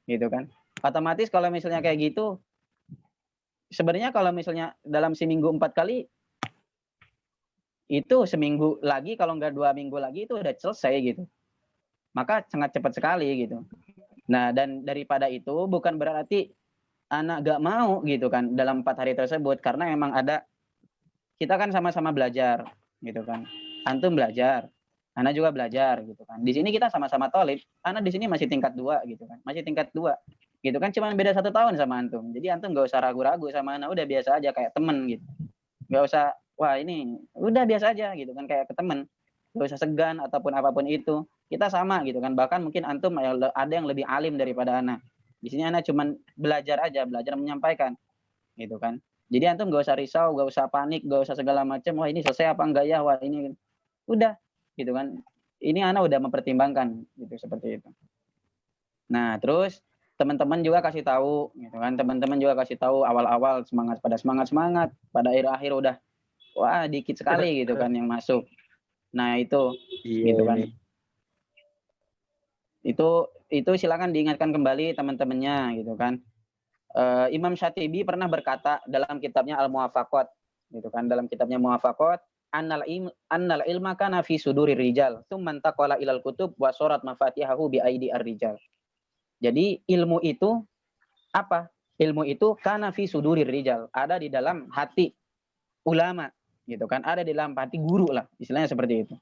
Speaker 8: gitu kan. Otomatis kalau misalnya kayak gitu, sebenarnya kalau misalnya dalam seminggu 4 kali, itu seminggu lagi, kalau nggak 2 minggu lagi itu udah selesai gitu. Maka sangat cepat sekali gitu. Nah, dan daripada itu bukan berarti anak gak mau gitu kan dalam 4 hari tersebut, karena memang ada, kita kan sama-sama belajar gitu kan. Antum belajar, Ana juga belajar gitu kan. Di sini kita sama-sama tolib. Ana di sini masih tingkat 2 gitu kan. Masih tingkat 2 gitu kan, cuman beda 1 tahun sama antum. Jadi antum gak usah ragu-ragu sama Ana, udah biasa aja kayak temen gitu. Gak usah, wah ini udah biasa aja gitu kan, kayak ke temen. Gak usah segan ataupun apapun itu. Kita sama gitu kan. Bahkan mungkin antum ada yang lebih alim daripada Ana. Di sini Ana cuman belajar aja, belajar menyampaikan gitu kan. Jadi antum gak usah risau, gak usah panik, gak usah segala macam. Wah ini selesai apa enggak ya? Wah ini udah gitu kan. Ini Ana udah mempertimbangkan gitu, seperti itu. Nah terus teman-teman juga kasih tahu gitu kan. Teman-teman juga kasih tahu awal-awal semangat, pada akhir-akhir udah wah dikit sekali gitu kan yang masuk. Nah itu gitu kan. Itu silakan diingatkan kembali teman-temannya gitu kan. Imam Syatibi pernah berkata dalam kitabnya Al-Muwafaqat gitu kan, dalam kitabnya Muwafaqat, annal ilma kana fi sudurir rijal tsumma taqala ilal kutub wa surat mafatihahu bi aidi ar-rijal. Jadi ilmu itu apa? Ilmu itu kana fi sudurir rijal, ada di dalam hati ulama gitu kan, ada di dalam hati guru lah, istilahnya seperti itu.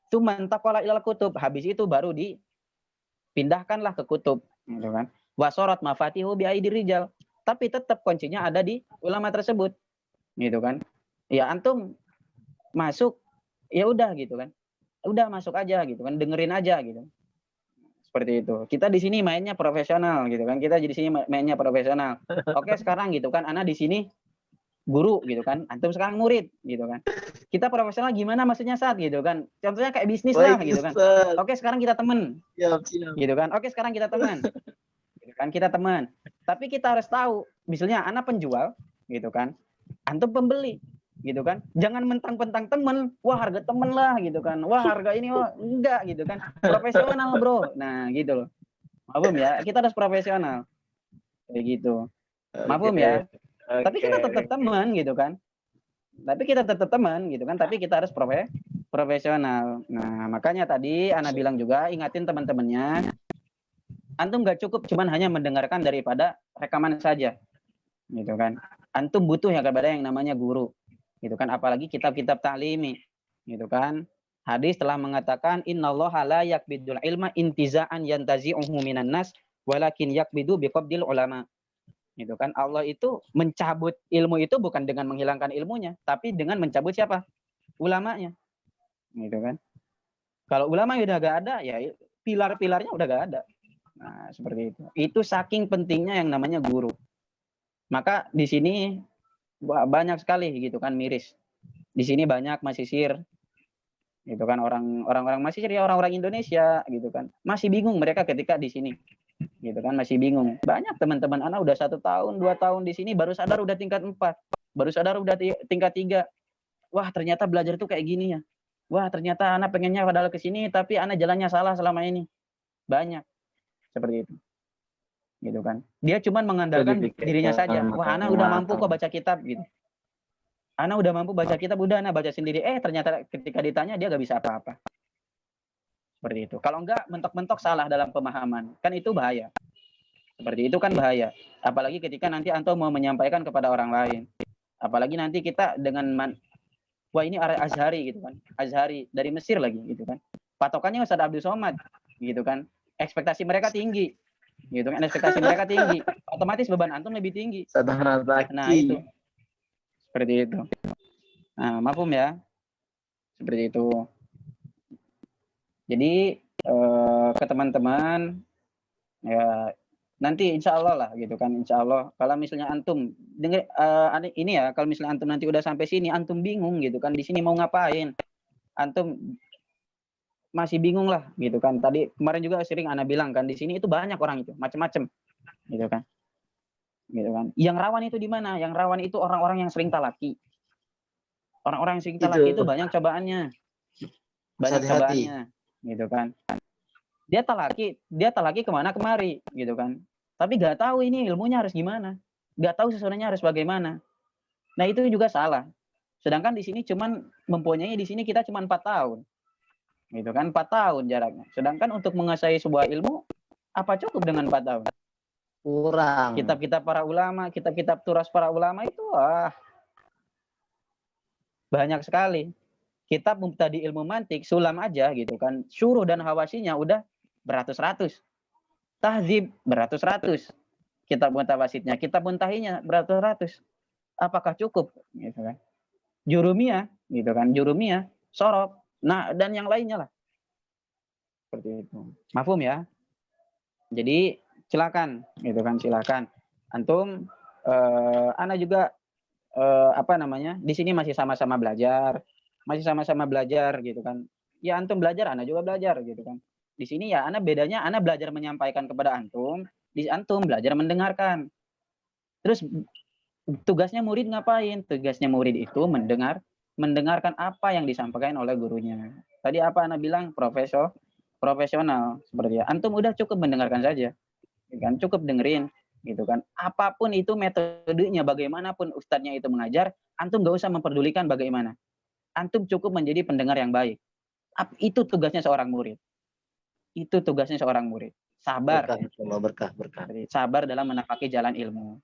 Speaker 8: Tsumma taqala ilal kutub, habis itu baru dipindahkanlah ke kutub gitu kan. Wasorat mafatihu bi aidi rijal, tapi tetap kuncinya ada di ulama tersebut gitu kan. Ya antum masuk ya udah gitu kan, udah masuk aja gitu kan, dengerin aja gitu, seperti itu. Kita di sini mainnya profesional gitu kan, kita di sini mainnya profesional. Oke sekarang gitu kan, Ana di sini guru gitu kan, antum sekarang murid gitu kan. Kita profesional gimana maksudnya saat gitu kan, contohnya kayak bisnis lah gitu kan. Oke sekarang kita temen gitu kan, oke sekarang kita teman kan, kita teman, tapi kita harus tahu misalnya anak penjual gitu kan, antum pembeli gitu kan, jangan mentang-mentang temen, wah harga temen lah gitu kan, wah harga ini, wah enggak gitu kan, profesional bro. Nah gitu loh, mafhum ya, kita harus profesional kayak gitu, mafhum ya. Tapi kita tetap teman gitu kan, tapi kita harus profesional. Nah makanya tadi Ana bilang juga, ingatin teman-temannya, antum gak cukup cuman hanya mendengarkan daripada rekaman saja gitu kan. Antum butuh yang kepada yang namanya guru gitu kan, apalagi kitab-kitab ta'limi gitu kan. Hadis telah mengatakan innallaha la yakbidul ilma intiza'an yantazi'uhu minan nas walakin yakbidu biqabdil ulama gitu kan. Allah itu mencabut ilmu itu bukan dengan menghilangkan ilmunya, tapi dengan mencabut siapa? Ulamanya gitu kan. Kalau ulama udah gak ada, ya pilar-pilarnya udah gak ada. Nah, seperti itu. Itu saking pentingnya yang namanya guru. Maka di sini banyak sekali gitu kan miris. Di sini banyak masisir. Gitu kan, orang-orang masisir ya, orang-orang Indonesia gitu kan. Masih bingung mereka ketika di sini. Gitu kan, masih bingung. Banyak teman-teman anak udah 1 tahun, 2 tahun di sini baru sadar udah tingkat 4. Baru sadar udah tingkat 3. Wah, ternyata belajar tuh kayak gini ya. Wah, ternyata anak pengennya padahal ke sini tapi anak jalannya salah selama ini. Banyak seperti itu gitu kan, dia cuma mengandalkan dirinya saja. Wah anak udah mampu kok baca kitab gitu, anak udah mampu baca kitab, udah anak baca sendiri. Ternyata ketika ditanya dia gak bisa apa-apa, seperti itu. Kalau enggak mentok-mentok salah dalam pemahaman, kan itu bahaya. Seperti itu kan bahaya, apalagi ketika nanti antum mau menyampaikan kepada orang lain, apalagi nanti kita dengan wah ini Azhari gitu kan, Azhari dari Mesir lagi gitu kan, patokannya Ustaz Abdul Somad gitu kan. ekspektasi mereka tinggi. Gitu kan, ekspektasi mereka tinggi. Otomatis beban antum lebih tinggi. Nah, itu. Seperti itu. Nah, mafhum ya. Seperti itu. Jadi ke teman-teman ya nanti insya Allah lah gitu kan, insya Allah kalau misalnya antum dengar ini ya, kalau misalnya antum nanti udah sampai sini antum bingung gitu kan, di sini mau ngapain, antum masih bingung lah gitu kan. Tadi kemarin juga sering ana bilang kan, di sini itu banyak orang itu macam-macam gitu kan. Yang rawan itu di mana? Yang rawan itu orang-orang yang sering talaki. Orang-orang yang sering talaki itu banyak cobaannya, banyak cobaannya gitu kan. Dia talaki kemana kemari gitu kan, tapi nggak tahu ini ilmunya harus gimana, nggak tahu sesuatunya harus bagaimana. Nah itu juga salah. Sedangkan di sini cuman mempunyai, di sini kita cuma 4 tahun gitu kan, 4 tahun jaraknya. Sedangkan untuk menguasai sebuah ilmu apa cukup dengan 4 tahun?
Speaker 9: Kurang.
Speaker 8: Kitab-kitab para ulama, kitab-kitab turas para ulama itu banyak sekali. Kitab Mubtadi Ilmu Mantik, Sulam aja gitu kan, Syuruh dan Hawasinya udah beratus-ratus. Tahzib beratus-ratus. Kitab Mutawasitnya, kitab Muntahinya beratus-ratus. Apakah cukup gitu kan? Jurumiyah gitu kan, Jurumiyah, Sorob, nah dan yang lainnya lah. Seperti itu. Mafhum ya? Jadi silakan gitu kan, silakan. Antum ana juga di sini masih sama-sama belajar. Masih sama-sama belajar gitu kan. Ya antum belajar, ana juga belajar gitu kan. Di sini ya ana bedanya, ana belajar menyampaikan kepada antum, di antum belajar mendengarkan. Terus tugasnya murid ngapain? Tugasnya murid itu mendengarkan apa yang disampaikan oleh gurunya. Tadi apa ana bilang, profesional seperti ya. Antum udah cukup mendengarkan saja. Kan cukup dengerin gitu kan. Apapun itu metodenya, bagaimanapun ustadznya itu mengajar, antum gak usah memperdulikan bagaimana. Antum cukup menjadi pendengar yang baik. Itu tugasnya seorang murid. Itu tugasnya seorang murid. Sabar.
Speaker 9: Berkah.
Speaker 8: Sabar dalam menapaki jalan ilmu.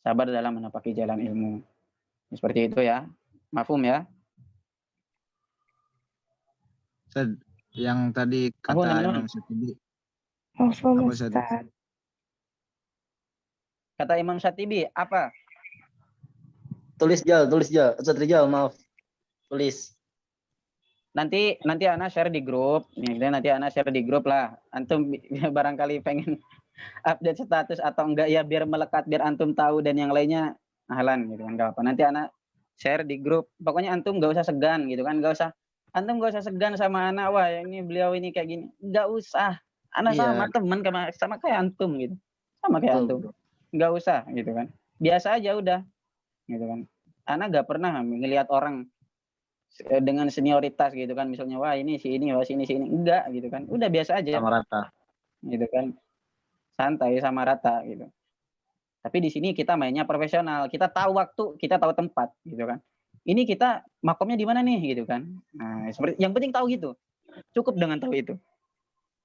Speaker 8: Sabar dalam menapaki jalan ilmu. Seperti itu ya. Mafhum ya.
Speaker 4: Yang tadi kata Imam Syatibi.
Speaker 7: Mafhum,
Speaker 4: Ustaz?
Speaker 8: Kata Imam Syatibi apa?
Speaker 9: Tulis Jal. Ustaz Rijal, maaf. Tulis.
Speaker 8: Nanti ana share di grup. Nanti ana share di grup lah. Antum barangkali pengen update status atau enggak ya, biar melekat, biar antum tahu dan yang lainnya ahlan gitu kan, enggak apa. Nanti ana share di grup. Pokoknya antum enggak usah segan gitu kan, antum enggak usah segan sama ana, wah ini beliau ini kayak gini. Enggak usah. Ana sama teman sama kayak antum gitu. Sama kayak antum. Enggak usah gitu kan. Biasa aja udah. Gitu kan. Ana enggak pernah ngelihat orang dengan senioritas gitu kan, misalnya wah ini si ini, wah sini enggak gitu kan, udah biasa aja
Speaker 9: sama rata
Speaker 8: gitu kan, santai sama rata gitu. Tapi di sini kita mainnya profesional, kita tahu waktu, kita tahu tempat gitu kan. Ini kita makomnya di mana nih gitu kan. Nah seperti yang penting tahu gitu, cukup dengan tahu itu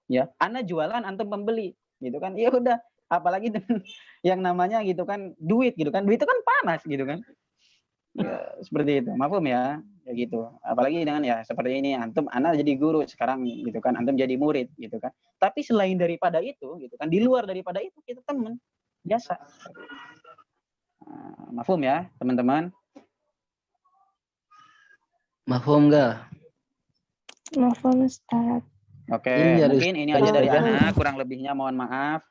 Speaker 8: ya. Ana jualan, antum pembeli gitu kan, ya udah. Apalagi dengan yang namanya gitu kan duit gitu kan, duit itu kan panas gitu kan ya, seperti itu. Mafhum ya, kayak gitu. Apalagi dengan ya seperti ini, antum ana jadi guru sekarang gitu kan, antum jadi murid gitu kan. Tapi selain daripada itu gitu kan, di luar daripada itu kita teman biasa. Mafhum ya teman-teman?
Speaker 9: Mafhum enggak?
Speaker 7: Mafhum Ustaz.
Speaker 8: Oke, mungkin ini aja dari ana, kurang lebihnya mohon maaf.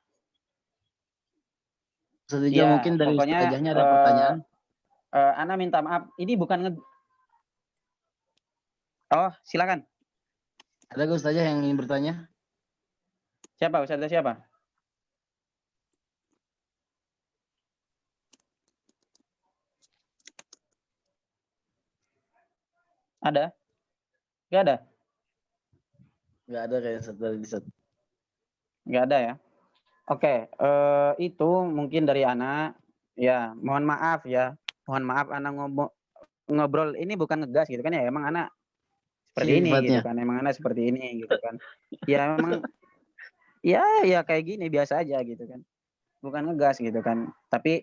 Speaker 9: Ustaz Rijal, mungkin dari Ustazahnya ada pertanyaan.
Speaker 8: Ana minta maaf, ini bukan Oh, silakan.
Speaker 9: Ada nggak Ustazah yang ingin bertanya?
Speaker 8: Siapa? Ustazah siapa? Ada? Nggak ada?
Speaker 9: Nggak ada kayak Ustaz.
Speaker 8: Nggak ada ya? Oke, itu mungkin dari ana. Ya, mohon maaf ya. Mohon maaf ana ngobrol ini bukan ngegas gitu kan ya. Emang ana seperti ini gitu kan. Emang ana seperti ini gitu kan. Ya memang ya kayak gini biasa aja gitu kan. Bukan ngegas gitu kan. Tapi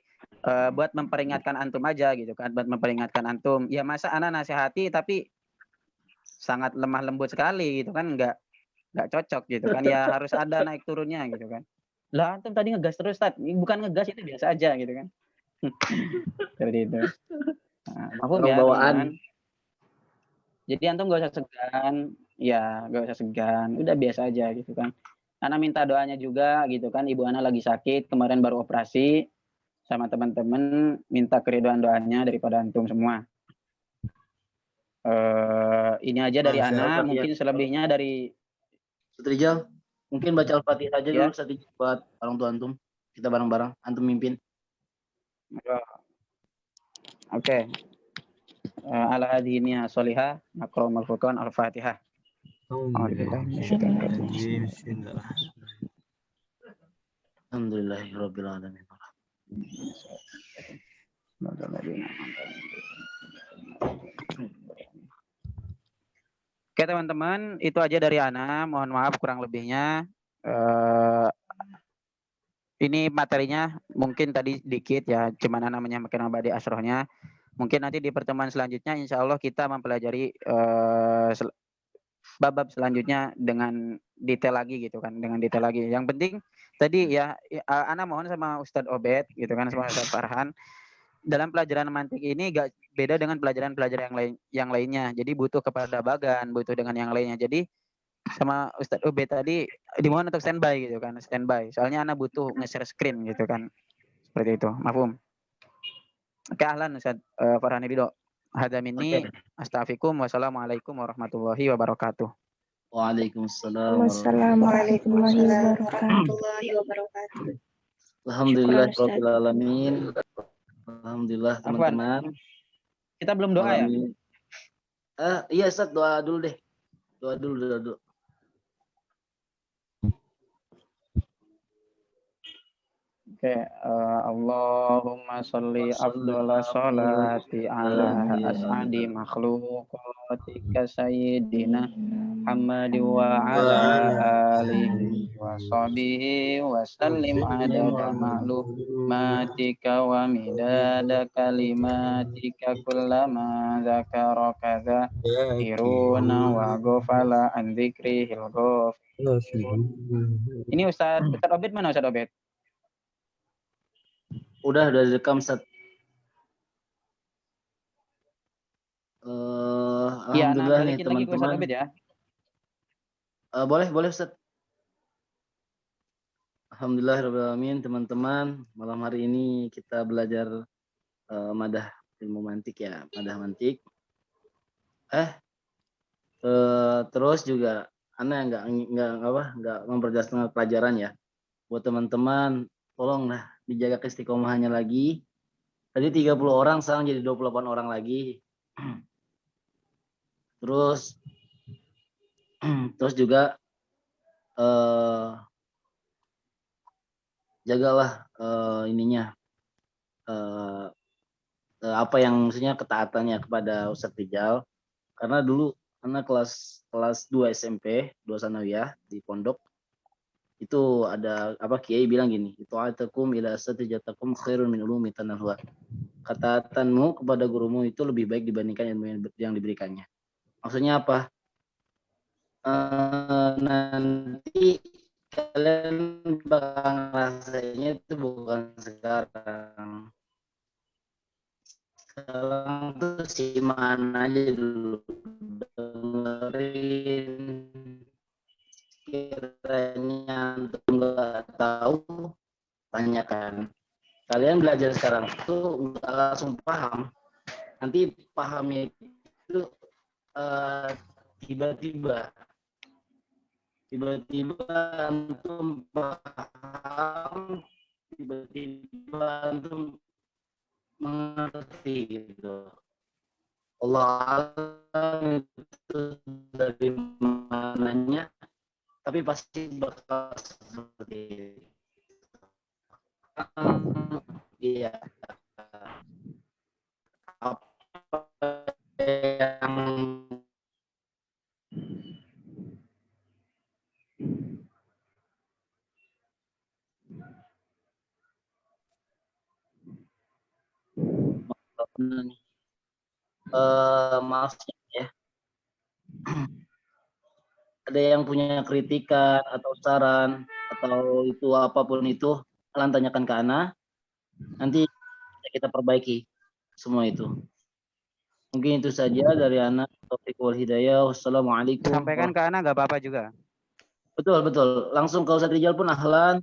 Speaker 8: buat memperingatkan antum aja gitu kan. Buat memperingatkan antum. Ya masa ana nasihati tapi sangat lemah lembut sekali gitu kan, enggak nggak cocok gitu kan, ya harus ada naik turunnya gitu kan. Lah antum tadi ngegas terus, Ustaz. Bukan ngegas, itu biasa aja gitu kan. Seperti itu. Nah, mafhum
Speaker 9: Orang
Speaker 8: ya
Speaker 9: bawaan.
Speaker 8: teman-teman. Jadi antum gak usah segan, ya gak usah segan, udah biasa aja gitu kan. Ana minta doanya juga gitu kan, ibu Ana lagi sakit, kemarin baru operasi, sama teman-teman minta keriduan doanya daripada antum semua. Ini aja dari Ana, mungkin selebihnya dari
Speaker 9: Ustaz Rijal, mungkin baca Al-Fatihah aja
Speaker 8: ya.
Speaker 9: dulu Ustaz Rijal buat orang tua antum. Kita bareng-bareng, antum mimpin.
Speaker 8: Oke. Ala hadhihi sholihah, naqra'ul furqan al-Fatihah.
Speaker 9: Alhamdulillahirabbil alamin.
Speaker 8: Oke teman-teman, itu aja dari Ana. Mohon maaf kurang lebihnya. Ini materinya mungkin tadi dikit ya, cuman Ana menyampaikan abadi asrohnya. Mungkin nanti di pertemuan selanjutnya insya Allah kita mempelajari bab selanjutnya dengan detail lagi gitu kan, dengan detail lagi. Yang penting tadi ya Ana mohon sama Ustadz Obed gitu kan, sama Ustadz Farhan, dalam pelajaran mantik ini gak beda dengan pelajaran-pelajaran yang lainnya. Jadi butuh keperdabagan, butuh dengan yang lainnya. Jadi sama Ustadz Obed tadi dimohon untuk standby gitu kan, standby. Soalnya Ana butuh nge-share screen gitu kan. Seperti itu. Mafhum. Oke, ahlan Ustadz Farhan Ibido. Hadza minni astaghfirukum wassalamualaikum warahmatullahi wabarakatuh.
Speaker 9: Waalaikumsalam
Speaker 11: warahmatullahi wabarakatuh.
Speaker 9: Alhamdulillahirabbil alamin. Alhamdulillah teman-teman.
Speaker 8: Kita belum doa ya?
Speaker 9: Iya Ustaz, doa dulu deh. Doa dulu.
Speaker 8: Oke, Allahumma sholli afdhala sholati ala as'adi makhluqatika sayyidina Muhammad wa ala alihi wa sahbihi wa sallim adada ma'lumatika wa midada kalimatika kullama dzakaraka dzakiruna wa ghafala an dzikrihil ghafil. Ini Ustaz Obed mana Ustaz Obed?
Speaker 9: Udah direkam Ustaz. Alhamdulillah nih teman-teman.
Speaker 8: Ya.
Speaker 9: Boleh Ustaz. Alhamdulillahirabbil alamin teman-teman. Malam hari ini kita belajar madah ilmu mantik ya, madah mantik. Terus juga Ana nggak memperjelas tentang pelajaran ya. Buat teman-teman, tolonglah dijaga keistiqomahannya lagi. Tadi 30 orang, sekarang jadi 28 orang lagi. Terus juga jagalah apa yang maksudnya ketaatannya kepada Ustadz Rijal. Karena dulu anak kelas 2 SMP, 2 sanawiyah di pondok, itu ada kiai bilang gini, itu atakum ila satijatakum khairun min ulumi tanahwa. Ketaatanmu kepada gurumu itu lebih baik dibandingkan ilmu yang diberikannya. Maksudnya apa? Nanti kalian bakal rasanya itu bukan sekarang. Sekarang tuh simak aja dulu, dengerin. Kiranya antum nggak tahu, tanyakan. Kalian belajar sekarang itu nggak langsung paham, nanti pahamnya itu tiba-tiba antum paham, tiba-tiba antum mengerti gitu. Allah alam itu dari mananya, tapi pasti bakal seperti iya. Apa yang maaf ya. ada yang punya kritikan atau saran atau itu apapun itu, kalian tanyakan ke Ana. Nanti kita perbaiki semua itu. Mungkin itu saja dari Ana. Taufiq wal hidayah. Wassalamualaikum.
Speaker 8: Sampaikan ke Ana nggak apa-apa juga.
Speaker 9: Betul, betul. Langsung ke Ustaz Rijal pun ahlan.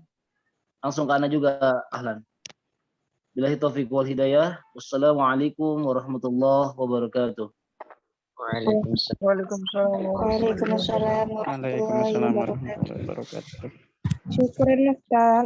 Speaker 9: Langsung ke Ana juga ahlan. Billahi taufiq wal hidayah. Wassalamualaikum warahmatullahi wabarakatuh.
Speaker 10: Waalaikumsalam.
Speaker 11: Waalaikumsalam warahmatullahi
Speaker 1: Waalaikumsalam
Speaker 11: wabarakatuh.
Speaker 1: warahmatullahi wabarakatuh.
Speaker 11: Syukuran Ustaz.